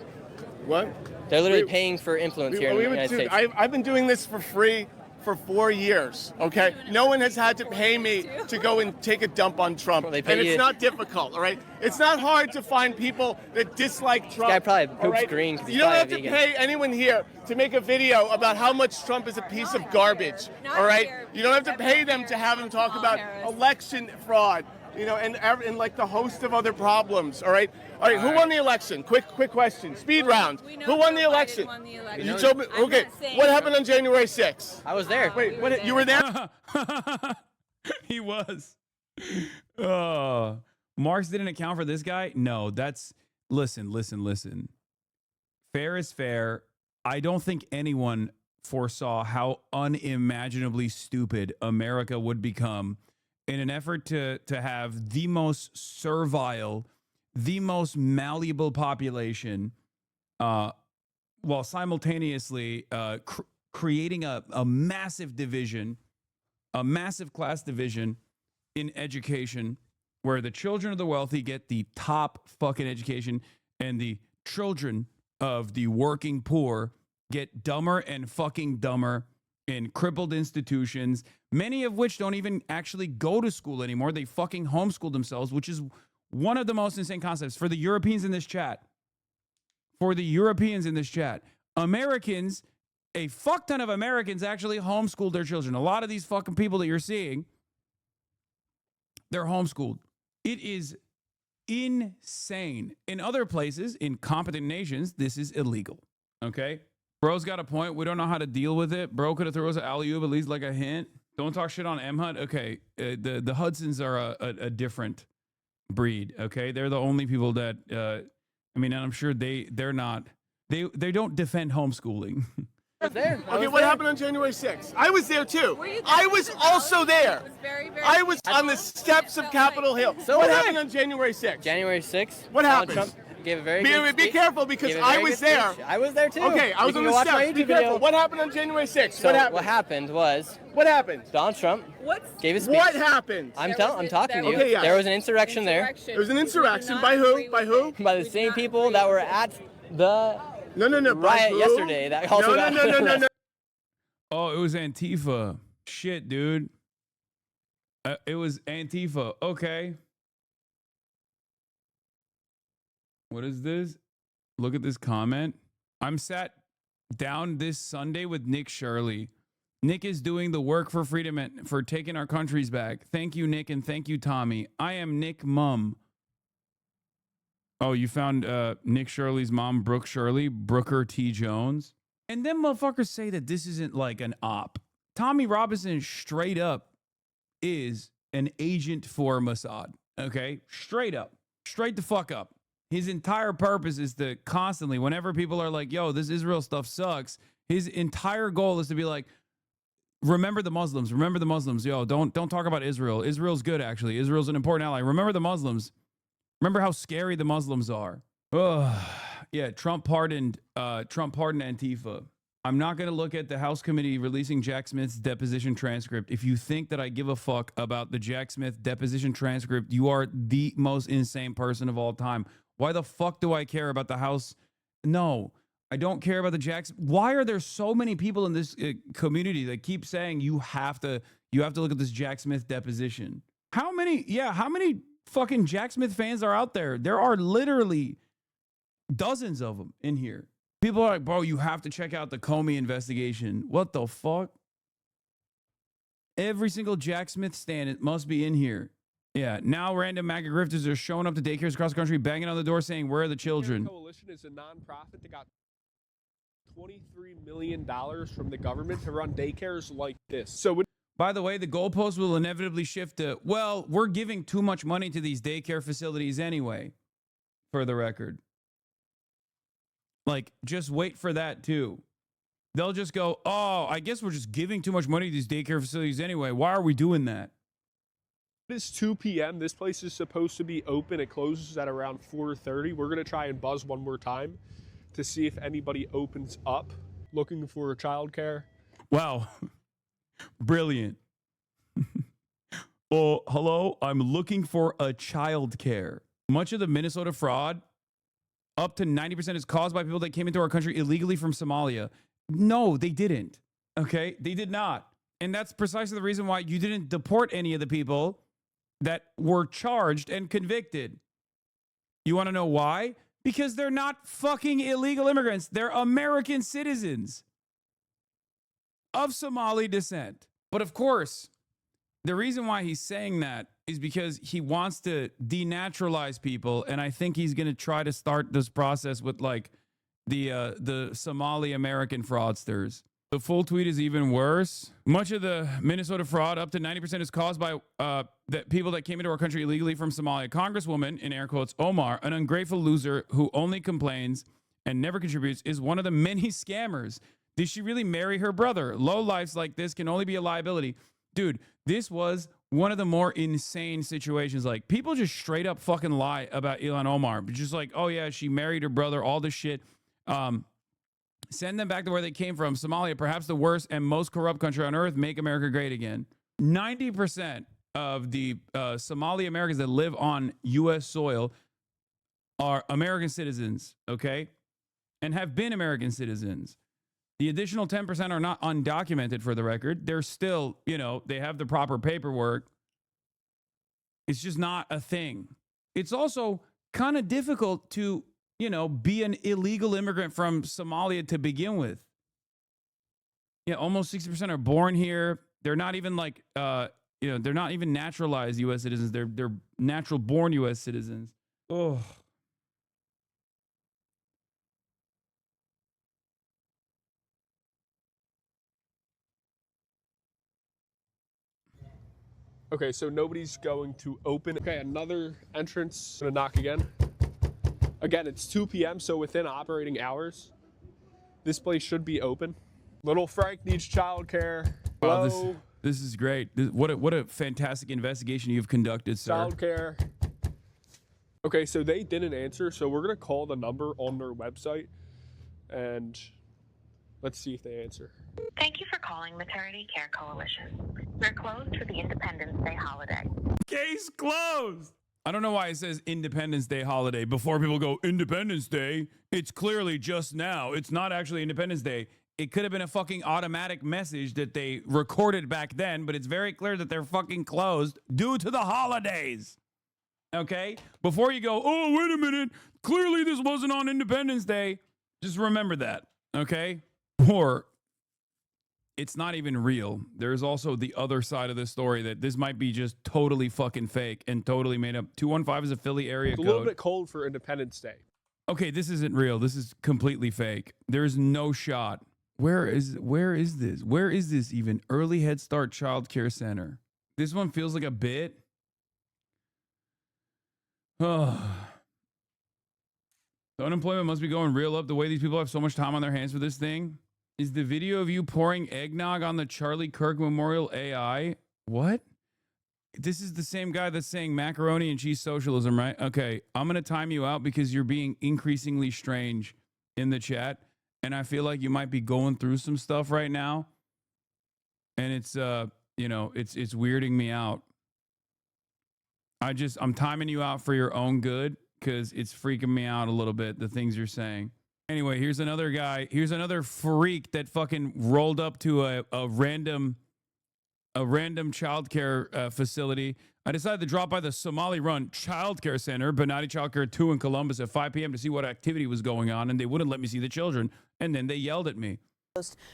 What? They're literally paying for influence here in the United States. I've been doing this for free for 4 years, okay? No one has had to pay me to go and take a dump on Trump. They And pay it's you- not difficult, all right? It's not hard to find people that dislike Trump. guy probably all poops right? green 'cause he's You don't have probably to a vegan. pay anyone here to make a video about how much Trump is a piece of garbage, all right? You don't have to pay them to have him talk about election fraud, you know, and like the host of other problems, all right? All right, who won the election? Quick question. Speed round. Who won the election? You told me. Okay. What happened on January 6th? I was there. Wait, what? You were there? He was. Oh, Marx didn't account for this guy? No, that's listen. Fair is fair. I don't think anyone foresaw how unimaginably stupid America would become in an effort to have the most servile, the most malleable population, while simultaneously creating a massive division, a massive class division in education, where the children of the wealthy get the top fucking education and the children of the working poor get dumber and fucking dumber in crippled institutions, many of which don't even actually go to school anymore. They fucking homeschool themselves, which is one of the most insane concepts for the Europeans in this chat. Americans, a fuck ton of Americans actually homeschooled their children. A lot of these fucking people that you're seeing, they're homeschooled. It is insane. In other places, in competent nations, this is illegal. Okay? Bro's got a point. We don't know how to deal with it. Bro could have thrown us an alley-oop, at least like a hint. Don't talk shit on M-HUD. Okay, the Hudsons are a different breed. Okay, they're the only people that I mean, and I'm sure they're not. They don't defend homeschooling. I was there. Okay, what happened on January 6th? I was there too. I was also there. I was on the steps of Capitol Hill. So what was I. happened on January 6th? January 6th. What Donald happened? Trump gave a very good Be speech. careful because Gave a I very was good there. speech. I was there too. Okay, I You was can on go the watch my steps. YouTube Be careful. video. What happened on January 6th? So what happened? was What happened? Donald Trump gave his speech. What happened? I'm talking to you. Okay, yes. There was an insurrection there. There was an insurrection. By who? By who? By the same people that were at the No. riot who? yesterday. That also got No. Oh, it was Antifa. Shit, dude. It was Antifa. Okay. What is this? Look at this comment. I'm sat down this Sunday with Nick Shirley. Nick is doing the work for freedom and for taking our countries back. Thank you, Nick, and thank you, Tommy. I am Nick Mum. Oh, you found Nick Shirley's mom, Brooke Shirley, Brooker T. Jones. And then motherfuckers say that this isn't like an op. Tommy Robinson straight up is an agent for Mossad. Okay? Straight up. Straight the fuck up. His entire purpose is to constantly, whenever people are like, yo, this Israel stuff sucks, his entire goal is to be like, remember the Muslims. Remember the Muslims. Yo, don't talk about Israel. Israel's good, actually. Israel's an important ally. Remember the Muslims. Remember how scary the Muslims are. Ugh. Yeah, Trump pardoned Antifa. I'm not going to look at the House committee releasing Jack Smith's deposition transcript. If you think that I give a fuck about the Jack Smith deposition transcript, you are the most insane person of all time. Why the fuck do I care about the House? No, I don't care about the Jacks. Why are there so many people in this community that keep saying you have to look at this Jack Smith deposition? How many fucking Jack Smith fans are out there? There are literally dozens of them in here. People are like, bro, you have to check out the Comey investigation. What the fuck? Every single Jack Smith stand, it must be in here. Yeah, now random MAGA grifters are showing up to daycares across the country, banging on the door saying, where are the children? Coalition is a nonprofit that got $23 million from the government to run daycares like this. So, by the way, the goalpost will inevitably shift to, well, we're giving too much money to these daycare facilities anyway, for the record. Like, just wait for that too. They'll just go, oh, I guess we're just giving too much money to these daycare facilities anyway. Why are we doing that? it is 2 p.m. This place is supposed to be open. It closes at around 4:30. We're going to try and buzz one more time to see if anybody opens up looking for childcare. Wow. Brilliant. Oh, hello. I'm looking for a childcare. Much of the Minnesota fraud, up to 90%, is caused by people that came into our country illegally from Somalia. No, they didn't. Okay? They did not. And that's precisely the reason why you didn't deport any of the people that were charged and convicted. You want to know why? Because they're not fucking illegal immigrants. They're American citizens of Somali descent. But of course, the reason why he's saying that is because he wants to denaturalize people. And I think he's going to try to start this process with like the Somali American fraudsters. The full tweet is even worse. Much of the Minnesota fraud, up to 90%, is caused by the people that came into our country illegally from Somalia. Congresswoman, in air quotes, Omar, an ungrateful loser who only complains and never contributes, is one of the many scammers. Did she really marry her brother? Lowlifes like this can only be a liability. Dude, this was one of the more insane situations. Like, people just straight up fucking lie about Ilhan Omar. Just like, oh yeah, she married her brother, all this shit. Send them back to where they came from. Somalia, perhaps the worst and most corrupt country on earth. Make America great again. 90% of the Somali Americans that live on U.S. soil are American citizens, okay? And have been American citizens. The additional 10% are not undocumented, for the record. They're still, you know, they have the proper paperwork. It's just not a thing. It's also kind of difficult to, you know, be an illegal immigrant from Somalia to begin with. Yeah, almost 60% are born here. They're not even like, they're not even naturalized U.S. citizens. They're natural born U.S. citizens. Oh. Okay, so nobody's going to open. Okay, another entrance. Gonna knock again. Again, it's 2 p.m., so within operating hours, this place should be open. Little Frank needs childcare. Wow, this is great. What a fantastic investigation you've conducted, sir. Childcare. Okay, so they didn't answer, so we're gonna call the number on their website, and let's see if they answer. Thank you for calling Maternity Care Coalition. We're closed for the Independence Day holiday. Case closed. I don't know why it says Independence Day holiday before people go, Independence Day? It's clearly just now. It's not actually Independence Day. It could have been a fucking automatic message that they recorded back then, but it's very clear that they're fucking closed due to the holidays. Okay? Before you go, oh, wait a minute. Clearly this wasn't on Independence Day. Just remember that. Okay? Or it's not even real. There's also the other side of the story that this might be just totally fucking fake and totally made up. 215 is a Philly area code. It's a little bit cold for Independence Day. Okay, this isn't real. This is completely fake. There's no shot. Where is this? Where is this even? Early Head Start Child Care Center. This one feels like a bit. Oh. The unemployment must be going real up the way these people have so much time on their hands for this thing. Is the video of you pouring eggnog on the Charlie Kirk Memorial AI? What? This is the same guy that's saying macaroni and cheese socialism, right? Okay, I'm going to time you out because you're being increasingly strange in the chat. And I feel like you might be going through some stuff right now. And it's, it's weirding me out. I'm timing you out for your own good because it's freaking me out a little bit, the things you're saying. Anyway, here's another guy. Here's another freak that fucking rolled up to a random childcare facility. I decided to drop by the Somali-run childcare center, Benati Childcare 2 in Columbus at 5 p.m. to see what activity was going on, and they wouldn't let me see the children. And then they yelled at me.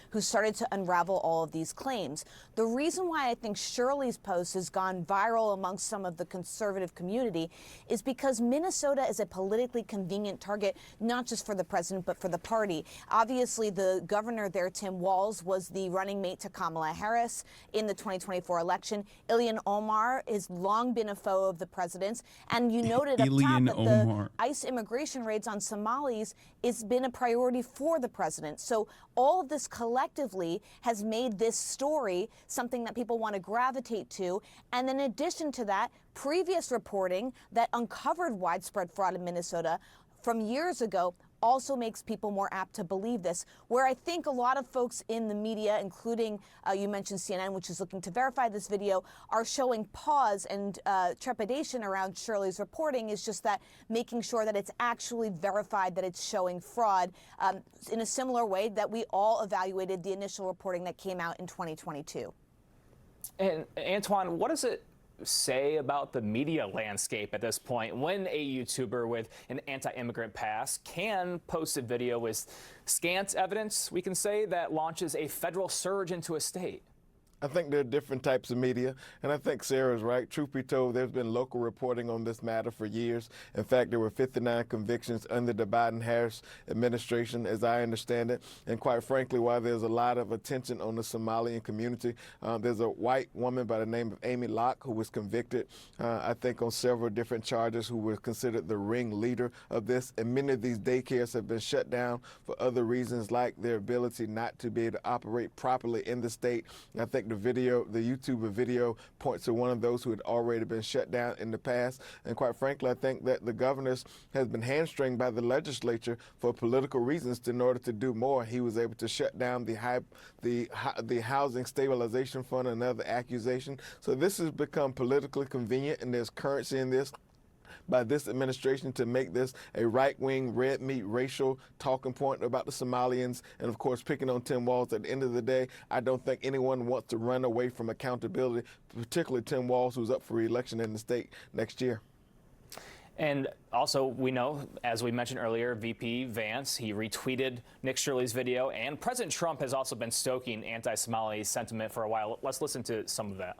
who started to unravel all of these claims. The reason why I think Shirley's post has gone viral amongst some of the conservative community is because Minnesota is a politically convenient target, not just for the president, but for the party. Obviously, the governor there, Tim Walz, was the running mate to Kamala Harris in the 2024 election. Ilhan Omar has long been a foe of the president's. And you noted up top that the ICE immigration raids on Somalis has been a priority for the president. So all of this collectively has made this story something that people want to gravitate to. And in addition to that, previous reporting that uncovered widespread fraud in Minnesota from years ago also makes people more apt to believe this, where I think a lot of folks in the media, including you mentioned CNN, which is looking to verify this video, are showing pause and trepidation around Shirley's reporting is just that making sure that it's actually verified that it's showing fraud in a similar way that we all evaluated the initial reporting that came out in 2022. And Antoine, what does it say about the media landscape at this point when a YouTuber with an anti-immigrant past can post a video with scant evidence, we can say, that launches a federal surge into a state? I think there are different types of media, and I think Sarah's right. Truth be told, there's been local reporting on this matter for years. In fact, there were 59 convictions under the Biden-Harris administration, as I understand it. And quite frankly, while there's a lot of attention on the Somalian community, there's a white woman by the name of Amy Locke who was convicted, I think, on several different charges, who was considered the ringleader of this. And many of these daycares have been shut down for other reasons, like their ability not to be able to operate properly in the state. And I think the YouTuber video points to one of those who had already been shut down in the past. And quite frankly, I think that the governor has been hamstringed by the legislature for political reasons in order to do more. He was able to shut down the Housing Stabilization Fund, another accusation. So this has become politically convenient, and there's currency in this by this administration to make this a right-wing, red meat, racial talking point about the Somalians, and of course picking on Tim Walz. At the end of the day, I don't think anyone wants to run away from accountability, particularly Tim Walz, who's up for re-election in the state next year. And also, we know, as we mentioned earlier, VP Vance, he retweeted Nick Shirley's video, and President Trump has also been stoking anti-Somali sentiment for a while. Let's listen to some of that.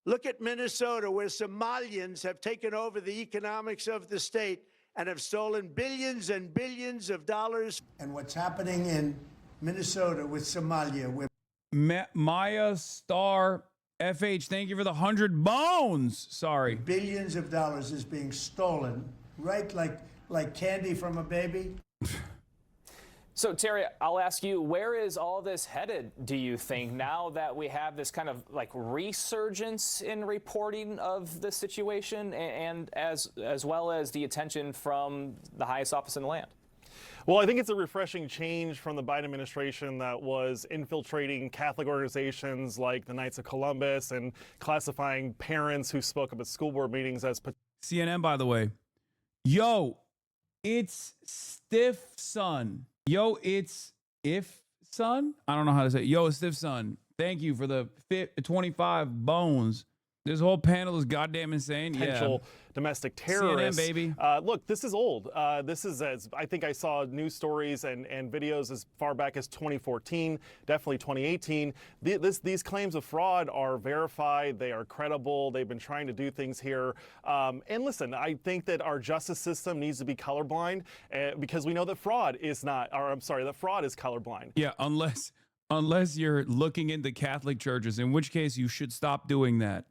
Look at Minnesota, where Somalians have taken over the economics of the state and have stolen billions and billions of dollars. And what's happening in Minnesota with Somalia, with Maya Star FH, thank you for the 100 bones. Sorry. billions of dollars is being stolen, right? Like candy from a baby. So, Terry, I'll ask you, where is all this headed, do you think, now that we have this kind of like resurgence in reporting of the situation, and as well as the attention from the highest office in the land? Well, I think it's a refreshing change from the Biden administration that was infiltrating Catholic organizations like the Knights of Columbus and classifying parents who spoke up at school board meetings as... CNN, by the way. Yo, it's Stiff Son. Yo, it's If Son. I don't know how to say it. Yo, it's Stiff Son. Thank you for the 25 bones. This whole panel is goddamn insane. Potential domestic terrorists. CNN, baby. Look, this is old. This is, as I think I saw news stories and videos as far back as 2014, definitely 2018. These claims of fraud are verified. They are credible. They've been trying to do things here. And listen, I think that our justice system needs to be colorblind because we know that fraud is not, or I'm sorry, that fraud is colorblind. Yeah, unless you're looking into Catholic churches, in which case you should stop doing that.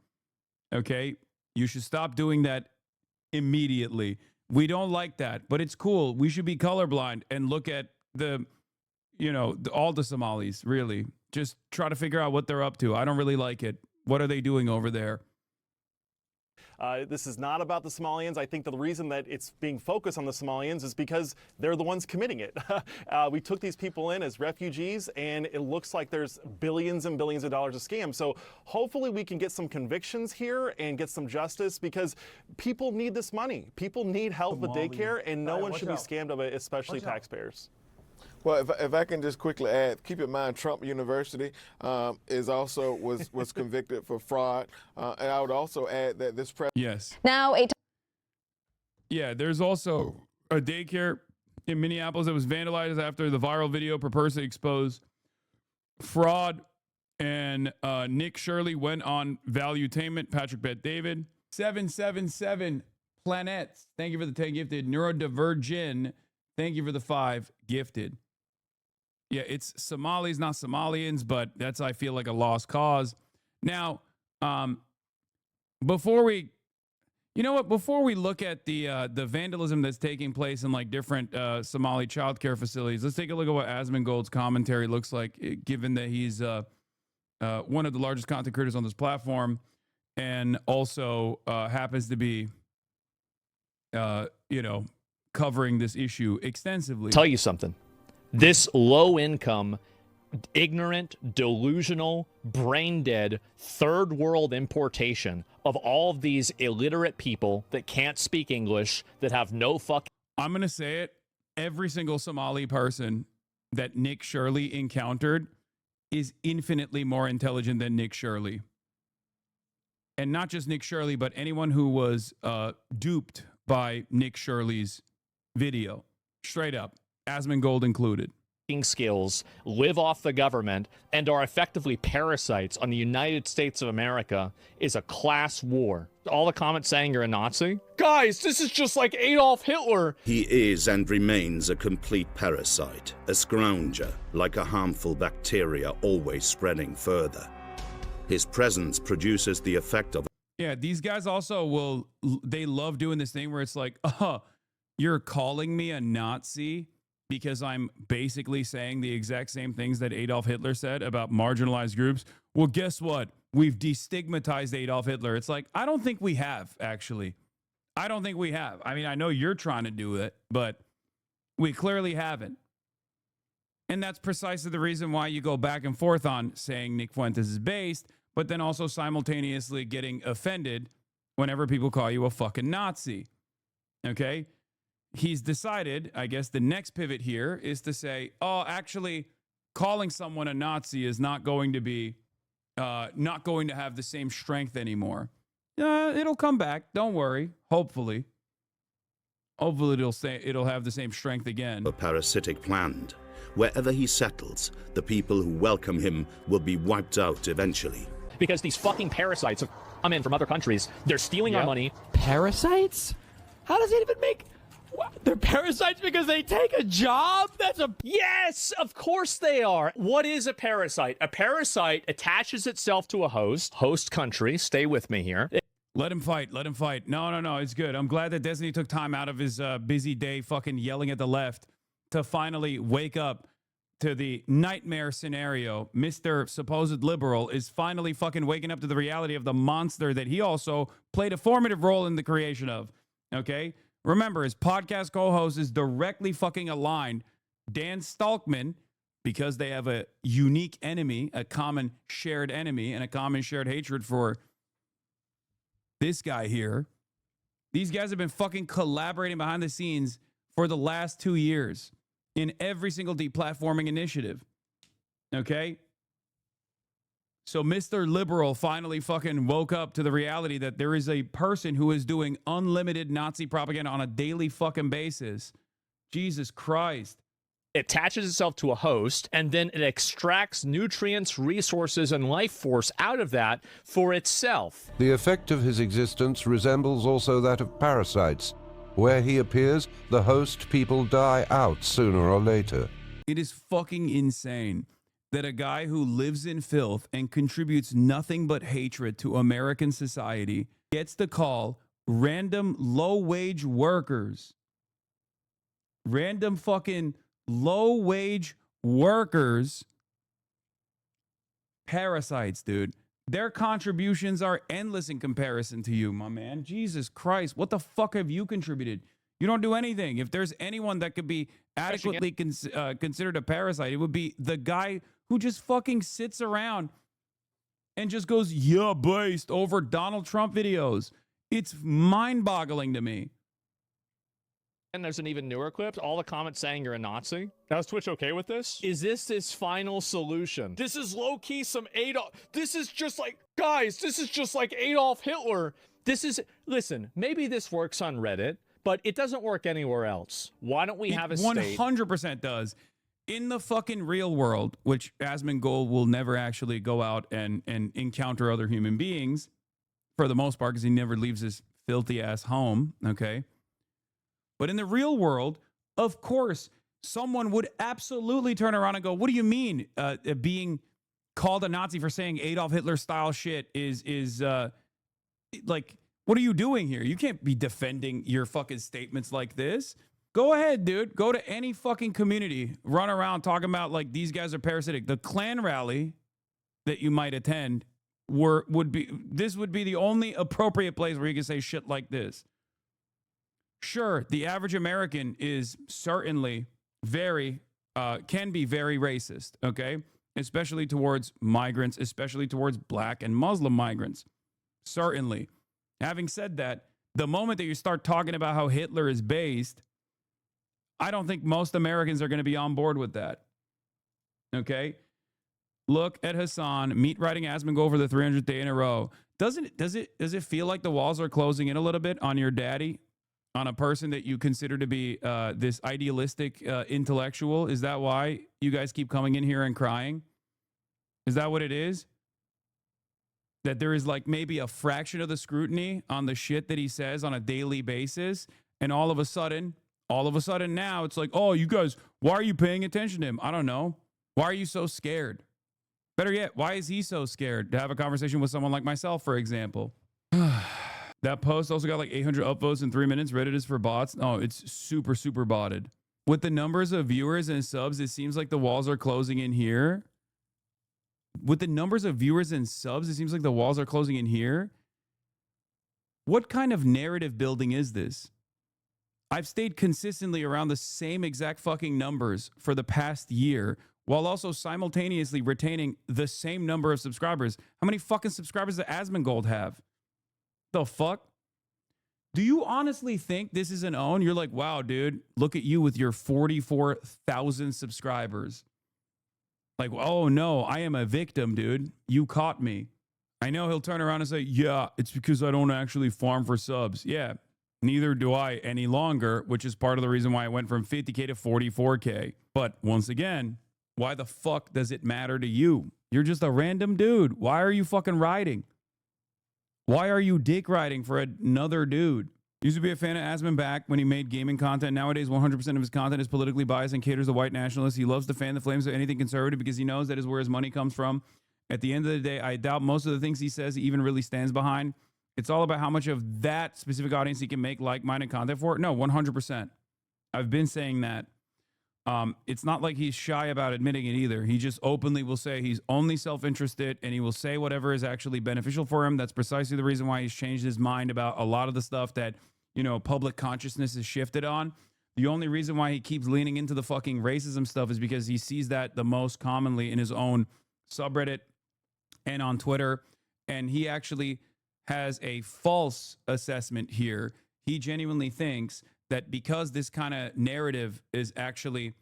Okay, you should stop doing that immediately. We don't like that, but it's cool. We should be colorblind and look at all the Somalis, really. Just try to figure out what they're up to. I don't really like it. What are they doing over there? This is not about the Somalians. I think the reason that it's being focused on the Somalians is because they're the ones committing it. We took these people in as refugees, and it looks like there's billions and billions of dollars of scams. So hopefully we can get some convictions here and get some justice, because people need this money. People need help with daycare, and no one should be scammed of it, especially taxpayers. Well, if I can just quickly add, keep in mind Trump University was convicted for fraud, and I would also add that this yes. Now yeah, there's also a daycare in Minneapolis that was vandalized after the viral video purportedly exposed fraud. And Nick Shirley went on Valuetainment. Patrick Bet David. 777 Planets. Thank you for the 10 gifted. Neurodivergent. Thank you for the 5 gifted. Yeah, it's Somalis, not Somalians, but that's, I feel like, a lost cause. Now, before we look at the vandalism that's taking place in like different Somali childcare facilities, let's take a look at what Asmongold's commentary looks like, given that he's one of the largest content creators on this platform and also happens to be, covering this issue extensively. Tell you something. This low income, ignorant, delusional, brain dead, third world importation of all of these illiterate people that can't speak English, that have no fucking... I'm going to say it. Every single Somali person that Nick Shirley encountered is infinitely more intelligent than Nick Shirley. And not just Nick Shirley, but anyone who was duped by Nick Shirley's video. Straight up. Asmongold included. Skills, live off the government, and are effectively parasites on the United States of America is a class war. All the comments saying you're a Nazi? Guys, this is just like Adolf Hitler. He is and remains a complete parasite, a scrounger, like a harmful bacteria always spreading further. His presence produces the effect of... Yeah, these guys also they love doing this thing where it's like, you're calling me a Nazi because I'm basically saying the exact same things that Adolf Hitler said about marginalized groups. Well, guess what? We've destigmatized Adolf Hitler. It's like, I don't think we have, actually. I don't think we have. I mean, I know you're trying to do it, but we clearly haven't. And that's precisely the reason why you go back and forth on saying Nick Fuentes is based, but then also simultaneously getting offended whenever people call you a fucking Nazi. Okay? He's decided, I guess the next pivot here is to say, actually, calling someone a Nazi is not going to be, not going to have the same strength anymore. It'll come back. Don't worry. Hopefully. Hopefully it'll have the same strength again. A parasitic plant. Wherever he settles, the people who welcome him will be wiped out eventually. Because these fucking parasites have come in from other countries. They're stealing our money. Parasites? How does it even make... They're parasites because they take a job? Yes, of course they are. What is a parasite? A parasite attaches itself to a host country. Stay with me here. Let him fight. Let him fight. No. It's good. I'm glad that Destiny took time out of his busy day fucking yelling at the left to finally wake up to the nightmare scenario. Mr. Supposed Liberal is finally fucking waking up to the reality of the monster that he also played a formative role in the creation of. Okay? Remember, his podcast co-host is directly fucking aligned. Dan Stalkman, because they have a unique enemy, a common shared enemy, and a common shared hatred for this guy here. These guys have been fucking collaborating behind the scenes for the last 2 years in every single deplatforming initiative. Okay? So Mr. Liberal finally fucking woke up to the reality that there is a person who is doing unlimited Nazi propaganda on a daily fucking basis. Jesus Christ. It attaches itself to a host, and then it extracts nutrients, resources, and life force out of that for itself. The effect of his existence resembles also that of parasites. Where he appears, the host people die out sooner or later. It is fucking insane that a guy who lives in filth and contributes nothing but hatred to American society gets to call random low-wage workers, random fucking low-wage workers, parasites, dude. Their contributions are endless in comparison to you, my man. Jesus Christ, what the fuck have you contributed? You don't do anything. If there's anyone that could be adequately considered a parasite, it would be the guy who just fucking sits around and just goes, yeah, based over Donald Trump videos. It's mind-boggling to me. And there's an even newer clip. All the comments saying you're a Nazi. Now, is Twitch okay with this? Is this his final solution? This is low-key some Adolf... This is just like... Guys, this is just like Adolf Hitler. This is... Listen, maybe this works on Reddit. but it doesn't work anywhere else. Why don't we have a state? 100% does. In the fucking real world, which Asmongold will never actually go out and encounter other human beings for the most part, because he never leaves his filthy ass home, okay? But in the real world, of course, someone would absolutely turn around and go, what do you mean being called a Nazi for saying Adolf Hitler style shit is like, what are you doing here? You can't be defending your fucking statements like this. Go ahead, dude. Go to any fucking community. Run around talking about like these guys are parasitic. The Klan rally that you might attend would be the only appropriate place where you can say shit like this. Sure, the average American is certainly can be very racist, okay? Especially towards migrants, especially towards black and Muslim migrants. Certainly. Having said that, the moment that you start talking about how Hitler is based, I don't think most Americans are going to be on board with that. Okay? Look at Hassan, meat riding Asmongold for the 300th day in a row. Does it feel like the walls are closing in a little bit on your daddy? On a person that you consider to be this idealistic intellectual? Is that why you guys keep coming in here and crying? Is that what it is? That there is like maybe a fraction of the scrutiny on the shit that he says on a daily basis, and all of a sudden now it's like, oh, you guys, why are you paying attention to him? I don't know. Why are you so scared? Better yet, why is he so scared to have a conversation with someone like myself, for example? That post also got like 800 upvotes in 3 minutes. Reddit is for bots. Oh, it's super, super botted. With the numbers of viewers and subs, it seems like the walls are closing in here. With the numbers of viewers and subs, it seems like the walls are closing in here. What kind of narrative building is this? I've stayed consistently around the same exact fucking numbers for the past year, while also simultaneously retaining the same number of subscribers. How many fucking subscribers does Asmongold have? The fuck? Do you honestly think this is an own? You're like, wow, dude, look at you with your 44,000 subscribers. Like, oh no, I am a victim, dude. You caught me. I know he'll turn around and say, yeah, it's because I don't actually farm for subs. Yeah, neither do I any longer, which is part of the reason why I went from 50K to 44K. But once again, why the fuck does it matter to you? You're just a random dude. Why are you fucking riding? Why are you dick riding for another dude? Used to be a fan of Asmon back when he made gaming content. Nowadays, 100% of his content is politically biased and caters to white nationalists. He loves to fan the flames of anything conservative because he knows that is where his money comes from. At the end of the day, I doubt most of the things he says he even really stands behind. It's all about how much of that specific audience he can make like-minded content for. No, 100%. I've been saying that. It's not like he's shy about admitting it either. He just openly will say he's only self-interested, and he will say whatever is actually beneficial for him. That's precisely the reason why he's changed his mind about a lot of the stuff that, you know, public consciousness is shifted on. The only reason why he keeps leaning into the fucking racism stuff is because he sees that the most commonly in his own subreddit and on Twitter. And he actually has a false assessment here. He genuinely thinks that because this kind of narrative is actually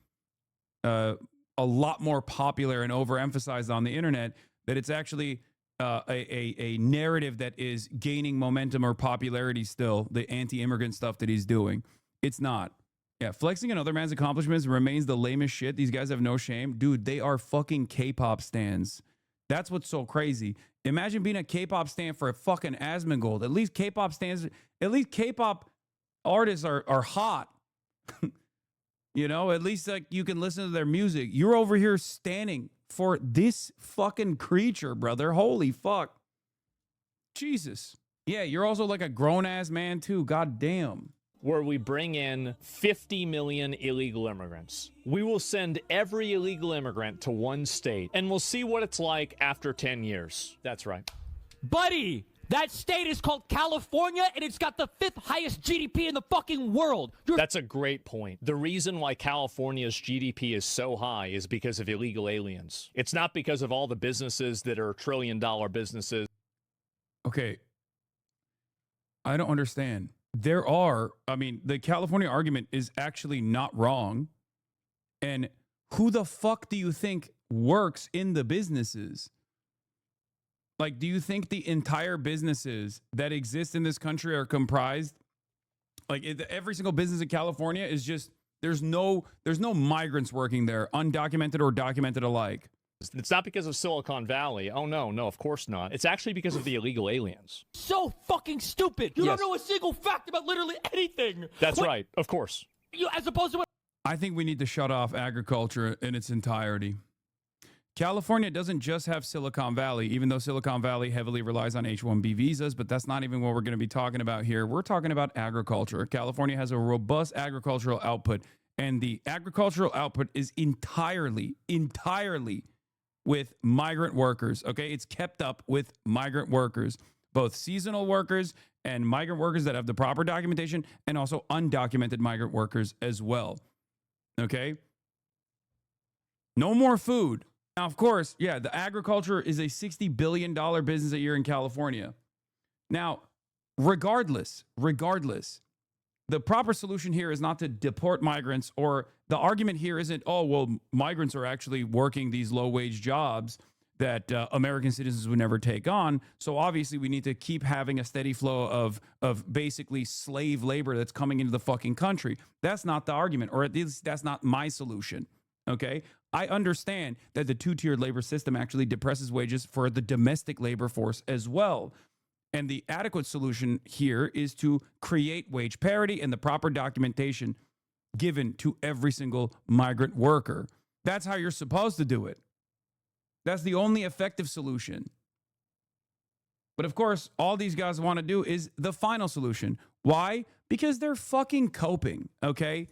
a lot more popular and overemphasized on the internet, that it's actually a narrative that is gaining momentum or popularity still, the anti-immigrant stuff that he's doing. It's not. Yeah, flexing another man's accomplishments remains the lamest shit. These guys have no shame. Dude, they are fucking K-pop stans. That's what's so crazy. Imagine being a K-pop stan for a fucking Asmongold. At least K-pop artists are hot. You know, at least like you can listen to their music. You're over here standing for this fucking creature, brother. Holy fuck. Jesus. Yeah, you're also like a grown-ass man too. God damn. Where we bring in 50 million illegal immigrants. We will send every illegal immigrant to one state, and we'll see what it's like after 10 years. That's right. Buddy, that state is called California, and it's got the 5th highest GDP in the fucking world. That's a great point. The reason why California's GDP is so high is because of illegal aliens. It's not because of all the businesses that are trillion-dollar businesses. Okay. I don't understand. The California argument is actually not wrong. And who the fuck do you think works in the businesses? Like, do you think the entire businesses that exist in this country are comprised Like every single business in California is just there's no migrants working there, undocumented or documented alike. It's not because of Silicon Valley. Oh, no, of course not. It's actually because of the illegal aliens. So fucking stupid. You don't know a single fact about literally anything. That's right. Of course. As opposed to what? I think we need to shut off agriculture in its entirety. California doesn't just have Silicon Valley, even though Silicon Valley heavily relies on H-1B visas, but that's not even what we're going to be talking about here. We're talking about agriculture. California has a robust agricultural output, and the agricultural output is entirely with migrant workers, okay? It's kept up with migrant workers, both seasonal workers and migrant workers that have the proper documentation, and also undocumented migrant workers as well, okay? No more food. Now, of course, yeah, the agriculture is a $60 billion business a year in California. Now, regardless, the proper solution here is not to deport migrants, or the argument here isn't, oh, well, migrants are actually working these low-wage jobs that American citizens would never take on. So obviously we need to keep having a steady flow of basically slave labor that's coming into the fucking country. That's not the argument, or at least that's not my solution, okay? I understand that the two-tiered labor system actually depresses wages for the domestic labor force as well. And the adequate solution here is to create wage parity and the proper documentation given to every single migrant worker. That's how you're supposed to do it. That's the only effective solution. But of course, all these guys want to do is the final solution. Why? Because they're fucking coping, okay?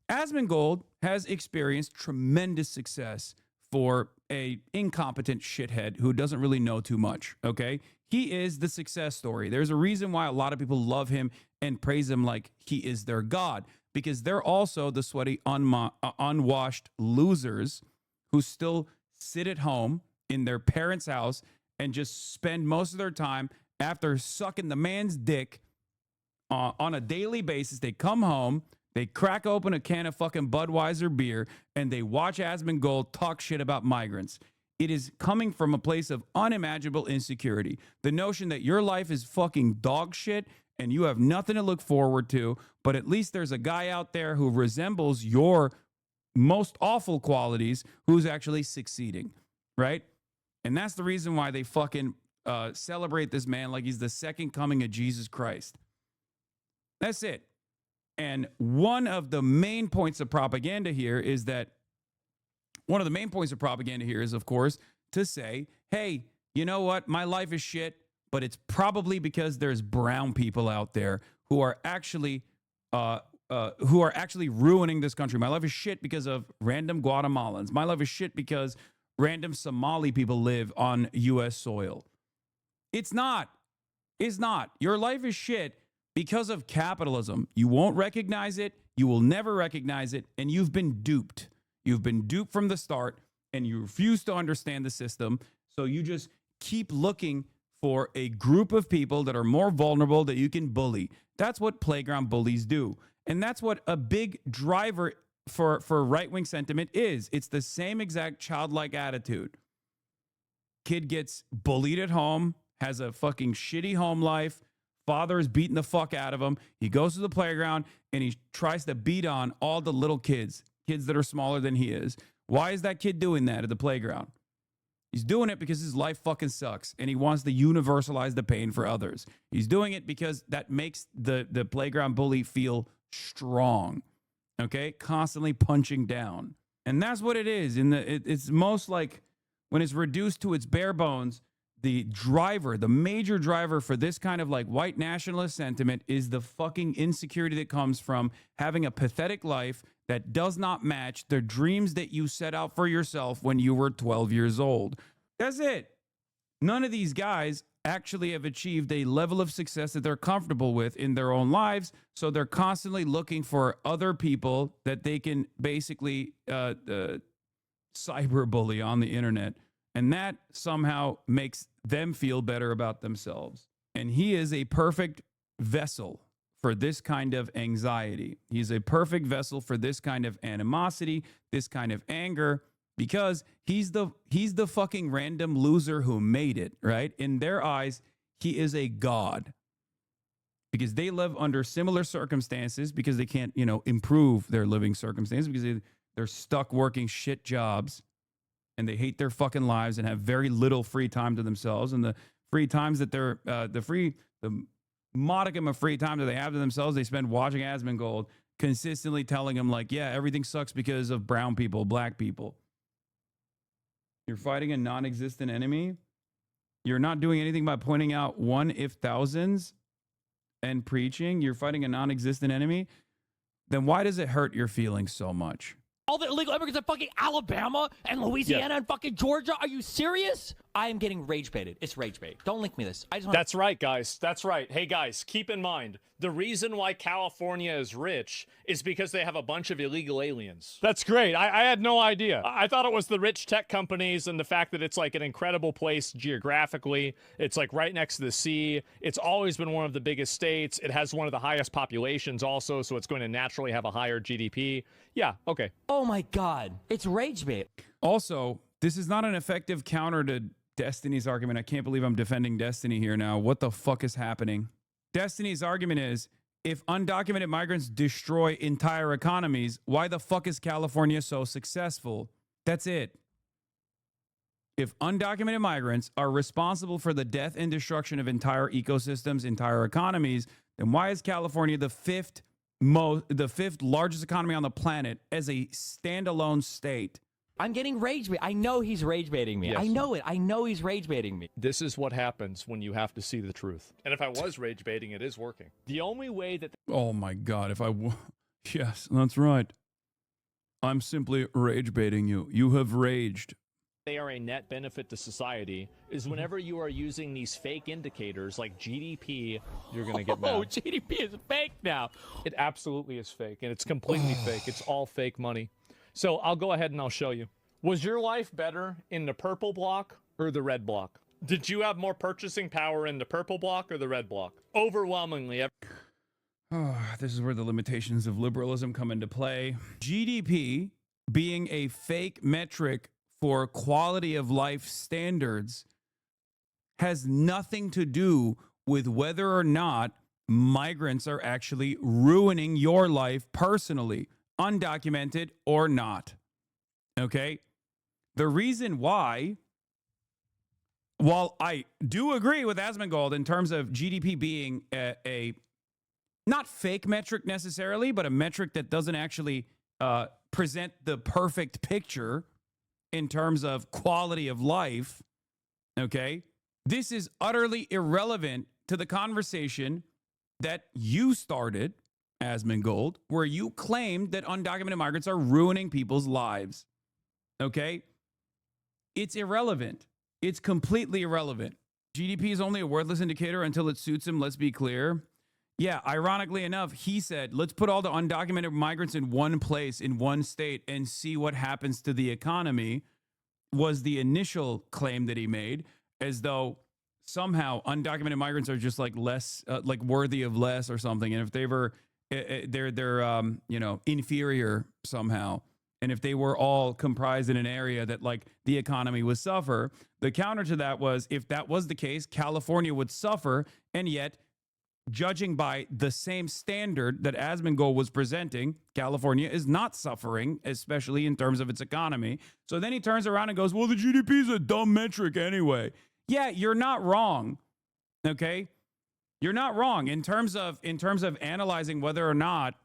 Asmongold has experienced tremendous success for a incompetent shithead who doesn't really know too much, okay? He is the success story. There's a reason why a lot of people love him and praise him like he is their god, because they're also the sweaty, unwashed losers who still sit at home in their parents' house and just spend most of their time after sucking the man's dick on a daily basis. They come home, they crack open a can of fucking Budweiser beer, and they watch Asmongold talk shit about migrants. It is coming from a place of unimaginable insecurity. The notion that your life is fucking dog shit and you have nothing to look forward to, but at least there's a guy out there who resembles your most awful qualities who's actually succeeding, right? And that's the reason why they fucking celebrate this man like he's the second coming of Jesus Christ. That's it. And one of the main points of propaganda here is, of course, to say, hey, you know what? My life is shit, but it's probably because there's brown people out there who are actually ruining this country. My life is shit because of random Guatemalans. My life is shit because random Somali people live on U.S. soil. It's not. It's not. Your life is shit because of capitalism. You won't recognize it. You will never recognize it. And you've been duped. You've been duped from the start, and you refuse to understand the system. So you just keep looking for a group of people that are more vulnerable that you can bully. That's what playground bullies do. And that's what a big driver for right-wing sentiment is. It's the same exact childlike attitude. Kid gets bullied at home, has a fucking shitty home life. Father is beating the fuck out of him. He goes to the playground and he tries to beat on all the little kids that are smaller than he is. Why is that kid doing that at the playground? He's doing it because his life fucking sucks and he wants to universalize the pain for others. He's doing it because that makes the playground bully feel strong, okay? Constantly punching down. And that's what it is. It's most like when it's reduced to its bare bones, the major driver for this kind of like white nationalist sentiment is the fucking insecurity that comes from having a pathetic life that does not match the dreams that you set out for yourself when you were 12 years old. That's it. None of these guys actually have achieved a level of success that they're comfortable with in their own lives. So they're constantly looking for other people that they can basically cyberbully on the internet. And that somehow makes them feel better about themselves. And he is a perfect vessel for this kind of anxiety. He's a perfect vessel for this kind of animosity, this kind of anger, because he's the fucking random loser who made it, right? In their eyes, he is a god. because they live under similar circumstances because they can't, improve their living circumstances because they're stuck working shit jobs and they hate their fucking lives and have very little free time to themselves. And the free times that the modicum of free time that they have to themselves, they spend watching Asmongold consistently telling them like, yeah, everything sucks because of brown people, black people. You're fighting a non-existent enemy. You're not doing anything by pointing out one if thousands and preaching. You're fighting a non-existent enemy. Then why does it hurt your feelings so much? All the illegal immigrants in fucking Alabama and Louisiana and fucking Georgia. Are you serious? I am getting rage baited. It's rage bait. Don't link me this. I just want That's right, guys. That's right. Hey, guys, keep in mind, the reason why California is rich is because they have a bunch of illegal aliens. That's great. I had no idea. I thought it was the rich tech companies and the fact that it's like an incredible place geographically. It's like right next to the sea. It's always been one of the biggest states. It has one of the highest populations also, so it's going to naturally have a higher GDP. Yeah, okay. Oh my God. It's rage bait. Also, this is not an effective counter to Destiny's argument. I can't believe I'm defending Destiny here now. What the fuck is happening? Destiny's argument is, if undocumented migrants destroy entire economies, why the fuck is California so successful? That's it. If undocumented migrants are responsible for the death and destruction of entire ecosystems, entire economies, then why is California the fifth largest economy on the planet as a standalone state? I'm getting rage bait. I know he's rage baiting me. Yes. I know it. I know he's rage baiting me. This is what happens when you have to see the truth. And if I was rage baiting, it is working. The only way that... Oh my God. Yes, that's right. I'm simply rage baiting you. You have raged. They are a net benefit to society is whenever you are using these fake indicators like GDP, you're going to get mad. Oh, GDP is fake now. It absolutely is fake, and it's completely fake. It's all fake money. So I'll go ahead and I'll show you. Was your life better in the purple block or the red block? Did you have more purchasing power in the purple block or the red block? Overwhelmingly. This is where the limitations of liberalism come into play. GDP being a fake metric for quality of life standards has nothing to do with whether or not migrants are actually ruining your life personally, undocumented or not. Okay? The reason why, while I do agree with Asmongold in terms of GDP being a not fake metric necessarily, but a metric that doesn't actually present the perfect picture in terms of quality of life, okay? This is utterly irrelevant to the conversation that you started, Asmongold, where you claimed that undocumented migrants are ruining people's lives, okay? It's irrelevant. It's completely irrelevant. GDP is only a worthless indicator until it suits him, let's be clear. Yeah, ironically enough, he said, let's put all the undocumented migrants in one place, in one state, and see what happens to the economy, was the initial claim that he made, as though somehow undocumented migrants are just like less, like worthy of less or something. And if they were, they're inferior somehow. And if they were all comprised in an area that like the economy would suffer, the counter to that was, if that was the case, California would suffer, and yet, judging by the same standard that Asmongold was presenting, California is not suffering, especially in terms of its economy. So then he turns around and goes, well, the GDP is a dumb metric anyway. Yeah, you're not wrong. Okay? You're not wrong in terms of analyzing whether or not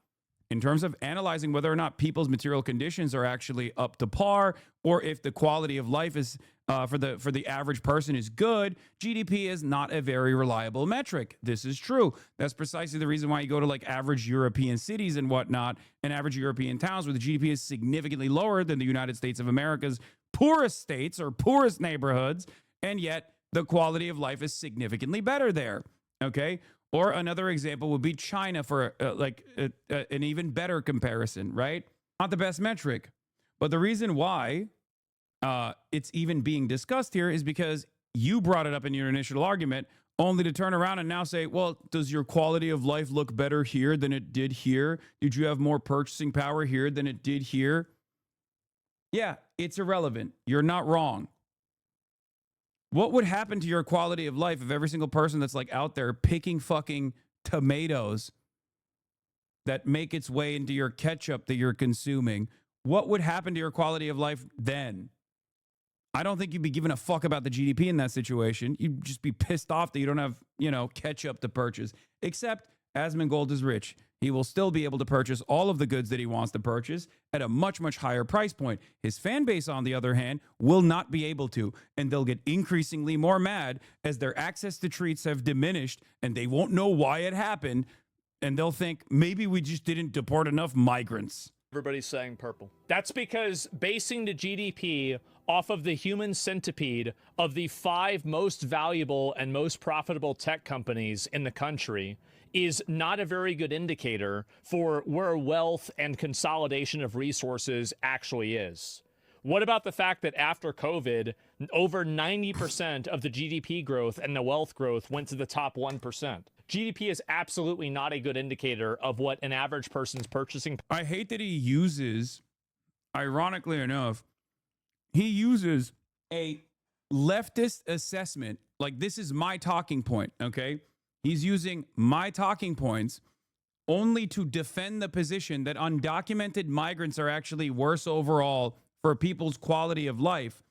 people's material conditions are actually up to par, or if the quality of life is for the average person is good. GDP is not a very reliable metric. This is true. That's precisely the reason why you go to like average European cities and whatnot, and average European towns where the GDP is significantly lower than the United States of America's poorest states or poorest neighborhoods, and yet the quality of life is significantly better there. Okay? Or another example would be China for an even better comparison, right? Not the best metric. But the reason why it's even being discussed here is because you brought it up in your initial argument, only to turn around and now say, well, does your quality of life look better here than it did here? Did you have more purchasing power here than it did here? Yeah, it's irrelevant. You're not wrong. What would happen to your quality of life if every single person that's like out there picking fucking tomatoes that make its way into your ketchup that you're consuming, what would happen to your quality of life then? I don't think you'd be giving a fuck about the GDP in that situation. You'd just be pissed off that you don't have, ketchup to purchase. Except Asmongold is rich. He will still be able to purchase all of the goods that he wants to purchase at a much, much higher price point. His fan base, on the other hand, will not be able to, and they'll get increasingly more mad as their access to treats have diminished, and they won't know why it happened, and they'll think, maybe we just didn't deport enough migrants. Everybody's saying purple. That's because basing the GDP off of the human centipede of the 5 most valuable and most profitable tech companies in the country is not a very good indicator for where wealth and consolidation of resources actually is. What about the fact that after COVID, over 90% of the GDP growth and the wealth growth went to the top 1%? GDP is absolutely not a good indicator of what an average person's purchasing. I hate that he uses, ironically enough, he uses a leftist assessment. Like, this is my talking point, okay? He's using my talking points only to defend the position that undocumented migrants are actually worse overall for people's quality of life.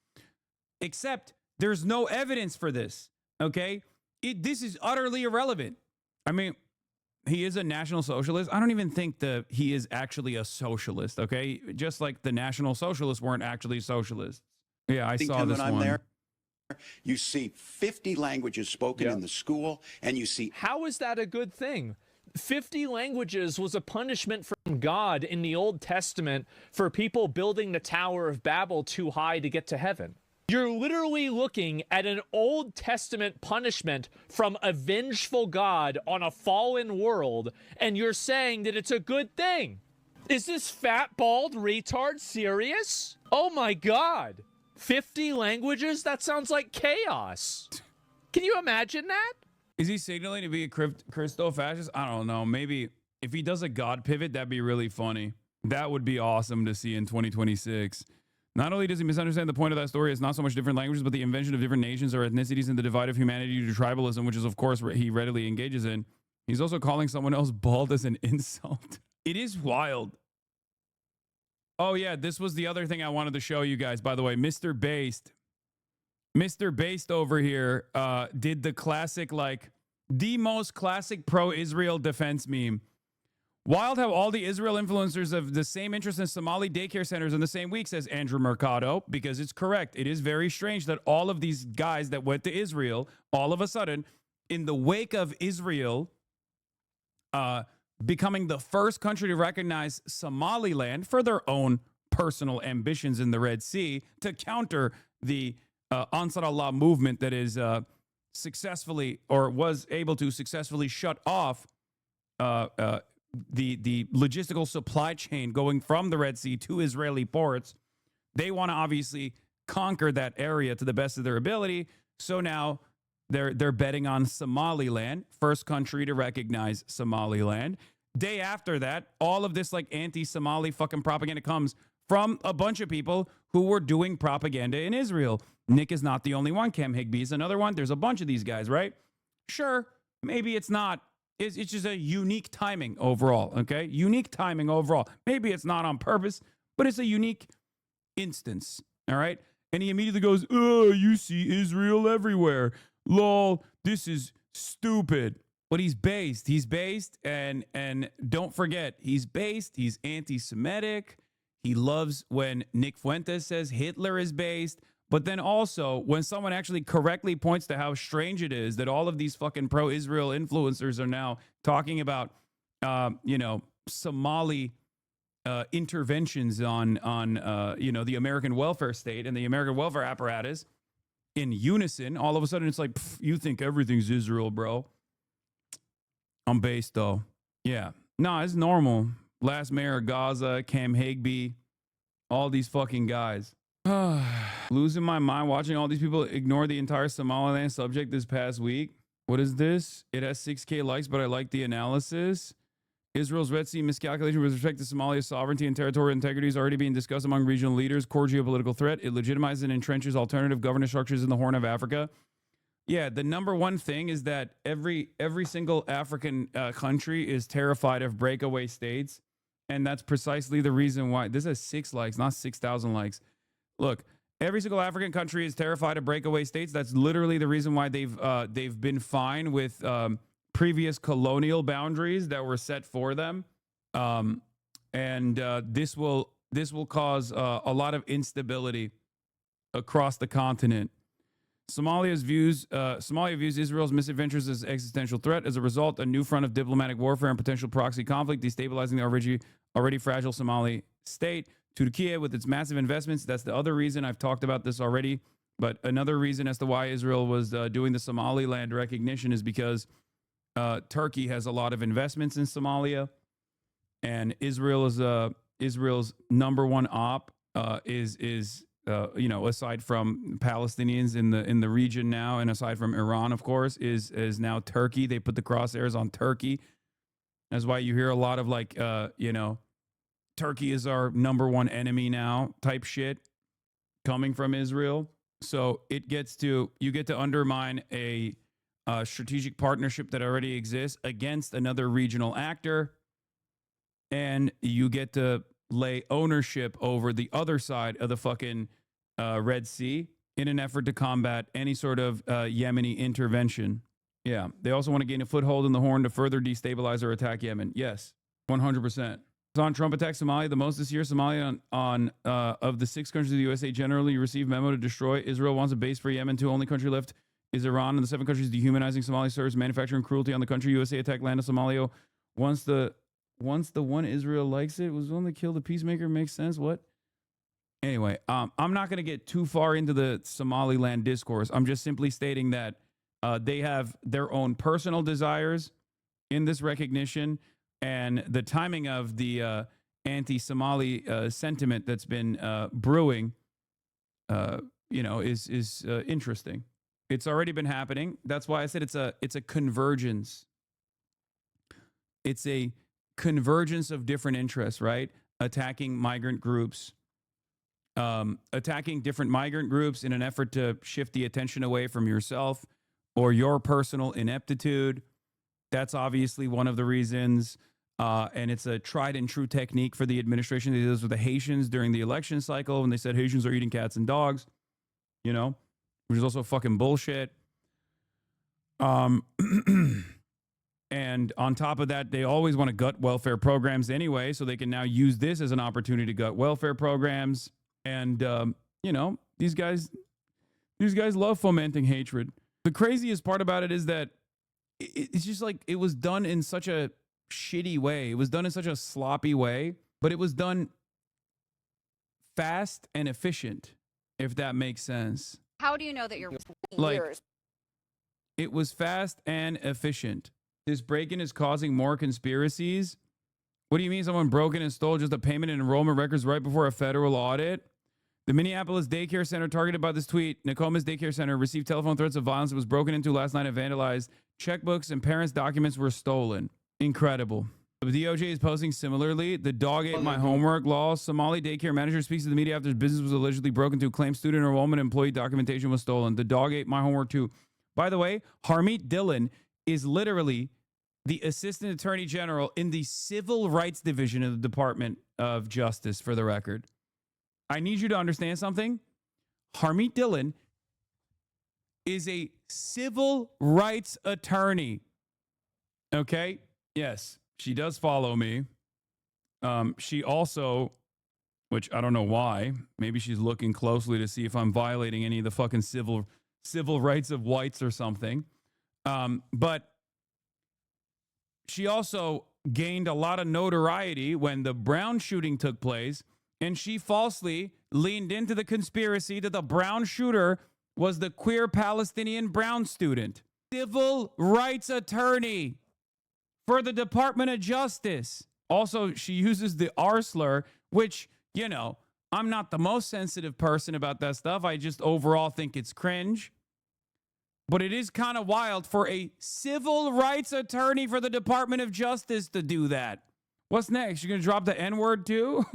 Except there's no evidence for this, okay? This is utterly irrelevant. I mean, he is a National Socialist. I don't even think that he is actually a socialist, okay? Just like the National Socialists weren't actually socialists. Yeah, I saw this one. There, you see 50 languages spoken in the school, and you see... How is that a good thing? 50 languages was a punishment from God in the Old Testament for people building the Tower of Babel too high to get to heaven. You're literally looking at an Old Testament punishment from a vengeful God on a fallen world, and you're saying that it's a good thing. Is this fat, bald retard serious? Oh my God. 50 languages? That sounds like chaos. Can you imagine that? Is he signaling to be a Christo-fascist? I don't know. Maybe if he does a God pivot, that'd be really funny. That would be awesome to see in 2026. Not only does he misunderstand the point of that story, it's not so much different languages, but the invention of different nations or ethnicities and the divide of humanity due to tribalism, which is, of course, he readily engages in. He's also calling someone else bald as an insult. It is wild. Oh, yeah, this was the other thing I wanted to show you guys, by the way. Mr. Based over here did the classic, like, the most classic pro-Israel defense meme. Wild how all the Israel influencers have the same interest in Somali daycare centers in the same week, says Andrew Mercado, because it's correct. It is very strange that all of these guys that went to Israel, all of a sudden, in the wake of Israel becoming the first country to recognize Somaliland for their own personal ambitions in the Red Sea to counter the Ansar Allah movement that is successfully, or was able to successfully shut off the logistical supply chain going from the Red Sea to Israeli ports. They want to obviously conquer that area to the best of their ability. So now they're betting on Somaliland, first country to recognize Somaliland. Day after that, all of this like anti-Somali fucking propaganda comes from a bunch of people who were doing propaganda in Israel. Nick is not the only one. Cam Higby is another one. There's a bunch of these guys, right? Sure, maybe it's not. It's just a unique timing overall, okay? Unique timing overall. Maybe it's not on purpose, but it's a unique instance, all right? And he immediately goes, oh, you see Israel everywhere. Lol, this is stupid. But he's based, and don't forget, he's based, he's anti-Semitic. He loves when Nick Fuentes says Hitler is based. But then also, when someone actually correctly points to how strange it is that all of these fucking pro-Israel influencers are now talking about, Somali interventions on the American welfare state and the American welfare apparatus in unison, all of a sudden it's like, you think everything's Israel, bro. I'm based, though. Yeah. No, it's normal. Last mayor of Gaza, Cam Higby, all these fucking guys. Losing my mind watching all these people ignore the entire Somaliland subject this past week. What is this? It has 6K likes, but I like the analysis. Israel's Red Sea miscalculation with respect to Somalia's sovereignty and territorial integrity is already being discussed among regional leaders. Core geopolitical threat. It legitimizes and entrenches alternative governance structures in the Horn of Africa. Yeah, the number one thing is that every single African country is terrified of breakaway states, and that's precisely the reason why. This has 6 likes, not 6,000 likes. Look, every single African country is terrified of breakaway states. That's literally the reason why they've been fine with previous colonial boundaries that were set for them, and this will cause a lot of instability across the continent. Somalia views Israel's misadventures as existential threat. As a result, a new front of diplomatic warfare and potential proxy conflict, destabilizing the already fragile Somali state. Turkey, with its massive investments, that's the other reason. I've talked about this already, but another reason as to why Israel was doing the Somaliland recognition is because Turkey has a lot of investments in Somalia, and Israel's number one op is aside from Palestinians in the region now, and aside from Iran, of course, is now Turkey. They put the crosshairs on Turkey. That's why you hear a lot of Turkey is our number one enemy now type shit coming from Israel. So you get to undermine a strategic partnership that already exists against another regional actor, and you get to lay ownership over the other side of the fucking Red Sea in an effort to combat any sort of Yemeni intervention. Yeah, they also want to gain a foothold in the Horn to further destabilize or attack Yemen. Yes, 100%. On Trump attacks Somalia the most this year. Somalia of the 6 countries of the USA generally received memo to destroy. Israel wants a base for Yemen too. Only country left is Iran, and the 7 countries dehumanizing Somali serves manufacturing cruelty on the country. USA attacked land of Somalia. Once the one Israel likes it was only kill the peacemaker. Makes sense. What? Anyway, I'm not going to get too far into the Somaliland discourse. I'm just simply stating that they have their own personal desires in this recognition. And the timing of the anti-Somali sentiment that's been brewing, is interesting. It's already been happening. That's why I said it's a convergence. It's a convergence of different interests, right? Attacking migrant groups, attacking different migrant groups in an effort to shift the attention away from yourself or your personal ineptitude. That's obviously one of the reasons. And it's a tried and true technique for the administration. They did this with the Haitians during the election cycle when they said Haitians are eating cats and dogs, which is also fucking bullshit. And on top of that, they always want to gut welfare programs anyway, so they can now use this as an opportunity to gut welfare programs. And, these guys love fomenting hatred. The craziest part about it is that it's just like it was done in such a shitty way. It was done in such a sloppy way, but it was done fast and efficient, if that makes sense. How do you know that you're years? It was fast and efficient. This break-in is causing more conspiracies. What do you mean someone broke in and stole just the payment and enrollment records right before a federal audit? The Minneapolis daycare center targeted by this tweet, Nokomis Daycare Center, received telephone threats of violence. It was broken into last night and vandalized. Checkbooks and parents' documents were stolen. Incredible. The DOJ is posting similarly. The dog ate my homework law. Somali daycare manager speaks to the media after his business was allegedly broken into. Claims student enrollment and employee documentation was stolen. The dog ate my homework too. By the way, Harmeet Dillon is literally the assistant attorney general in the civil rights division of the Department of Justice, for the record. I need you to understand something. Harmeet Dillon is a civil rights attorney. Okay? Yes, she does follow me. She also, which I don't know why, maybe she's looking closely to see if I'm violating any of the fucking civil rights of whites or something. But she also gained a lot of notoriety when the Brown shooting took place, and she falsely leaned into the conspiracy that the Brown shooter was the queer Palestinian Brown student. Civil rights attorney for the Department of Justice. Also, she uses the R slur, which, I'm not the most sensitive person about that stuff. I just overall think it's cringe. But it is kind of wild for a civil rights attorney for the Department of Justice to do that. What's next? You're going to drop the N-word too?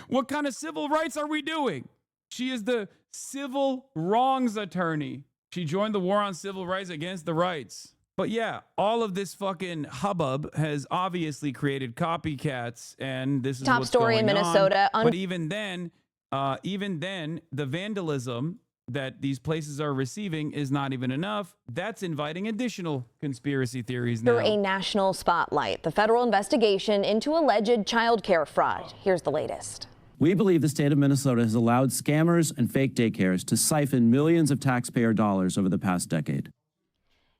What kind of civil rights are we doing? She is the civil wrongs attorney. She joined the war on civil rights against the rights. But yeah, all of this fucking hubbub has obviously created copycats, and this is Top what's story in going Minnesota. on. But even then, the vandalism that these places are receiving is not even enough. That's inviting additional conspiracy theories now. Under a national spotlight, the federal investigation into alleged child care fraud. Here's the latest. We believe the state of Minnesota has allowed scammers and fake daycares to siphon millions of taxpayer dollars over the past decade.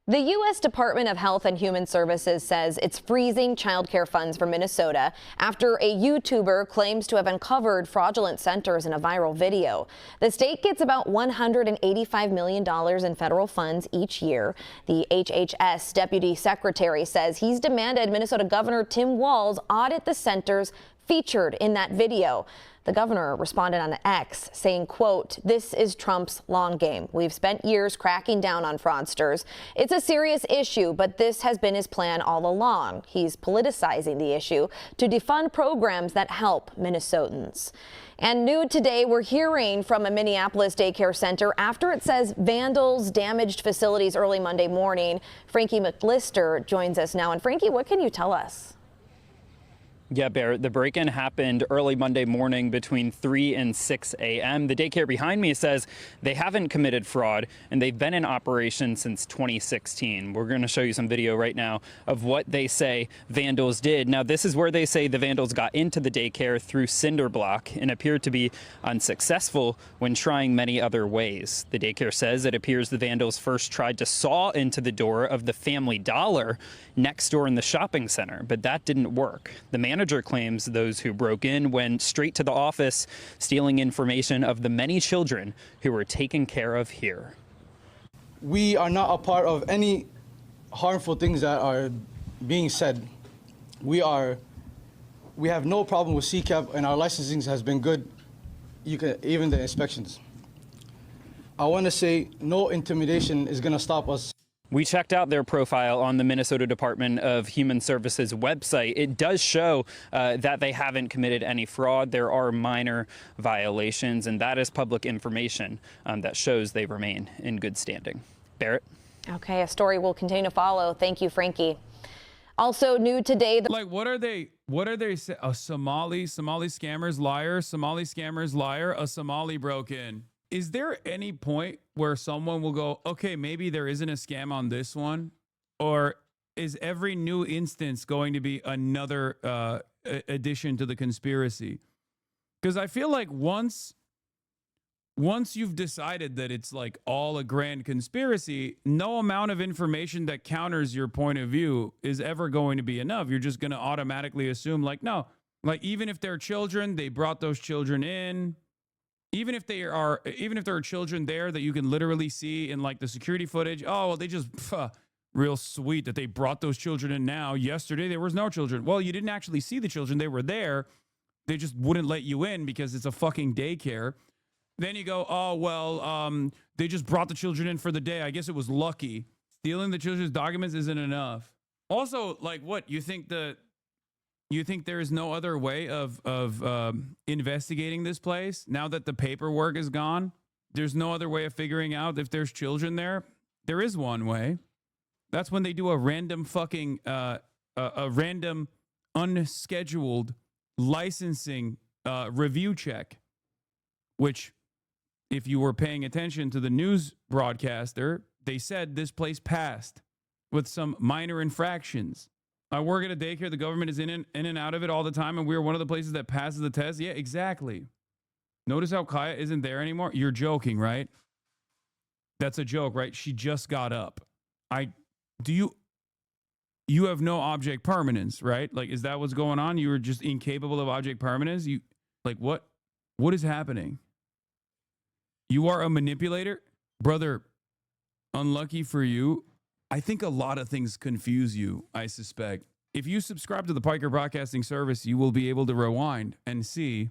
The U.S. Department of Health and Human Services says it's freezing child care funds for Minnesota after a YouTuber claims to have uncovered fraudulent centers in a viral video. The state gets about $185 million in federal funds each year. The HHS deputy secretary says he's demanded Minnesota Governor Tim Walz audit the centers featured in that video. The governor responded on X saying, quote, "This is Trump's long game. We've spent years cracking down on fraudsters. It's a serious issue, but this has been his plan all along. He's politicizing the issue to defund programs that help Minnesotans." And new today, we're hearing from a Minneapolis daycare center after it says vandals damaged facilities early Monday morning. Frankie McLister joins us now. And Frankie, what can you tell us? Yeah, Barrett, the break-in happened early Monday morning between 3 and 6 a.m. The daycare behind me says they haven't committed fraud, and they've been in operation since 2016. We're going to show you some video right now of what they say vandals did. Now, this is where they say the vandals got into the daycare through cinder block and appeared to be unsuccessful when trying many other ways. The daycare says it appears the vandals first tried to saw into the door of the Family Dollar next door in the shopping center, but that didn't work. The manager claims those who broke in went straight to the office, stealing information of the many children who were taken care of here. We are not a part of any harmful things that are being said. We have no problem with CCAP, and our licensing has been good, even the inspections. I want to say no intimidation is going to stop us. We checked out their profile on the Minnesota Department of Human Services website. It does show that they haven't committed any fraud. There are minor violations, and that is public information that shows they remain in good standing. Barrett? Okay, a story we'll continue to follow. Thank you, Frankie. Also new today. Like, what are they? A Somali scammers liar, Somali scammers liar, a Somali broke in. Is there any point where someone will go, okay, maybe there isn't a scam on this one? Or is every new instance going to be another addition to the conspiracy? Because I feel like once you've decided that it's like all a grand conspiracy, no amount of information that counters your point of view is ever going to be enough. You're just going to automatically assume like, no, like even if they're children, they brought those children in. Even if there are children there that you can literally see in like the security footage, oh, well, they just, real sweet that they brought those children in now. Yesterday, there was no children. Well, you didn't actually see the children. They were there. They just wouldn't let you in because it's a fucking daycare. Then you go, oh, well, they just brought the children in for the day. I guess it was lucky. Stealing the children's documents isn't enough. Also, like, what, you think there is no other way of investigating this place now that the paperwork is gone? There's no other way of figuring out if there's children there? There is one way. That's when they do a random fucking, a random unscheduled licensing review check, which if you were paying attention to the news broadcaster, they said this place passed with some minor infractions. I work at a daycare. The government is in and out of it all the time, and we're one of the places that passes the test. Yeah, exactly. Notice how Kaya isn't there anymore? You're joking, right? That's a joke, right? She just got up. You have no object permanence, right? Like, is that what's going on? You were just incapable of object permanence? What is happening? You are a manipulator? Brother, unlucky for you. I think a lot of things confuse you, I suspect. If you subscribe to the Piker Broadcasting Service, you will be able to rewind and see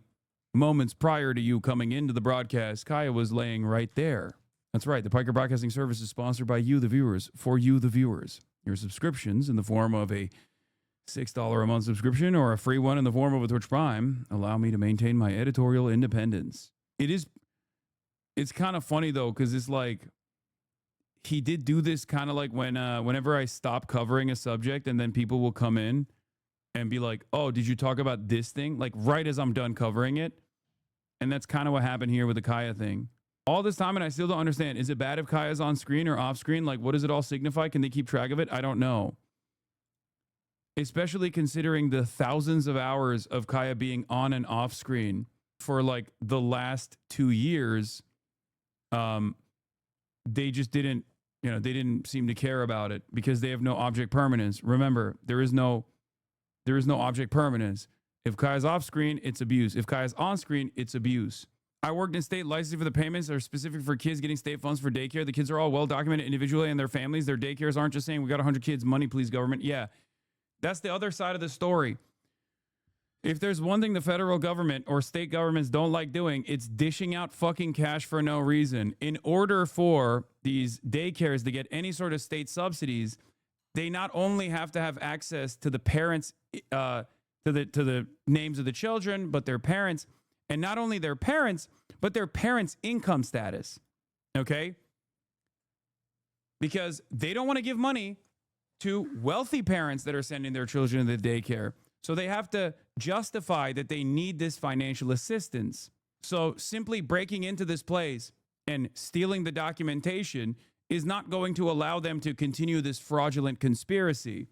moments prior to you coming into the broadcast, Kaya was laying right there. That's right. The Piker Broadcasting Service is sponsored by you, the viewers, for you, the viewers. Your subscriptions in the form of a $6 a month subscription or a free one in the form of a Twitch Prime allow me to maintain my editorial independence. It's kind of funny, though, because it's like, he did do this kind of like when whenever I stop covering a subject and then people will come in and be like, oh, did you talk about this thing? Like right as I'm done covering it. And that's kind of what happened here with the Kaya thing. All this time, and I still don't understand. Is it bad if Kaya's on screen or off screen? Like, what does it all signify? Can they keep track of it? I don't know. Especially considering the thousands of hours of Kaya being on and off screen for like the last 2 years. They just didn't, they didn't seem to care about it because they have no object permanence. Remember, there is no object permanence. If Kaya's off screen, it's abuse. If Kaya's on screen, it's abuse. I worked in state licensing for the payments that are specific for kids getting state funds for daycare. The kids are all well documented individually and their families. Their daycares aren't just saying, we got 100 kids, money please government. Yeah, that's the other side of the story. If there's one thing the federal government or state governments don't like doing, it's dishing out fucking cash for no reason. In order for these daycares to get any sort of state subsidies, they not only have to have access to the parents, to the names of the children, but their parents, and not only their parents, but their parents' income status. Okay? Because they don't want to give money to wealthy parents that are sending their children to the daycare. So they have to justify that they need this financial assistance. So simply breaking into this place and stealing the documentation is not going to allow them to continue this fraudulent conspiracy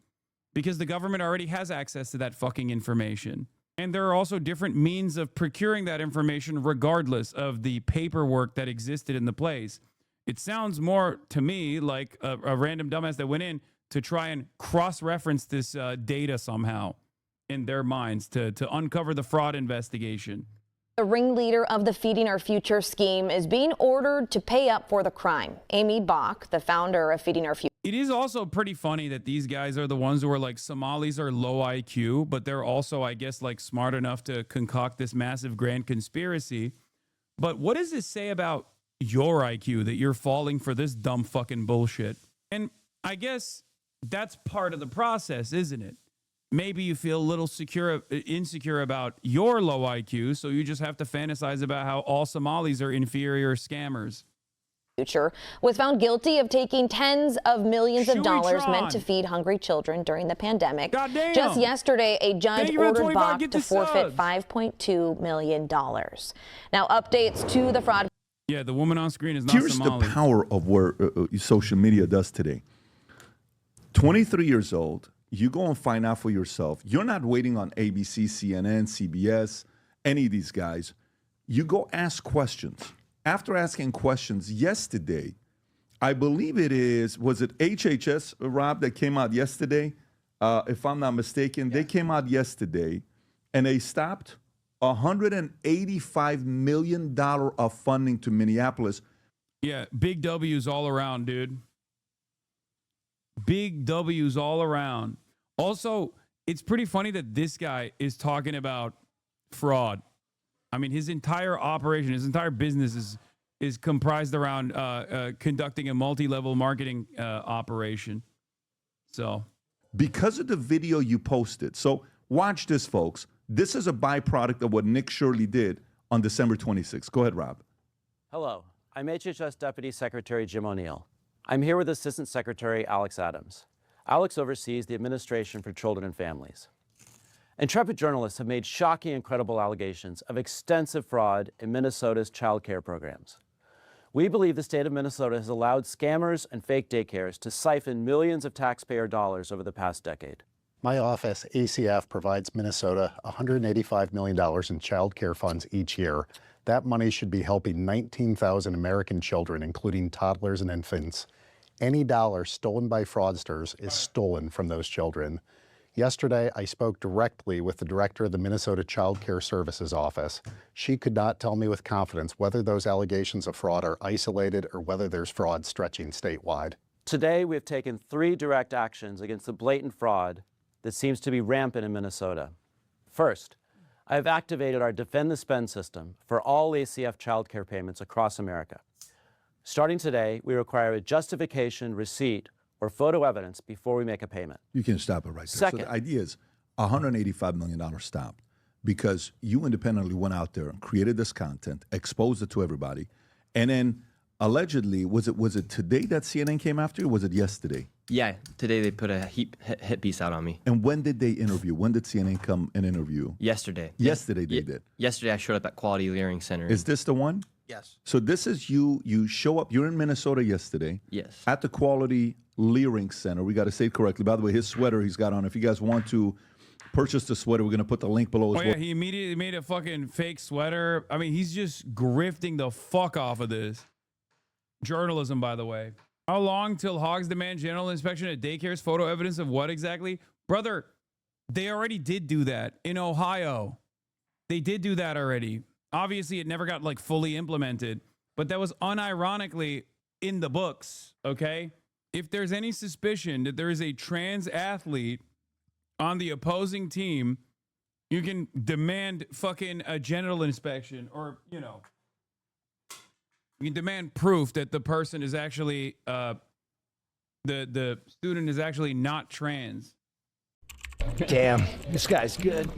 because the government already has access to that fucking information. And there are also different means of procuring that information regardless of the paperwork that existed in the place. It sounds more to me like a random dumbass that went in to try and cross-reference this data somehow in their minds to uncover the fraud investigation. The ringleader of the Feeding Our Future scheme is being ordered to pay up for the crime. Amy Bach, the founder of Feeding Our Future. It is also pretty funny that these guys are the ones who are like, Somalis are low IQ, but they're also, I guess, like smart enough to concoct this massive grand conspiracy. But what does this say about your IQ that you're falling for this dumb fucking bullshit? And I guess that's part of the process, isn't it? Maybe you feel a little insecure about your low IQ, so you just have to fantasize about how all Somalis are inferior scammers. Was found guilty of taking tens of millions of dollars meant to feed hungry children during the pandemic. Goddamn. Just yesterday, a judge ordered Bach to forfeit $5.2 million. Now, updates to the fraud. Yeah, the woman on screen is not Here's Somali. the power of what social media does today. 23 years old. You go and find out for yourself. You're not waiting on ABC, CNN, CBS, any of these guys. You go ask questions. After asking questions yesterday, I believe was it HHS, Rob, that came out yesterday? If I'm not mistaken, they came out yesterday and they stopped $185 million of funding to Minneapolis. Yeah, big W's all around, dude. Big W's all around. Also, it's pretty funny that this guy is talking about fraud. I mean, his entire operation, his entire business is comprised around conducting a multi-level marketing operation. So, because of the video you posted. So watch this, folks. This is a byproduct of what Nick Shirley did on December 26th. Go ahead, Rob. Hello, I'm HHS Deputy Secretary Jim O'Neill. I'm here with Assistant Secretary Alex Adams. Alex oversees the Administration for Children and Families. Intrepid journalists have made shocking and credible allegations of extensive fraud in Minnesota's child care programs. We believe the state of Minnesota has allowed scammers and fake daycares to siphon millions of taxpayer dollars over the past decade. My office, ACF, provides Minnesota $185 million in child care funds each year. That money should be helping 19,000 American children, including toddlers and infants. Any dollar stolen by fraudsters is stolen from those children. Yesterday, I spoke directly with the director of the Minnesota Child Care Services Office. She could not tell me with confidence whether those allegations of fraud are isolated or whether there's fraud stretching statewide. Today, we have taken 3 direct actions against the blatant fraud that seems to be rampant in Minnesota. First, I have activated our Defend the Spend system for all ACF child care payments across America. Starting today, we require a justification, receipt, or photo evidence before we make a payment. You can stop it right there. Second. So the idea is $185 million stopped because you independently went out there and created this content, exposed it to everybody, and then allegedly, was it today that CNN came after you, or was it yesterday? Yeah, today they put a hit piece out on me. And when did they interview? When did CNN come and interview? Yesterday. Yesterday they did. Yesterday I showed up at Quality Hearing Center. Is this the one? Yes. So this is you. You show up. You're in Minnesota yesterday. Yes. At the Quality Hearing Center. We got to say it correctly. By the way, his sweater he's got on. If you guys want to purchase the sweater, we're going to put the link below as Oh, well. yeah, he immediately made a fucking fake sweater. I mean, he's just grifting the fuck off of this. Journalism, by the way. How long till hogs demand general inspection at daycares? Photo evidence of what exactly? Brother, they already did do that in Ohio. They did do that already. Obviously, it never got like fully implemented, but that was unironically in the books, okay? If there's any suspicion that there is a trans athlete on the opposing team, you can demand fucking a genital inspection, or, you know, you can demand proof that the person is actually, the student is actually not trans. Damn, this guy's good.